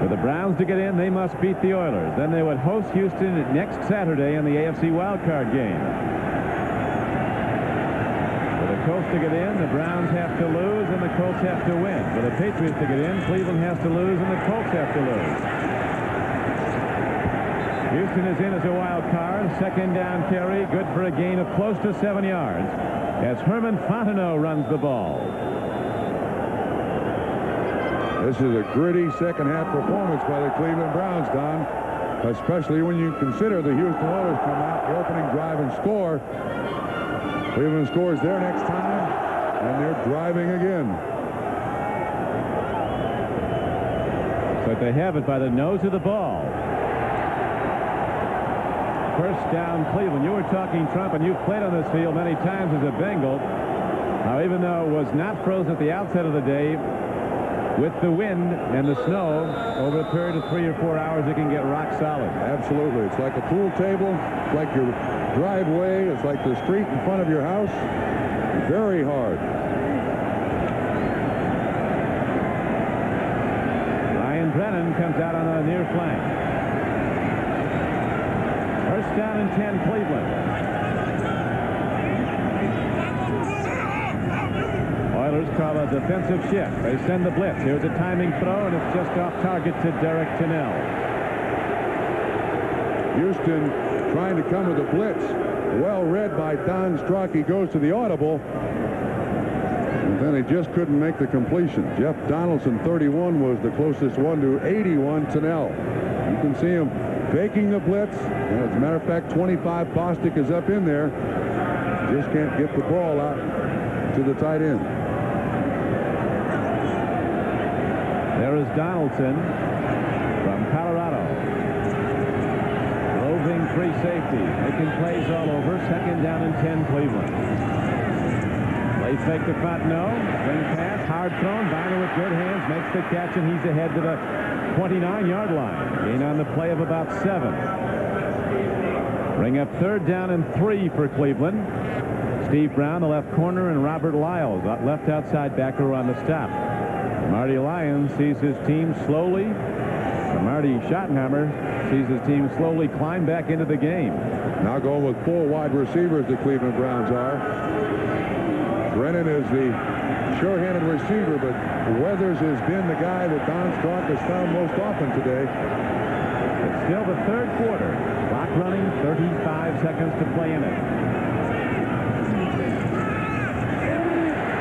For the Browns to get in, they must beat the Oilers. Then they would host Houston next Saturday in the AFC wildcard game. For the Colts to get in, the Browns have to lose and the Colts have to win. For the Patriots to get in, Cleveland has to lose and the Colts have to lose. Houston is in as a wild card. Second down carry, good for a gain of close to 7 yards, as Herman Fontenot runs the ball. This is a gritty second-half performance by the Cleveland Browns, Don, especially when you consider the Houston Oilers come out the opening drive and score. Cleveland scores their next time, and they're driving again. But they have it by the nose of the ball. First down, Cleveland. You were talking, Trump, and you've played on this field many times as a Bengal. Now, even though it was not frozen at the outset of the day, with the wind and the snow, over a period of 3 or 4 hours, it can get rock solid. Absolutely. It's like a pool table. It's like your driveway. It's like the street in front of your house. Very hard. Ryan Brennan comes out on the near flank. First down and 10, Cleveland. Oilers call a defensive shift. They send the blitz. Here's a timing throw, and it's just off target to Derek Tennell. Houston trying to come with a blitz. Well read by Don Strock. He goes to the audible. And then he just couldn't make the completion. Jeff Donaldson, 31, was the closest one to 81, Tennell. You can see him faking the blitz. And as a matter of fact, 25 Bostic is up in there. Just can't get the ball out to the tight end. There is Donaldson from Colorado. Roving free safety. Making plays all over. Second down and 10, Cleveland. Play fake to Fontenot. Swing pass. Hard thrown. Biner with good hands. Makes the catch, and he's ahead to the 29-yard line. Gain on the play of about 7. Bring up third down and 3 for Cleveland. Steve Brown, the left corner, and Robert Lyles, left outside backer, on the stop. Marty Lyons sees his team slowly. Marty Schottenheimer sees his team slowly climb back into the game. Now going with 4 wide receivers, the Cleveland Browns are. Brennan is the sure-handed receiver, but Weathers has been the guy that Don Strock has found most often today. It's still the third quarter. Clock running, 35 seconds to play in it.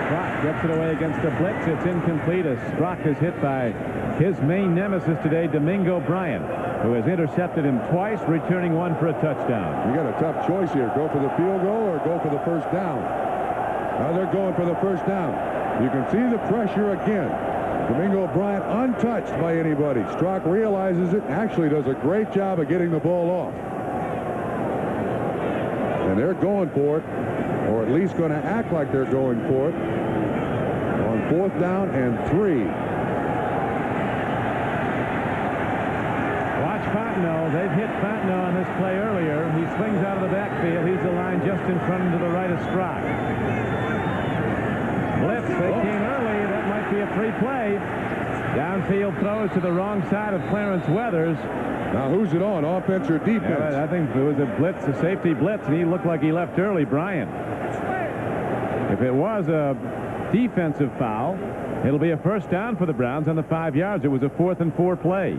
Strock gets it away against a blitz. It's incomplete as Strock is hit by his main nemesis today, Domingo Bryant, who has intercepted him twice, returning one for a touchdown. You got a tough choice here. Go for the field goal or go for the first down. Now they're going for the first down. You can see the pressure again. Domingo Bryant untouched by anybody. Strock realizes it, actually does a great job of getting the ball off. And they're going for it, or at least going to act like they're going for it, on 4th down and 3. Watch Fontenot. They've hit Fontenot on this play earlier. He swings out of the backfield. He's the line just in front and to the right of Strock. Blitz. They came early. That might be a free play. Downfield throws to the wrong side of Clarence Weathers. Now who's it on, offense or defense? Yeah, I think it was a blitz, a safety blitz, and he looked like he left early, Bryant. If it was a defensive foul, it'll be a first down for the Browns on the 5 yards. It was a 4th and 4 play.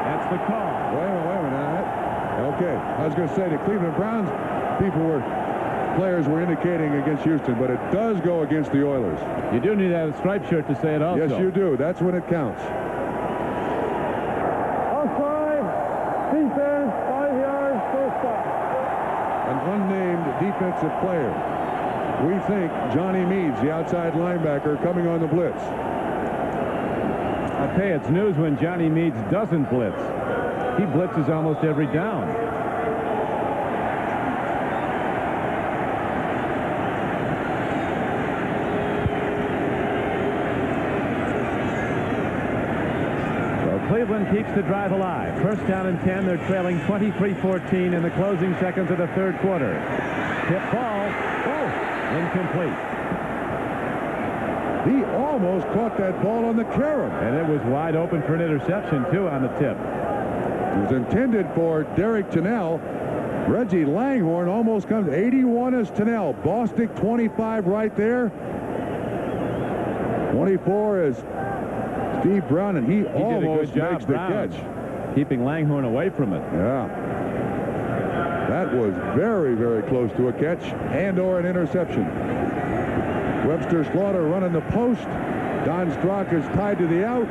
That's the call. Wait a minute. Okay, I was going to say the Cleveland Browns people were players were indicating against Houston, but it does go against the Oilers. You do need a striped shirt to say it also. Yes, you do. That's when it counts. Offside, defense, 5 yards, first down. An unnamed defensive player. We think Johnny Meads, the outside linebacker, coming on the blitz. I'll tell you, it's news when Johnny Meads doesn't blitz. He blitzes almost every down. So Cleveland keeps the drive alive. First down and 10. They're trailing 23-14 in the closing seconds of the third quarter. Tip ball. Incomplete. He almost caught that ball on the carom. And it was wide open for an interception, too, on the tip. It was intended for Derek Tennell. Reggie Langhorne almost comes. 81 is Tennell. Bostic 25 right there. 24 is Steve Brown, and he almost did a good job, makes the Brown, catch. keeping Langhorne away from it. Yeah. That was very, very close to a catch and/or an interception. Webster Slaughter running the post. Don Strock is tied to the out.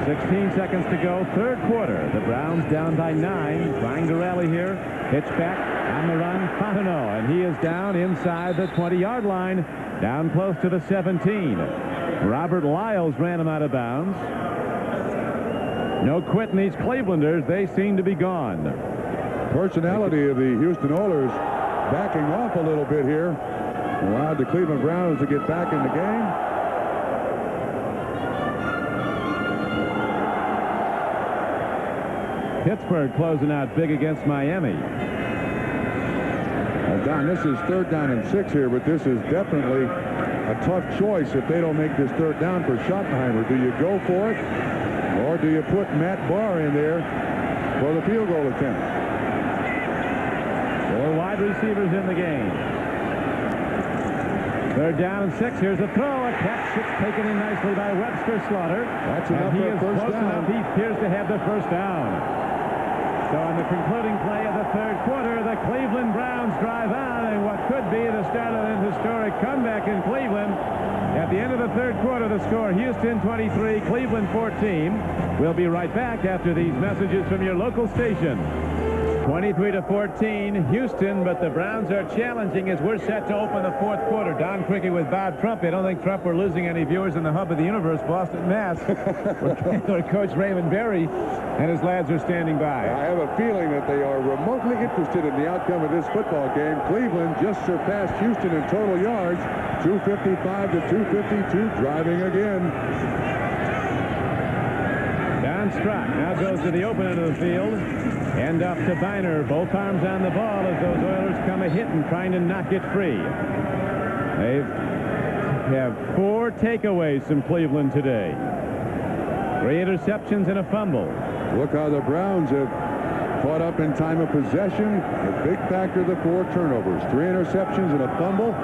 16 seconds to go, third quarter. The Browns down by 9, trying to rally here. Pitch back on the run, Fontenot, and he is down inside the 20-yard line, down close to the 17. Robert Lyles ran him out of bounds. No quitting these Clevelanders. They seem to be gone. Personality of the Houston Oilers backing off a little bit here. Allowed the Cleveland Browns to get back in the game. Pittsburgh closing out big against Miami. Don, this is third down and 6 here, but this is definitely a tough choice if they don't make this third down for Schottenheimer. Do you go for it, or do you put Matt Barr in there for the field goal attempt? 4 wide receivers in the game. Third down and 6. Here's a throw, a catch. It's taken in nicely by Webster Slaughter. That's enough and he for a is first close down. enough. He appears to have the first down. So on the concluding play of the third quarter, the Cleveland Browns drive on, and what could be the start of an historic comeback in Cleveland. At the end of the third quarter, the score, Houston 23, Cleveland 14. We'll be right back after these messages from your local station. 23-14, Houston, but the Browns are challenging as we're set to open the fourth quarter. Don Cricket with Bob Trump. I don't think Trump we're losing any viewers in the hub of the universe, Boston, Mass. Where Coach Raymond Berry and his lads are standing by. I have a feeling that they are remotely interested in the outcome of this football game. Cleveland just surpassed Houston in total yards, 255 to 252, driving again. Don Strock now goes to the open end of the field. End up to Biner. Both arms on the ball as those Oilers come a-hitting, trying to knock it free. They have 4 takeaways from Cleveland today. 3 interceptions and a fumble. Look how the Browns have caught up in time of possession. A big factor, the 4 turnovers. 3 interceptions and a fumble.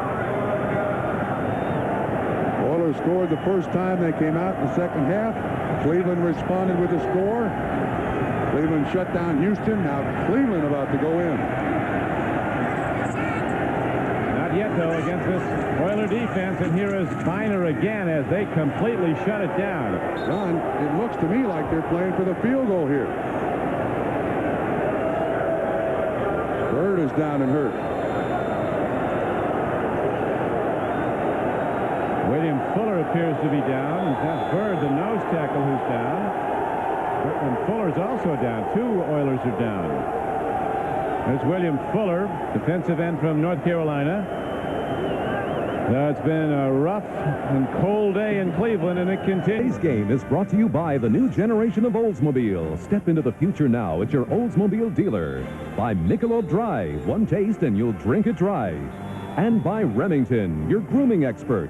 Oilers scored the first time they came out in the second half. Cleveland responded with a score. Cleveland shut down Houston. Now Cleveland about to go in. Not yet, though, against this Oiler defense. And here is Biner again as they completely shut it down. Don, it looks to me like they're playing for the field goal here. Bird is down and hurt. William Fuller appears to be down. That's Bird, the nose tackle, who's down. And Fuller's also down. 2 Oilers are down. There's William Fuller, defensive end from North Carolina. It's been a rough and cold day in Cleveland, and it continues. Today's game is brought to you by the new generation of Oldsmobile. Step into the future now at your Oldsmobile dealer. By Michelob Dry, 1 taste and you'll drink it dry. And by Remington, your grooming expert.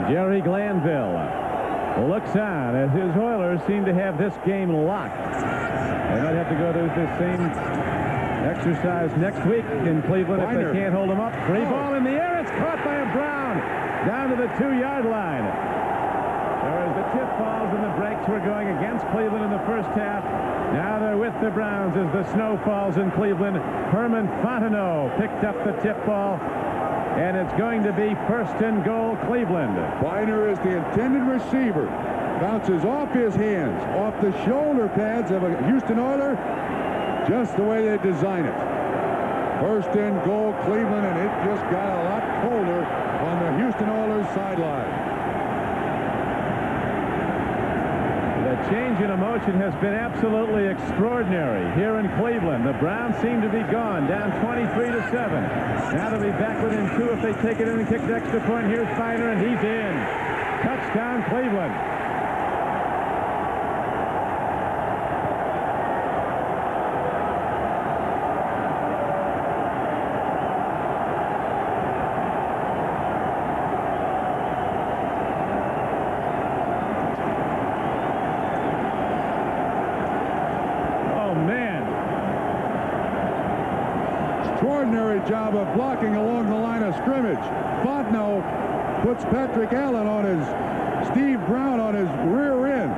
Jerry Glanville looks on as his Oilers seem to have this game locked. They might have to go through this same exercise next week in Cleveland if they can't hold them up. Free ball in the air. It's caught by a Brown down to the 2-yard line. There is the tip balls, and the breaks were going against Cleveland in the first half. Now they're with the Browns as the snow falls in Cleveland. Herman Fontenot picked up the tip ball, and it's going to be first and goal, Cleveland. Biner is the intended receiver. Bounces off his hands, off the shoulder pads of a Houston Oiler, just the way they design it. First and goal, Cleveland, and it just got a lot colder on the Houston Oilers sideline. The change in emotion has been absolutely extraordinary here in Cleveland. The Browns seem to be gone, down 23-7. Now they'll be back within 2 if they take it in and kick the extra point. Here's Biner, and he's in. Touchdown, Cleveland. Extraordinary job of blocking along the line of scrimmage. Fontenot puts Patrick Allen on his, Steve Brown on his rear end.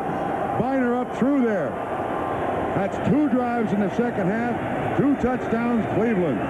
Biner up through there. That's 2 drives in the second half, 2 touchdowns, Cleveland.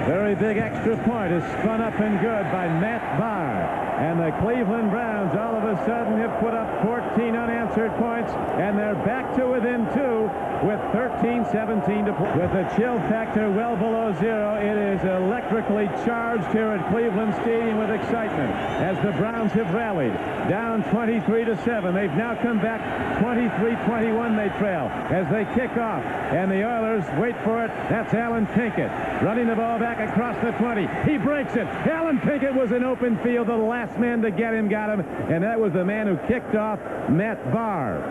Very big extra point is spun up and good by Matt Barr. And the Cleveland Browns all of a sudden have put up 14 unanswered points, and they're back to within 2 with 13-17 to play. With the chill factor well below 0, it is electrically charged here at Cleveland Stadium with excitement as the Browns have rallied. Down 23-7. They've now come back 23-21 they trail as they kick off. And the Oilers wait for it. That's Alan Pinkett running the ball back across the 20. He breaks it. Alan Pinkett was in open field. The last man to get him got him. And that was the man who kicked off Matt Barr.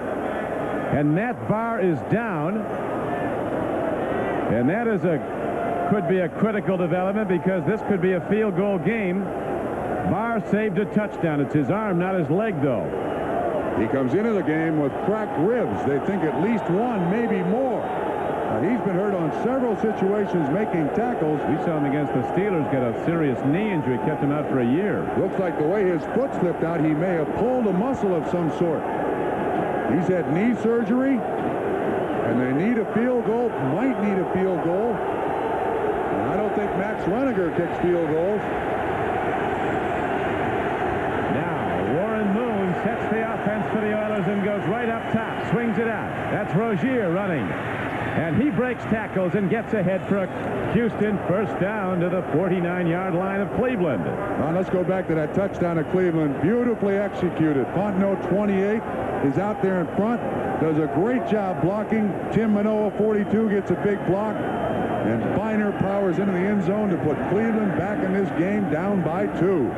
And Matt Barr is down. And that is could be a critical development because this could be a field goal game. Barr saved a touchdown. It's his arm, not his leg, though. He comes into the game with cracked ribs. They think at least 1, maybe more. He's been hurt on several situations making tackles. We saw him against the Steelers get a serious knee injury, kept him out for a year. Looks like the way his foot slipped out, he may have pulled a muscle of some sort. He's had knee surgery, and they need a field goal, might need a field goal. And I don't think Max Reniger kicks field goals. Now, Warren Moon sets the offense for the Oilers and goes right up top, swings it out. That's Rozier running. And he breaks tackles and gets ahead for a Houston first down to the 49-yard line of Cleveland. Now let's go back to that touchdown of Cleveland. Beautifully executed. Fontenot, 28, is out there in front. Does a great job blocking. Tim Manoa, 42, gets a big block. And Biner powers into the end zone to put Cleveland back in this game down by 2.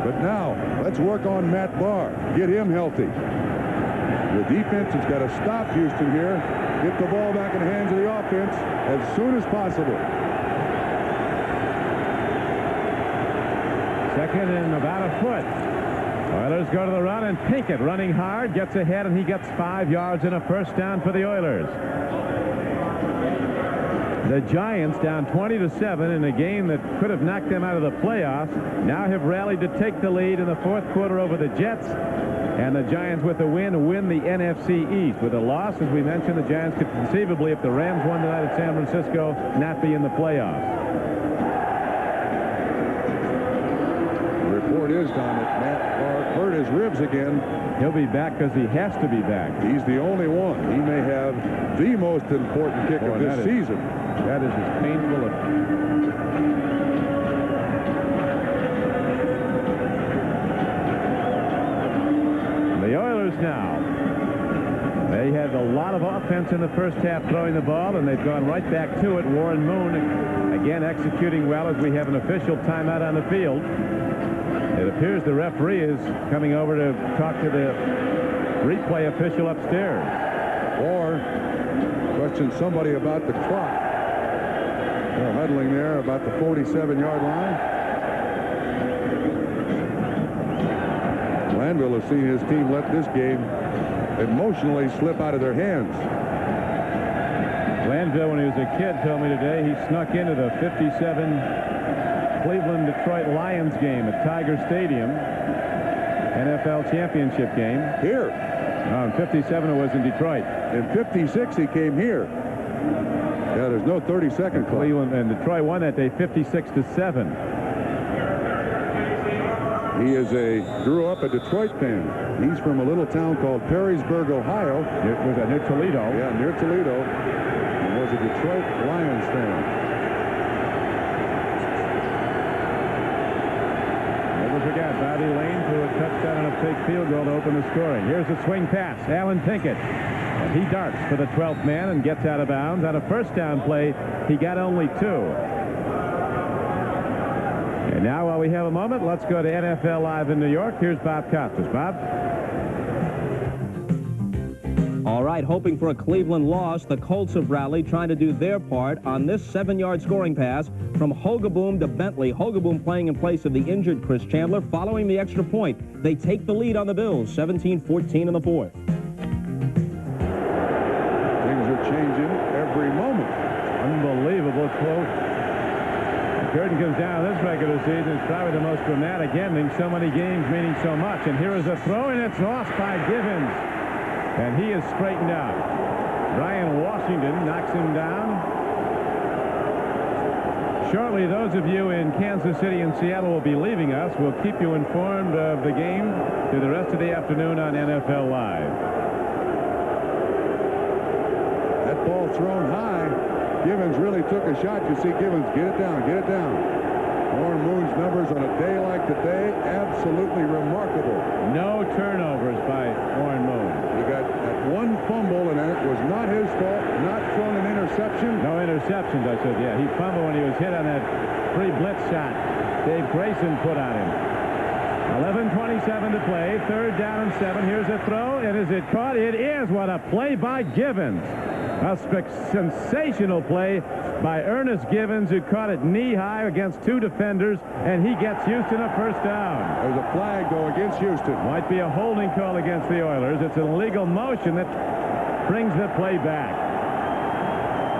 But now, let's work on Matt Barr. Get him healthy. The defense has got to stop Houston here. Get the ball back in the hands of the offense as soon as possible. Second and about a foot. Oilers go to the run, and Pinkett running hard, gets ahead, and he gets 5 yards and a first down for the Oilers. The Giants down 20-7 in a game that could have knocked them out of the playoffs now have rallied to take the lead in the fourth quarter over the Jets. And the Giants, with a win the NFC East. With a loss, as we mentioned, the Giants could conceivably, if the Rams won tonight at San Francisco, not be in the playoffs. The report is, Don, that Matt Barr hurt his ribs again. He'll be back because he has to be back. He's the only one. He may have the most important kick of this season. That is as painful as... Now they had a lot of offense in the first half throwing the ball, and they've gone right back to it. Warren Moon again executing well as we have an official timeout on the field. It appears the referee is coming over to talk to the replay official upstairs. Or question somebody about the clock. They're huddling there about the 47-yard line. Glanville has seen his team let this game emotionally slip out of their hands. Glanville, when he was a kid, told me today he snuck into the 57 Cleveland-Detroit Lions game at Tiger Stadium. NFL championship game. Here. In 57, it was in Detroit. In 56, he came here. Yeah, there's no 30-second clock. Cleveland and Detroit won that day 56-7. He grew up a Detroit fan. He's from a little town called Perrysburg, Ohio. It was near Toledo. Yeah, near Toledo. He was a Detroit Lions fan. Never forget, Bobby Lane threw a touchdown and a fake field goal to open the scoring. Here's a swing pass. Alan Pinkett. And he darts for the 12th man and gets out of bounds. On a first down play, he got only 2. And now, while we have a moment, let's go to NFL Live in New York. Here's Bob Costas. Bob? All right, hoping for a Cleveland loss, the Colts have rallied, trying to do their part on this 7-yard scoring pass from Hogaboom to Bentley. Hogaboom playing in place of the injured Chris Chandler. Following the extra point, they take the lead on the Bills, 17-14 in the 4th. Things are changing every moment. Unbelievable quote. The curtain comes down this regular season. It's probably the most dramatic ending. So many games meaning so much. And here is a throw, and it's lost by Givens. And he is straightened out. Brian Washington knocks him down. Shortly, those of you in Kansas City and Seattle will be leaving us. We'll keep you informed of the game through the rest of the afternoon on NFL Live. That ball thrown high. Givens really took a shot. You see Givens get it down, get it down. Warren Moon's numbers on a day like today, absolutely remarkable. No turnovers by Warren Moon. He got that one fumble, and it was not his fault, not thrown an interception. No interceptions, I said. Yeah, he fumbled when he was hit on that free blitz shot Dave Grayson put on him. 11:27 to play. 3rd down and 7. Here's a throw, and is it caught? It is. What a play by Givens. A sensational play by Ernest Givens, who caught it knee-high against 2 defenders, and he gets Houston a first down. There's a flag, though, against Houston. Might be a holding call against the Oilers. It's an illegal motion that brings the play back.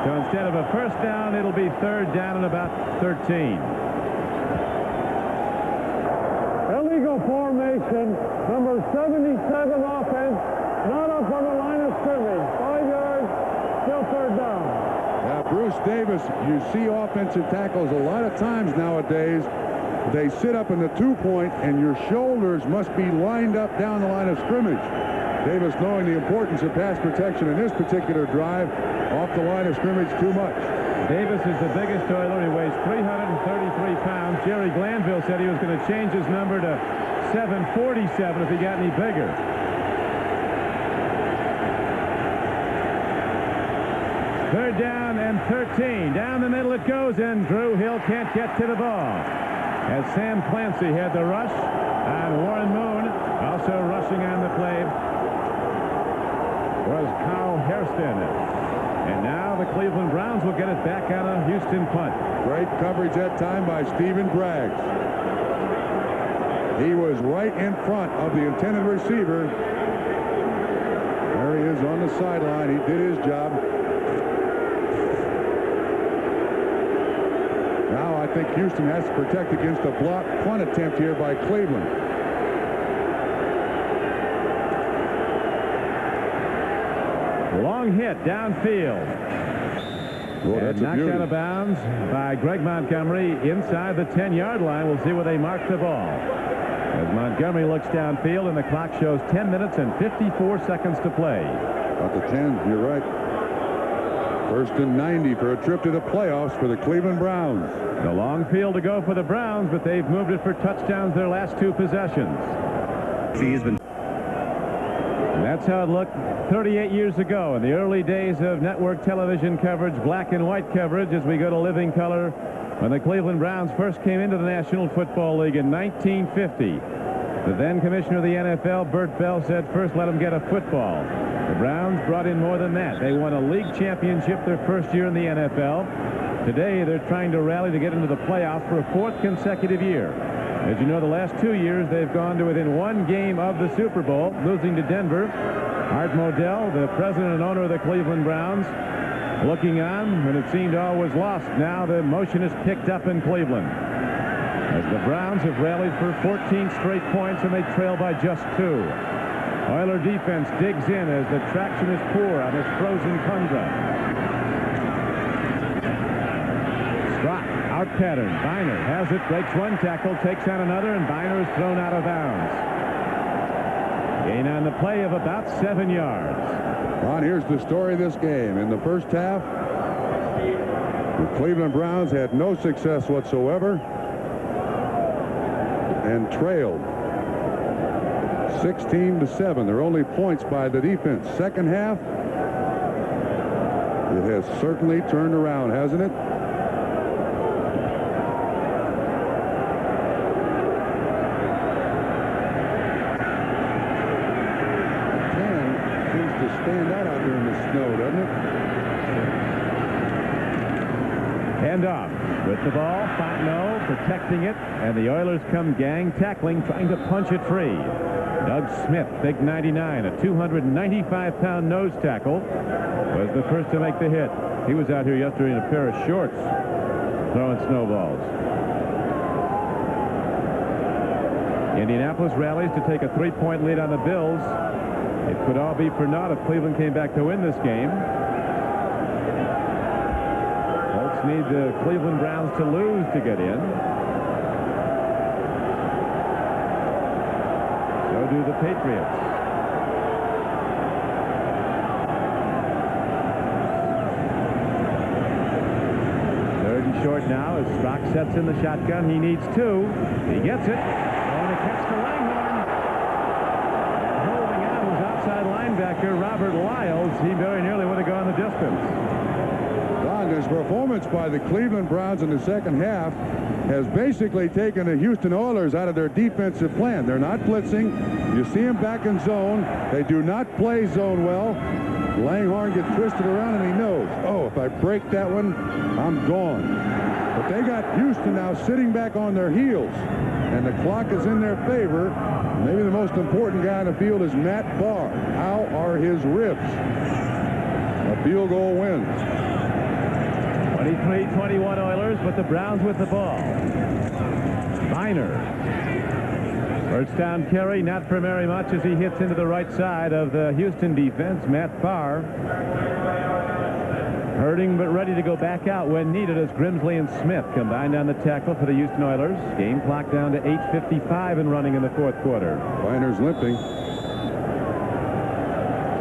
So instead of a first down, it'll be 3rd down and about 13. Illegal formation, number 77 offense, not up on the line of scrimmage. 5 yards, still 3rd down. Bruce Davis, you see offensive tackles a lot of times nowadays. They sit up in the 2-point, and your shoulders must be lined up down the line of scrimmage. Davis, knowing the importance of pass protection in this particular drive, off the line of scrimmage too much. Davis is the biggest Oiler. He weighs 333 pounds. Jerry Glanville said he was going to change his number to 747 if he got any bigger. Third down and 13. Down the middle it goes, and Drew Hill can't get to the ball. As Sam Clancy had the rush on Warren Moon, also rushing on the play was Carl Hairston. And now the Cleveland Browns will get it back on a Houston punt. Great coverage that time by Stephen Braggs. He was right in front of the intended receiver. There he is on the sideline. He did his job. Now I think Houston has to protect against a block punt attempt here by Cleveland. Long hit downfield. Well, that's knocked out of bounds by Greg Montgomery inside the 10-yard line. We'll see where they mark the ball. As Montgomery looks downfield, and the clock shows 10 minutes and 54 seconds to play. About the 10, you're right. 1st and 90 for a trip to the playoffs for the Cleveland Browns. The long field to go for the Browns, but they've moved it for touchdowns their last 2 possessions. And that's how it looked 38 years ago in the early days of network television coverage, black and white coverage, as we go to living color when the Cleveland Browns first came into the National Football League in 1950. The then commissioner of the NFL, Bert Bell, said first let them get a football. The Browns brought in more than that. They won a league championship their first year in the NFL. Today they're trying to rally to get into the playoffs for a 4th consecutive year. As you know, the last 2 years they've gone to within 1 game of the Super Bowl, losing to Denver. Art Modell, the president and owner of the Cleveland Browns, looking on when it seemed all was lost. Now the motion is picked up in Cleveland. as the Browns have rallied for 14 straight points and they trail by just 2. Oiler defense digs in as the traction is poor on this frozen tundra. Strock, out pattern. Biner has it, breaks one tackle, takes on another, and Biner is thrown out of bounds. Gain on the play of about 7 yards. Ron, here's the story of this game. In the first half, the Cleveland Browns had no success whatsoever and trailed 16-7. They're only points by the defense. Second half, it has certainly turned around, hasn't it? Seems to stand out there in the snow, doesn't it? Hand off with the ball. Fontenot protecting it, and the Oilers come gang tackling, trying to punch it free. Doug Smith, big 99, a 295-pound nose tackle, was the first to make the hit. He was out here yesterday in a pair of shorts throwing snowballs. Indianapolis rallies to take a 3-point lead on the Bills. It could all be for naught if Cleveland came back to win this game. Colts need the Cleveland Browns to lose to get in. So do the Patriots. Third and short now as Strock sets in the shotgun. He needs 2. He gets it. And a catch to Langhorn. Outside linebacker Robert Lyles. He very nearly would have gone the distance. Don, this performance by the Cleveland Browns in the second half has basically taken the Houston Oilers out of their defensive plan. They're not blitzing. You see them back in zone. They do not play zone well. Langhorn gets twisted around and he knows, oh, if I break that one, I'm gone. But they got Houston now sitting back on their heels, and the clock is in their favor. Maybe the most important guy on the field is Matt Barr. How are his ribs? A field goal wins. 23-21 Oilers, but the Browns with the ball. Biner. First down carry, not for very much as he hits into the right side of the Houston defense. Matt Barr hurting but ready to go back out when needed as Grimsley and Smith combined on the tackle for the Houston Oilers. Game clock down to 8:55 and running in the fourth quarter. Biner's limping.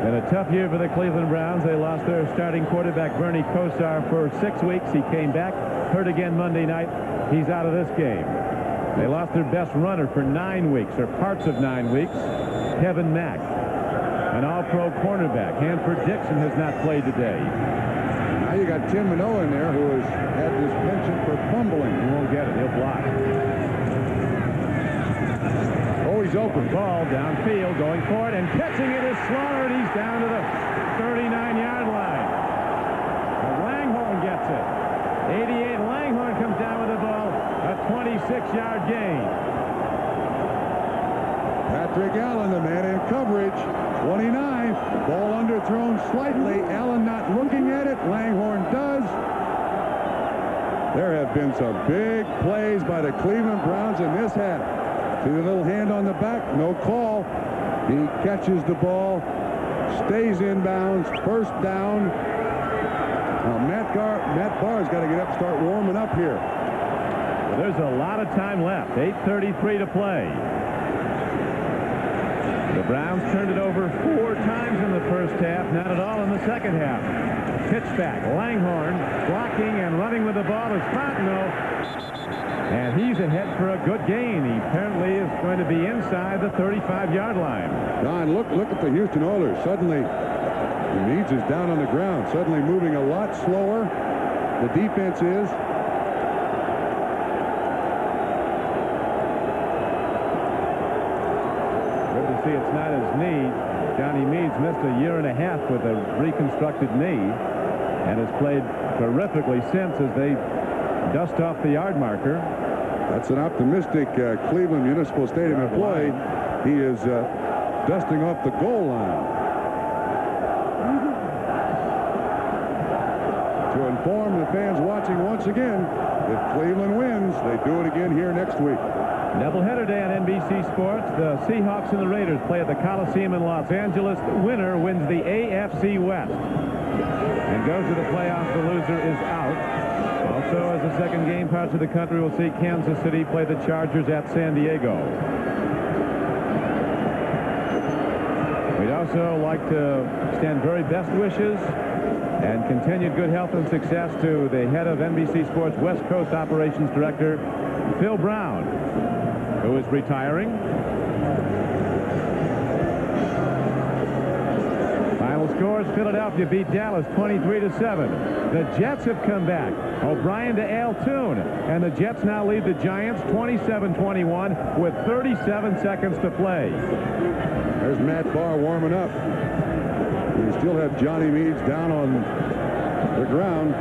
Been a tough year for the Cleveland Browns. They lost their starting quarterback Bernie Kosar for 6 weeks. He came back, hurt again Monday night. He's out of this game. They lost their best runner for 9 weeks, or parts of 9 weeks, Kevin Mack, an all-pro cornerback. Hanford Dixon has not played today. Now you got Tim Minow in there who has had this penchant for fumbling. He won't get it. He'll block. Oh, he's open. Ball downfield, going for it, and catching it is Slaughter, and he's down to the 39-yard line. But Langhorn gets it. 88, Langhorn comes down with the ball. A 26-yard gain. Patrick Allen, the man in coverage. 29. Ball underthrown slightly. Allen not looking at it. Langhorn does. There have been some big plays by the Cleveland Browns in this half. See the little hand on the back? No call. He catches the ball. Stays inbounds. First down. Now Matt Barr's got to get up and start warming up here. Well, there's a lot of time left. 8:33 to play. The Browns turned it over 4 times in the first half, not at all in the second half. Pitch back, Langhorn blocking and running with the ball is Fontenot. And he's ahead for a good gain. He apparently is going to be inside the 35-yard line. Don, look at the Houston Oilers. Suddenly, Meads is down on the ground, suddenly moving a lot slower. The defense is. Good to see it's not his knee. Johnny Meads missed a year and a half with a reconstructed knee and has played terrifically since as they dust off the yard marker. That's an optimistic Cleveland Municipal Stadium employee. He is dusting off the goal line. To inform the fans watching watching once again. If Cleveland wins, they do it again here next week. Doubleheader day on NBC Sports. The Seahawks and the Raiders play at the Coliseum in Los Angeles. The winner wins the AFC West and goes to the playoffs. The loser is out. Also, as a second game, parts of the country will see Kansas City play the Chargers at San Diego. We'd also like to extend very best wishes and continued good health and success to the head of NBC Sports West Coast Operations Director, Phil Brown, who is retiring. Final scores: Philadelphia beat Dallas 23-7. The Jets have come back. O'Brien to Al Toon, and the Jets now lead the Giants 27-21 with 37 seconds to play. There's Matt Barr warming up. We still have Johnny Meads down on the ground.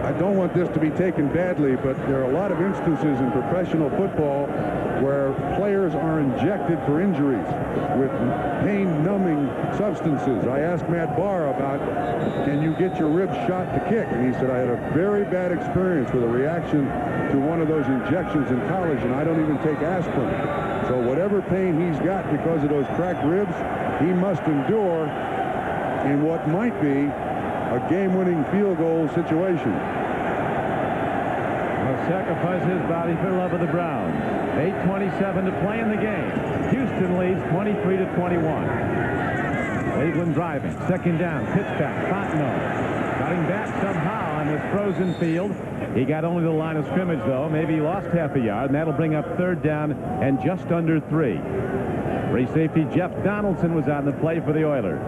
I don't want this to be taken badly, but there are a lot of instances in professional football where players are injected for injuries with pain-numbing substances. I asked Matt Barr about, can you get your ribs shot to kick? And he said, I had a very bad experience with a reaction to one of those injections in college, and I don't even take aspirin. So whatever pain he's got because of those cracked ribs, he must endure in what might be a game-winning field goal situation. He'll sacrifice his body for love of the Browns. 8:27 to play in the game. Houston leads 23-21. Cleveland driving. Second down. Pitch back. Fontenot cutting back somehow on this frozen field. He got only the line of scrimmage, though. Maybe he lost half a yard, and that'll bring up third down and just under 3. Free safety Jeff Donaldson was on the play for the Oilers.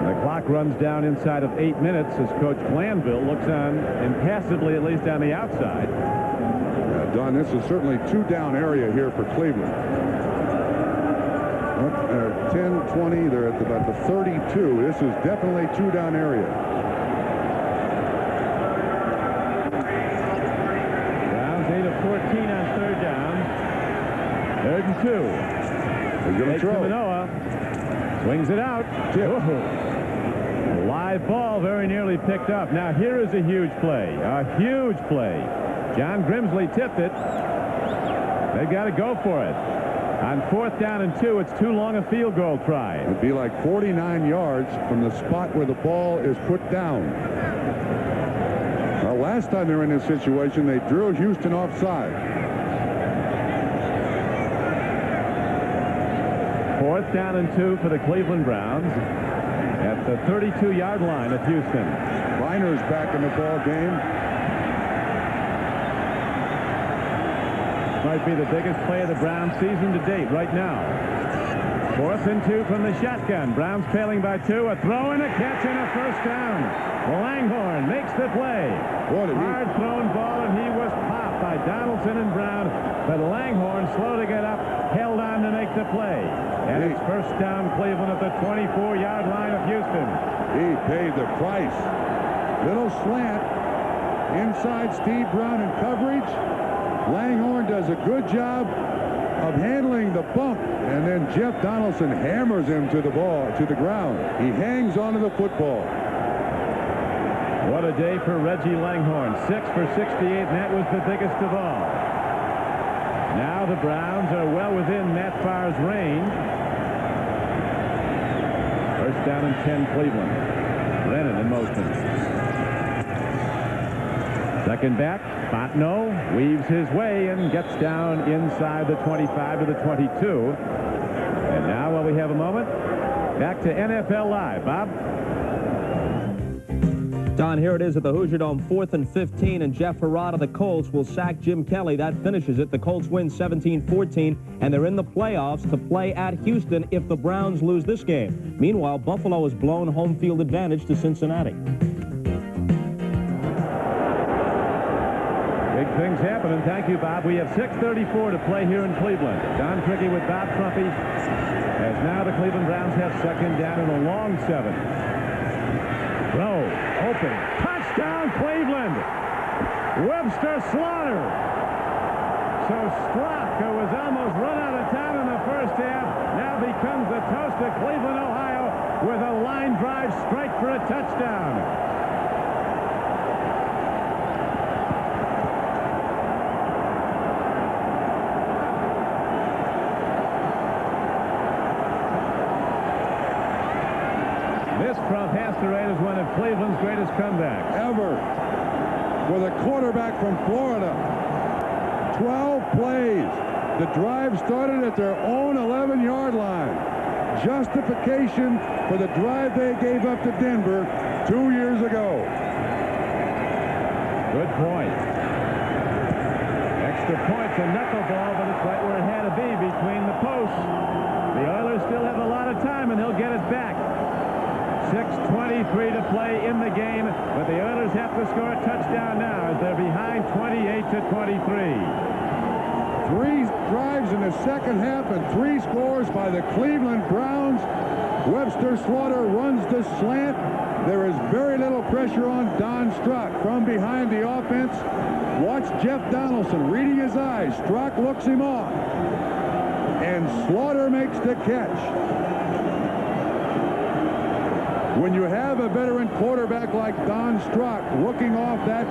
The clock runs down inside of 8 minutes as Coach Glanville looks on impassively, at least on the outside. Don, this is certainly two-down area here for Cleveland. 10, 20, they're at about the 32. This is definitely two-down area. Browns 8 of 14 on third down. 3rd and 2. He's going to throw. Manoa swings it out. A live ball very nearly picked up. Now here is a huge play. A huge play. John Grimsley tipped it. They've got to go for it. On 4th down and 2, it's too long a field goal try. It'd be like 49 yards from the spot where the ball is put down. Well, last time they were in this situation, they drew Houston offside. 4th down and 2 for the Cleveland Browns at the 32-yard line of Houston. Reiner's back in the ball game. Might be the biggest play of the Browns season to date right now. 4th and 2 from the shotgun. Browns trailing by 2. A throw and a catch and a first down. Langhorne makes the play. Hard thrown ball, and he was popped by Donaldson and Brown. But Langhorne, slow to get up, held on to make the play. And it's first down Cleveland at the 24-yard line of Houston. He paid the price. Little slant inside Steve Brown in coverage. Langhorne does a good job of handling the bump, and then Jeff Donaldson hammers him to the ground. He hangs onto the football. What a day for Reggie Langhorne. 6 for 68, and that was the biggest of all. Now the Browns are well within Matt Farr's range. First down and 10 Cleveland. Brennan in motion. Second back, Fontenot weaves his way and gets down inside the 25 to the 22. And now, while we have a moment, back to NFL Live. Bob? Don, here it is at the Hoosier Dome, 4th and 15, and Jeff Herrod of the Colts will sack Jim Kelly. That finishes it. The Colts win 17-14, and they're in the playoffs to play at Houston if the Browns lose this game. Meanwhile, Buffalo has blown home field advantage to Cincinnati. Big things happening. Thank you, Bob. We have 6:34 to play here in Cleveland. Don Trickey with Bob Trumpy, as now the Cleveland Browns have second down and a long 7. Throw, open, touchdown Cleveland! Webster Slaughter So Strock, who was almost run out of town in the first half, now becomes the toast of Cleveland, Ohio, with a line drive strike for a touchdown. This has to rate as one of Cleveland's greatest comebacks Ever. With a quarterback from Florida. 12 plays. The drive started at their own 11-yard line. Justification for the drive they gave up to Denver 2 years ago. Good point. Extra point's a knuckleball, but it's right where it had to be, between the posts. The Oilers still have a lot of time, and he'll get it back. 6:23 to play in the game, but the Oilers have to score a touchdown now as they're behind 28-23. 3 drives in the second half and 3 scores by the Cleveland Browns. Webster Slaughter runs the slant. There is very little pressure on Don Strock from behind the offense. Watch Jeff Donaldson reading his eyes. Strock looks him off, and Slaughter makes the catch. When you have a veteran quarterback like Don Strock, looking off that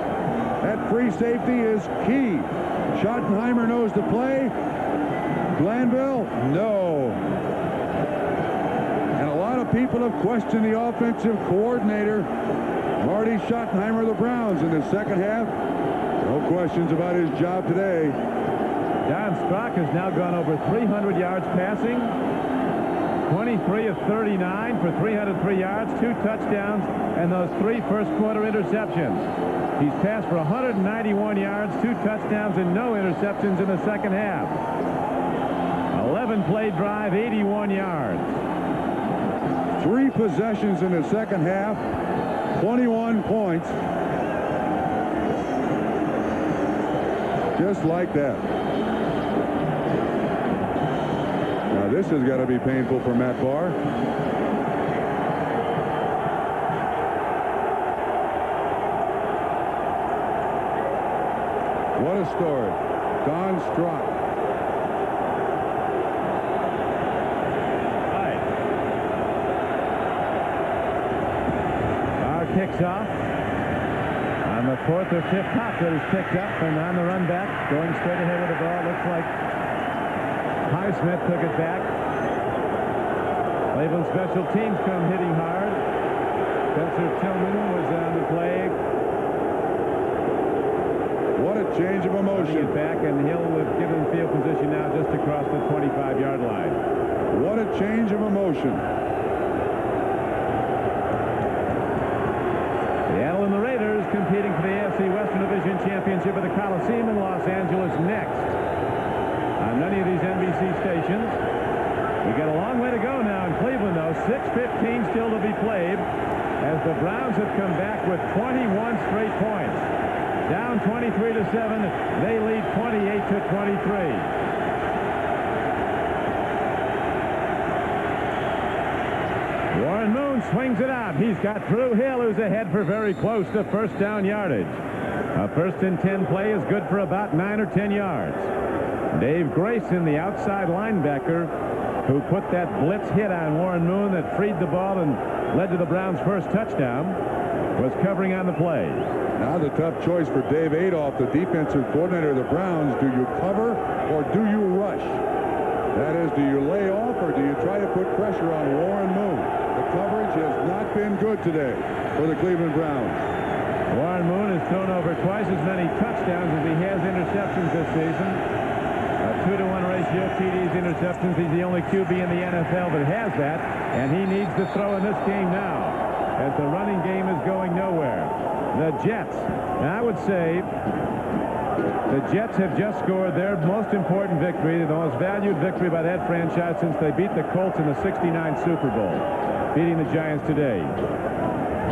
free safety is key. Schottenheimer knows the play. Glanville, no. And a lot of people have questioned the offensive coordinator, Marty Schottenheimer of the Browns, in the second half. No questions about his job today. Don Strock has now gone over 300 yards passing. 23 of 39 for 303 yards, 2 touchdowns, and those 3 first-quarter interceptions. He's passed for 191 yards, 2 touchdowns, and no interceptions in the second half. 11-play drive, 81 yards. 3 possessions in the second half, 21 points. Just like that. Now this has got to be painful for Matt Barr. What a story. Don Strock. Right. Barr kicks off. On the 4th or 5th hop that is picked up, and on the run back, going straight ahead with the ball. Looks like Highsmith took it back. Cleveland special teams come hitting hard. Spencer Tillman was on the play. What a change of emotion. It back, and Hill was given field position now just across the 25-yard line. What a change of emotion. Seattle and the Raiders competing for the AFC Western Division Championship at the Coliseum in Los Angeles next. On many of these NBC stations. We got a long way to go now in Cleveland, though. 6:15 still to be played as the Browns have come back with 21 straight points. Down 23-7. They lead 28-23. Warren Moon swings it out. He's got Drew Hill, who's ahead for very close to first down yardage. A 1st and 10 play is good for about 9 or 10 yards. Dave Grayson, the outside linebacker, who put that blitz hit on Warren Moon that freed the ball and led to the Browns' first touchdown, was covering on the play. Now the tough choice for Dave Adolph, the defensive coordinator of the Browns. Do you cover or do you rush? That is, do you lay off or do you try to put pressure on Warren Moon? The coverage has not been good today for the Cleveland Browns. Warren Moon has thrown over twice as many touchdowns as he has interceptions this season. A 2-to-1 ratio, TDs, interceptions. He's the only QB in the NFL that has that, and he needs to throw in this game now as the running game is going nowhere. The Jets, and I would say the Jets have just scored their most important victory, the most valued victory by that franchise since they beat the Colts in the '69 Super Bowl, beating the Giants today.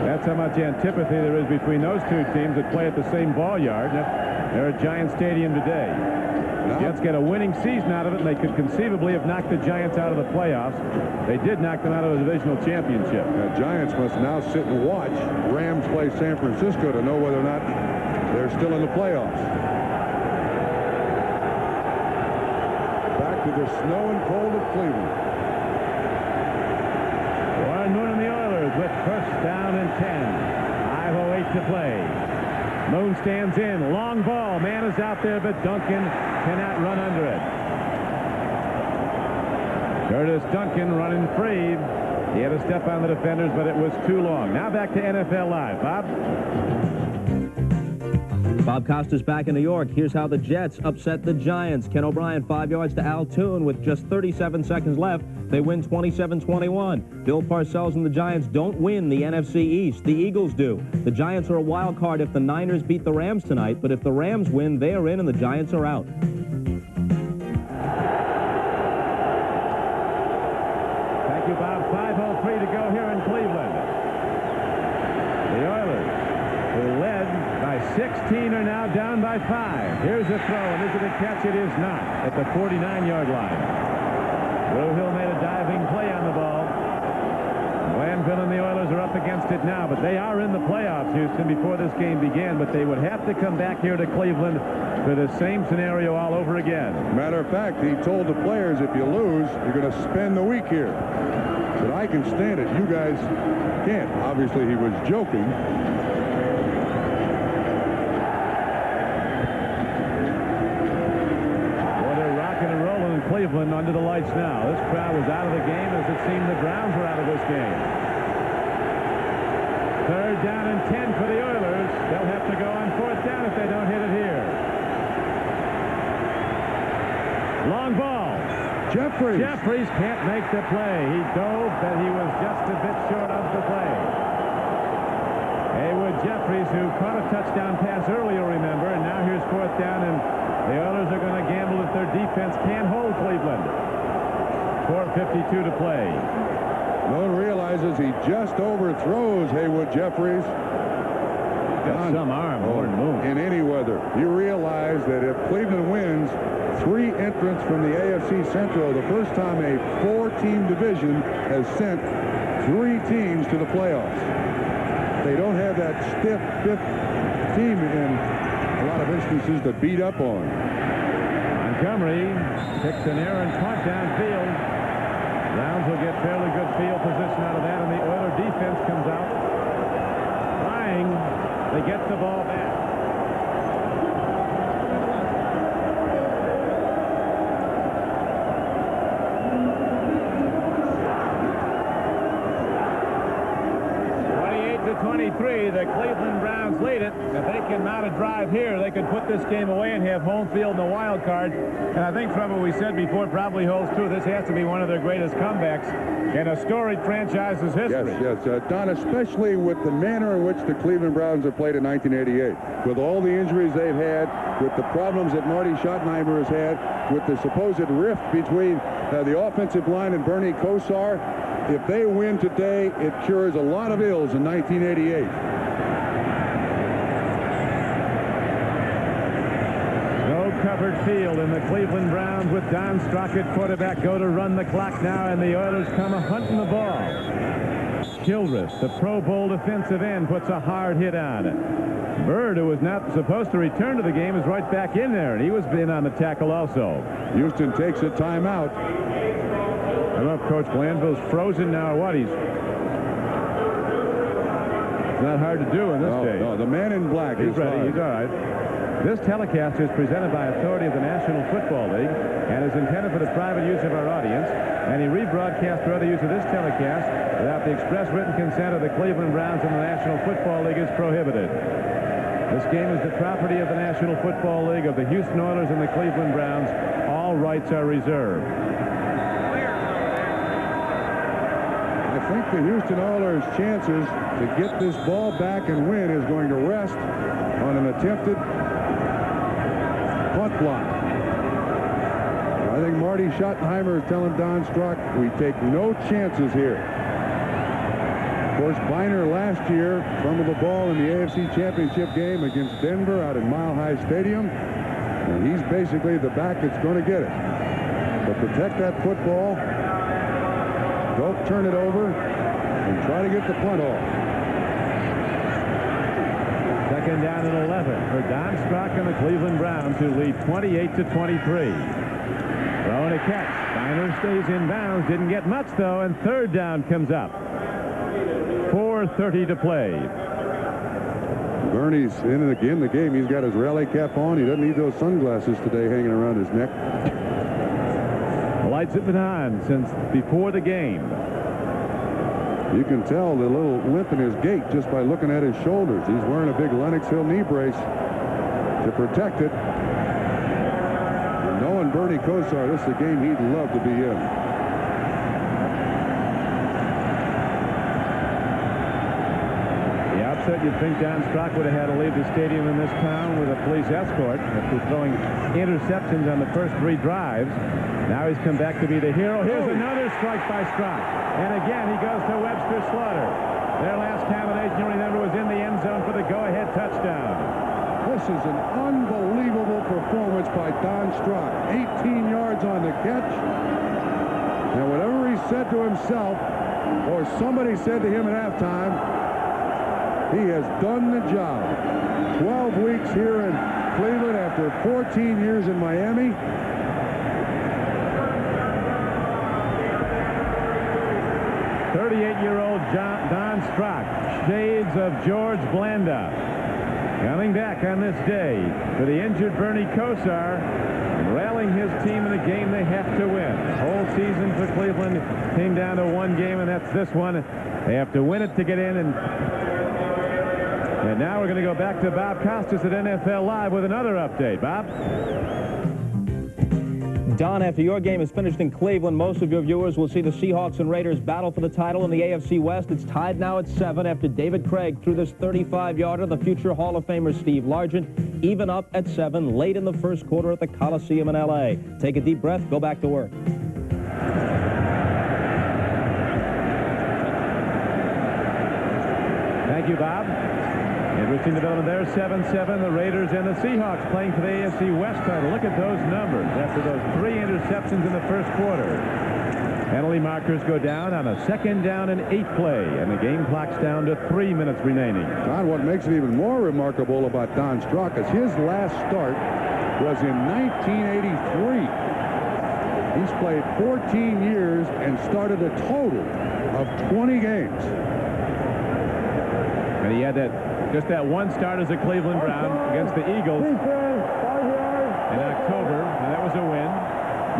That's how much antipathy there is between those two teams that play at the same ball yard. They're at Giant Stadium today. The Jets get a winning season out of it, and they could conceivably have knocked the Giants out of the playoffs. They did knock them out of the divisional championship. The Giants must now sit and watch Rams play San Francisco to know whether or not they're still in the playoffs. to the snow and cold of Cleveland. Warren Moon and the Oilers with first down and 10. 5:08 to play. Moon stands in. Long ball. Man is out there, but Duncan cannot run under it. Curtis Duncan running free. He had a step on the defenders, but it was too long. Now back to NFL Live. Bob? Bob Costas back in New York. Here's how the Jets upset the Giants. Ken O'Brien 5 yards to Al Toon with just 37 seconds left. They win 27-21. Bill Parcells and the Giants don't win the NFC East. The Eagles do. The Giants are a wild card if the Niners beat the Rams tonight, but if the Rams win, they are in and the Giants are out. Thank you, Bob. 5:03 to go here in Cleveland. The Oilers, who led by 16, are now down by 5. Here's a throw, and is it a catch? It is not at the 49-yard line. Will Hill made a diving play on the ball. Glanville and the Oilers are up against it now, but they are in the playoffs, Houston, before this game began, but they would have to come back here to Cleveland for the same scenario all over again. Matter of fact, he told the players, if you lose, you're going to spend the week here. But I can stand it. You guys can't. Obviously, he was joking. Cleveland under the lights now. This crowd was out of the game as it seemed the Browns were out of this game. Third down and 10 for the Oilers. They'll have to go on fourth down if they don't hit it here. Long ball. Jeffries can't make the play. He dove, but he was just a bit short of the play. Haywood Jeffries, who caught a touchdown pass earlier, remember, and now here's fourth down, and the Oilers are going to gamble if their defense can't hold Cleveland. 4:52 to play. No one realizes he just overthrows Haywood Jeffries. Got some arm, Warren Moon. In any weather. You realize that if Cleveland wins 3 entrants from the AFC Central, the first time a 4-team division has sent 3 teams to the playoffs. They don't have that stiff 5th team in a lot of instances to beat up on. Montgomery picks an errant punt downfield. Browns will get fairly good field position out of that, and the Oiler defense comes out trying to get the ball back. The Cleveland Browns lead it. If they can mount a drive here, they could put this game away and have home field in the wild card. And I think from what we said before probably holds true. This has to be one of their greatest comebacks in a storied franchise's history. Yes. Don, especially with the manner in which the Cleveland Browns have played in 1988. With all the injuries they've had, with the problems that Marty Schottenheimer has had, with the supposed rift between the offensive line and Bernie Kosar. If they win today, it cures a lot of ills in 1988. No covered field in the Cleveland Browns with Don Strock at quarterback. Go to run the clock now, and the Oilers come a-hunting the ball. Childress, the Pro Bowl defensive end, puts a hard hit on it. Bird, who was not supposed to return to the game, is right back in there, and he was in on the tackle also. Houston takes a timeout. I don't know if Coach Glanville's frozen now or what. It's not hard to do in this day. No, the man in black is ready. fine. He's all right. This telecast is presented by authority of the National Football League and is intended for the private use of our audience. Any rebroadcast or other use of this telecast without the express written consent of the Cleveland Browns and the National Football League is prohibited. This game is the property of the National Football League, of the Houston Oilers and the Cleveland Browns. All rights are reserved. I think the Houston Oilers' chances to get this ball back and win is going to rest on an attempted punt block. I think Marty Schottenheimer is telling Don Strock, we take no chances here. Of course, Biner last year fumbled the ball in the AFC Championship game against Denver out at Mile High Stadium, and he's basically the back that's going to get it. But protect that football. Don't turn it over and try to get the punt off. Second down and 11 for Don Strock and the Cleveland Browns, who lead 28-23. Throwing a catch. Steiner stays in bounds. Didn't get much, though, and third down comes up. 4:30 to play. Bernie's in it again the game. He's got his rally cap on. He doesn't need those sunglasses today hanging around his neck. Lights have been on since before the game. You can tell the little limp in his gait just by looking at his shoulders. He's wearing a big Lenox Hill knee brace to protect it. And knowing Bernie Kosar, this is a game he'd love to be in. You'd think Don Strock would have had to leave the stadium in this town with a police escort after throwing interceptions on the first 3 drives. Now he's come back to be the hero. Here's another strike by Strock. And again, he goes to Webster Slaughter. Their last combination, you remember, was in the end zone for the go-ahead touchdown. This is an unbelievable performance by Don Strock. 18 yards on the catch. And whatever he said to himself, or somebody said to him at halftime, he has done the job. 12 weeks here in Cleveland after 14 years in Miami. .38-year-old Don Strock, shades of George Blanda, coming back on this day for the injured Bernie Kosar, and rallying his team in a game they have to win. The whole season for Cleveland came down to 1 game, and that's this one. They have to win it to get in, and now we're going to go back to Bob Costas at NFL Live with another update. Bob? Don, after your game is finished in Cleveland, most of your viewers will see the Seahawks and Raiders battle for the title in the AFC West. It's tied now at 7 after David Craig threw this 35-yarder, the future Hall of Famer Steve Largent, even up at 7 late in the first quarter at the Coliseum in L.A. Take a deep breath, go back to work. Thank you, Bob. Interesting development there, 7-7. The Raiders and the Seahawks playing for the AFC West title. Look at those numbers after those 3 interceptions in the first quarter. Penalty markers go down on a 2nd down and 8 play, and the game clock's down to 3 minutes remaining. Don, what makes it even more remarkable about Don Strock is his last start was in 1983. He's played 14 years and started a total of 20 games. And he had just that one start as a Cleveland Brown against the Eagles in October, and that was a win.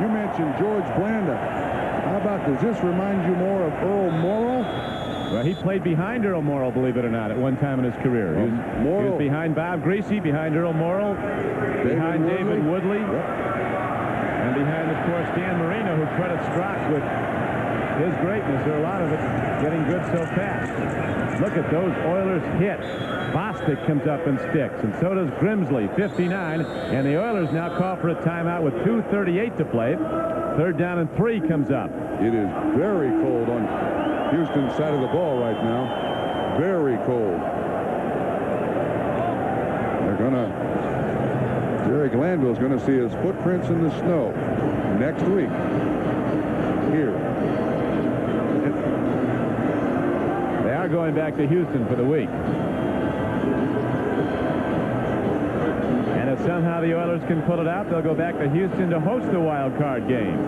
You mentioned George Blanda. How about, does this remind you more of Earl Morrall? Well, he played behind Earl Morrall, believe it or not, at one time in his career. He was behind Bob Greasy, behind Earl Morrall, behind David Woodley, and behind, of course, Dan Marino, who credits Strock with his greatness, or a lot of it, getting good so fast. Look at those Oilers hits. Bostic comes up and sticks, and so does Grimsley, 59, and the Oilers now call for a timeout with 2:38 to play. 3rd down and 3 comes up. It is very cold on Houston's side of the ball right now. Very cold. Jerry Glanville's going to see his footprints in the snow next week here. They are going back to Houston for the week. And if somehow the Oilers can pull it out, they'll go back to Houston to host the wild card game.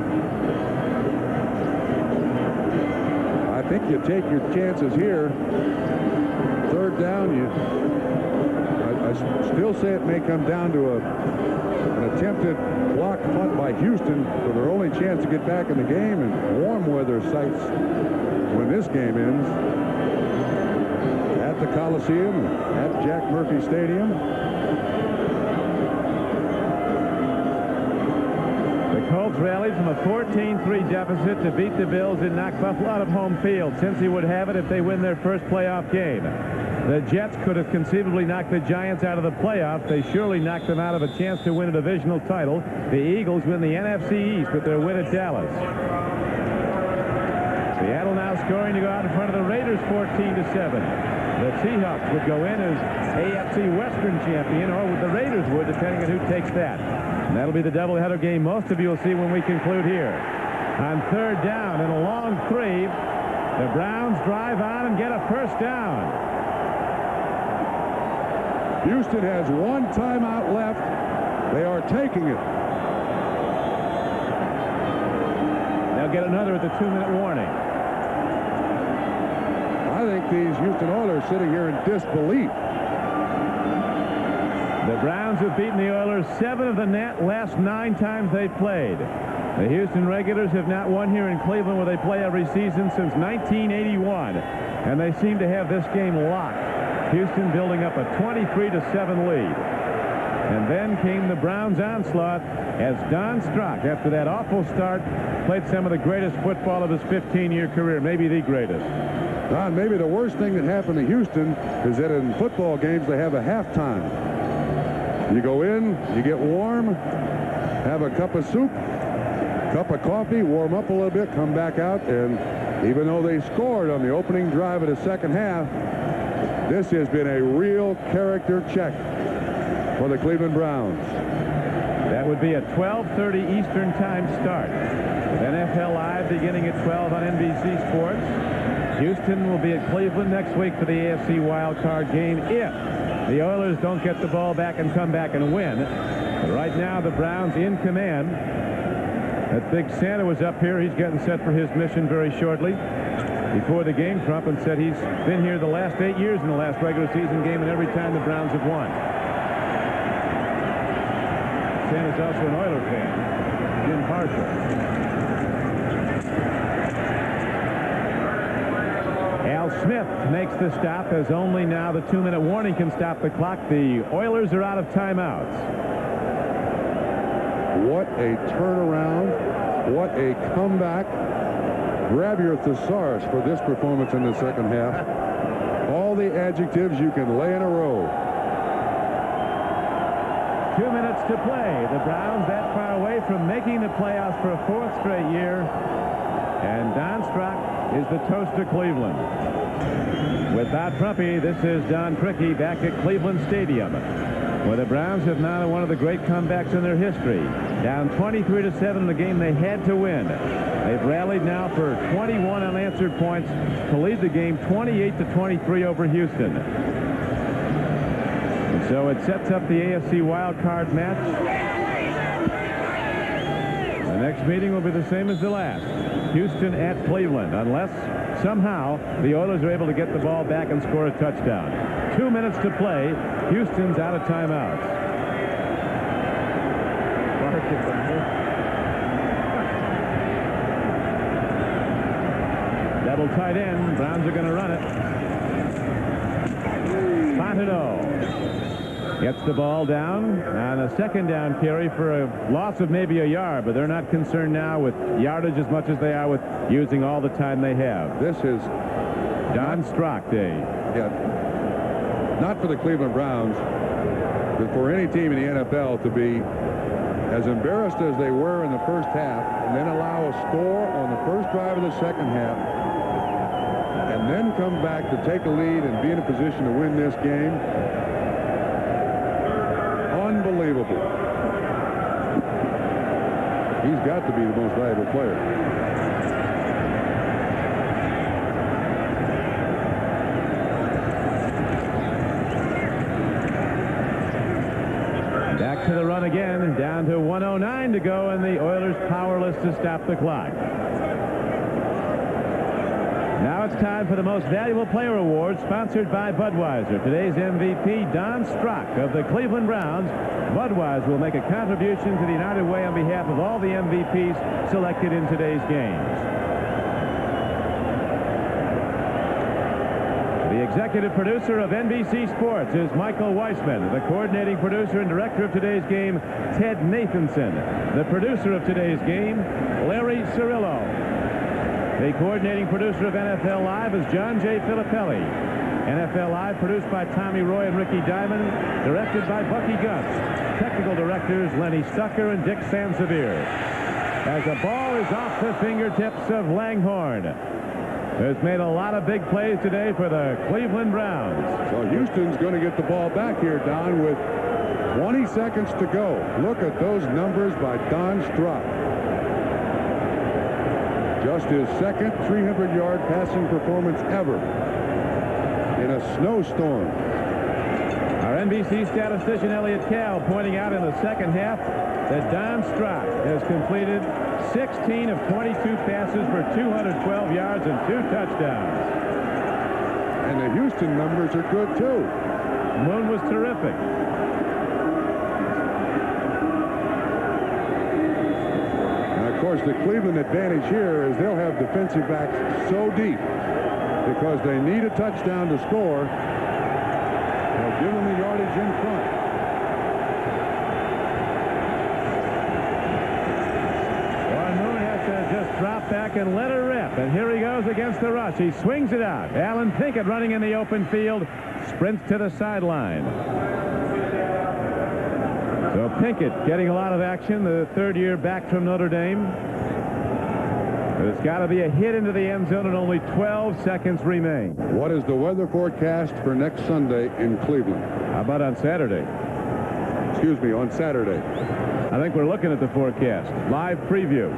I think you take your chances here. 3rd down, I still say it may come down to an attempted block punt by Houston for their only chance to get back in the game, and warm weather sights when this game ends at the Coliseum, at Jack Murphy Stadium. The Colts rallied from a 14-3 deficit to beat the Bills and knock Buffalo out of home field. Cincy would have it if they win their first playoff game. The Jets could have conceivably knocked the Giants out of the playoffs. They surely knocked them out of a chance to win a divisional title. The Eagles win the NFC East with their win at Dallas. Seattle now scoring to go out in front of the Raiders 14-7. The Seahawks would go in as AFC Western champion, or the Raiders would, depending on who takes that. And that'll be the doubleheader game most of you will see when we conclude here. On 3rd down and a long 3, the Browns drive on and get a 1st down. Houston has 1 timeout left. They are taking it. get another at the 2-minute warning. I think these Houston Oilers sitting here in disbelief. The Browns have beaten the Oilers 7 of the last 9 times they've played. The Houston Regulars have not won here in Cleveland, where they play every season, since 1981. And they seem to have this game locked. Houston building up a 23-7 lead. And then came the Browns' onslaught as Don Strock, after that awful start, played some of the greatest football of his 15-year career, maybe the greatest. Don, maybe the worst thing that happened to Houston is that in football games they have a halftime. You go in, you get warm, have a cup of soup, cup of coffee, warm up a little bit, come back out, and even though they scored on the opening drive of the second half, this has been a real character check for the Cleveland Browns. That would be a 12:30 Eastern Time start. NFL Live beginning at 12 on NBC Sports. Houston will be at Cleveland next week for the AFC wild card game if the Oilers don't get the ball back and come back and win. But right now, the Browns in command. That big Santa was up here. He's getting set for his mission very shortly. Before the game, Crumpin said he's been here the last 8 years in the last regular season game, and every time the Browns have won. Santa's also an Oiler fan. Jim Marshall. Al Smith makes the stop, as only now the 2-minute warning can stop the clock. The Oilers are out of timeouts. What a turnaround. What a comeback. Grab your thesaurus for this performance in the second half. All the adjectives you can lay in a row. 2 minutes to play. The Browns that far away from making the playoffs for a 4th straight year. And Don Strock is the toast of Cleveland. Without Trumpy, this is Don Criqui back at Cleveland Stadium, where the Browns have now one of the great comebacks in their history. Down 23-7 in the game they had to win. They've rallied now for 21 unanswered points to lead the game 28-23 over Houston. And so it sets up the AFC wild card match. The next meeting will be the same as the last. Houston at Cleveland, unless somehow the Oilers are able to get the ball back and score a touchdown. 2 minutes to play. Houston's out of timeouts. Double tight end. Browns are going to run it. Fontenot gets the ball down on a second down carry for a loss of maybe a yard, but they're not concerned now with yardage as much as they are with using all the time they have. This is Don Strock Day. Yeah, not for the Cleveland Browns, but for any team in the NFL to be as embarrassed as they were in the first half and then allow a score on the first drive of the second half and then come back to take a lead and be in a position to win this game. Unbelievable. He's got to be the most valuable player. Back to the run again, down to 1:09 to go, and the Oilers powerless to stop the clock. Now it's time for the Most Valuable Player Award, sponsored by Budweiser. Today's MVP, Don Strock of the Cleveland Browns. Budweiser will make a contribution to the United Way on behalf of all the MVPs selected in today's games. The executive producer of NBC Sports is Michael Weissman. The coordinating producer and director of today's game, Ted Nathanson. The producer of today's game, Larry Cirillo. The coordinating producer of NFL Live is John J. Filippelli. NFL Live produced by Tommy Roy and Ricky Diamond, directed by Bucky Gunn. Technical directors Lenny Stucker and Dick Sansevier. As the ball is off the fingertips of Langhorne, who's made a lot of big plays today for the Cleveland Browns. So Houston's going to get the ball back here, Don, with 20 seconds to go. Look at those numbers by Don Strock. Just his second 300-yard passing performance ever in a snowstorm. Our Our NBC statistician Elliot Cal pointing out in the second half that Don Strock has completed 16 of 22 passes for 212 yards and 2 touchdowns. And the Houston numbers are good, too. Moon was terrific. And, of course, the Cleveland advantage here is they'll have defensive backs so deep because they need a touchdown to score. They'll give them the yardage in front. Moon has to just drop back and let her rip. And here he goes against the rush. He swings it out. Alan Pinkett running in the open field. Sprints to the sideline. So Pinkett getting a lot of action, the third year back from Notre Dame. But it's got to be a hit into the end zone and only 12 seconds remain. What is the weather forecast for next Sunday in Cleveland? How about on Saturday? Excuse me, on Saturday. I think we're looking at the forecast. Live preview.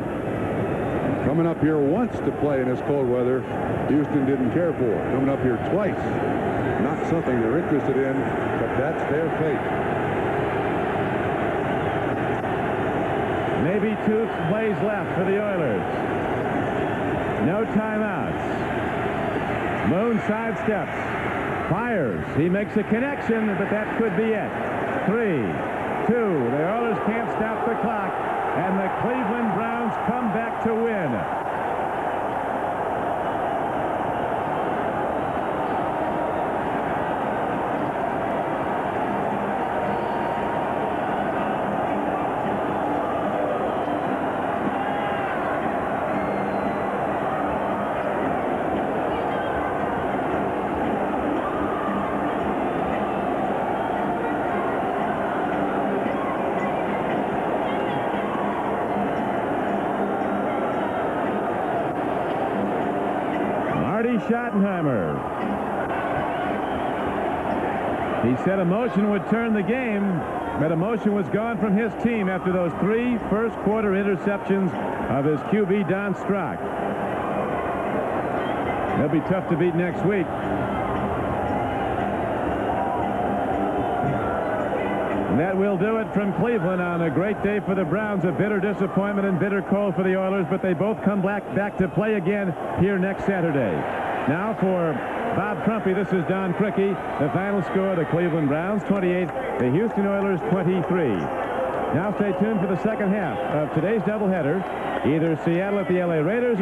Coming up here once to play in this cold weather, Houston didn't care for. Coming up here twice. Not something they're interested in, but that's their fate. Maybe 2 plays left for the Oilers. No timeouts. Moon sidesteps. Fires. He makes a connection, but that could be it. 3, 2. The Oilers can't stop the clock, and the Cleveland Browns come back to win. Schottenheimer. He said emotion would turn the game, but emotion was gone from his team after those 3 first-quarter interceptions of his QB, Don Strock. They'll be tough to beat next week. And that will do it from Cleveland on a great day for the Browns. A bitter disappointment and bitter cold for the Oilers, but they both come back to play again here next Saturday. Now for Bob Trumpy, this is Don Crickey. The final score, the Cleveland Browns 28, the Houston Oilers 23. Now stay tuned for the second half of today's doubleheader. Either Seattle at the LA Raiders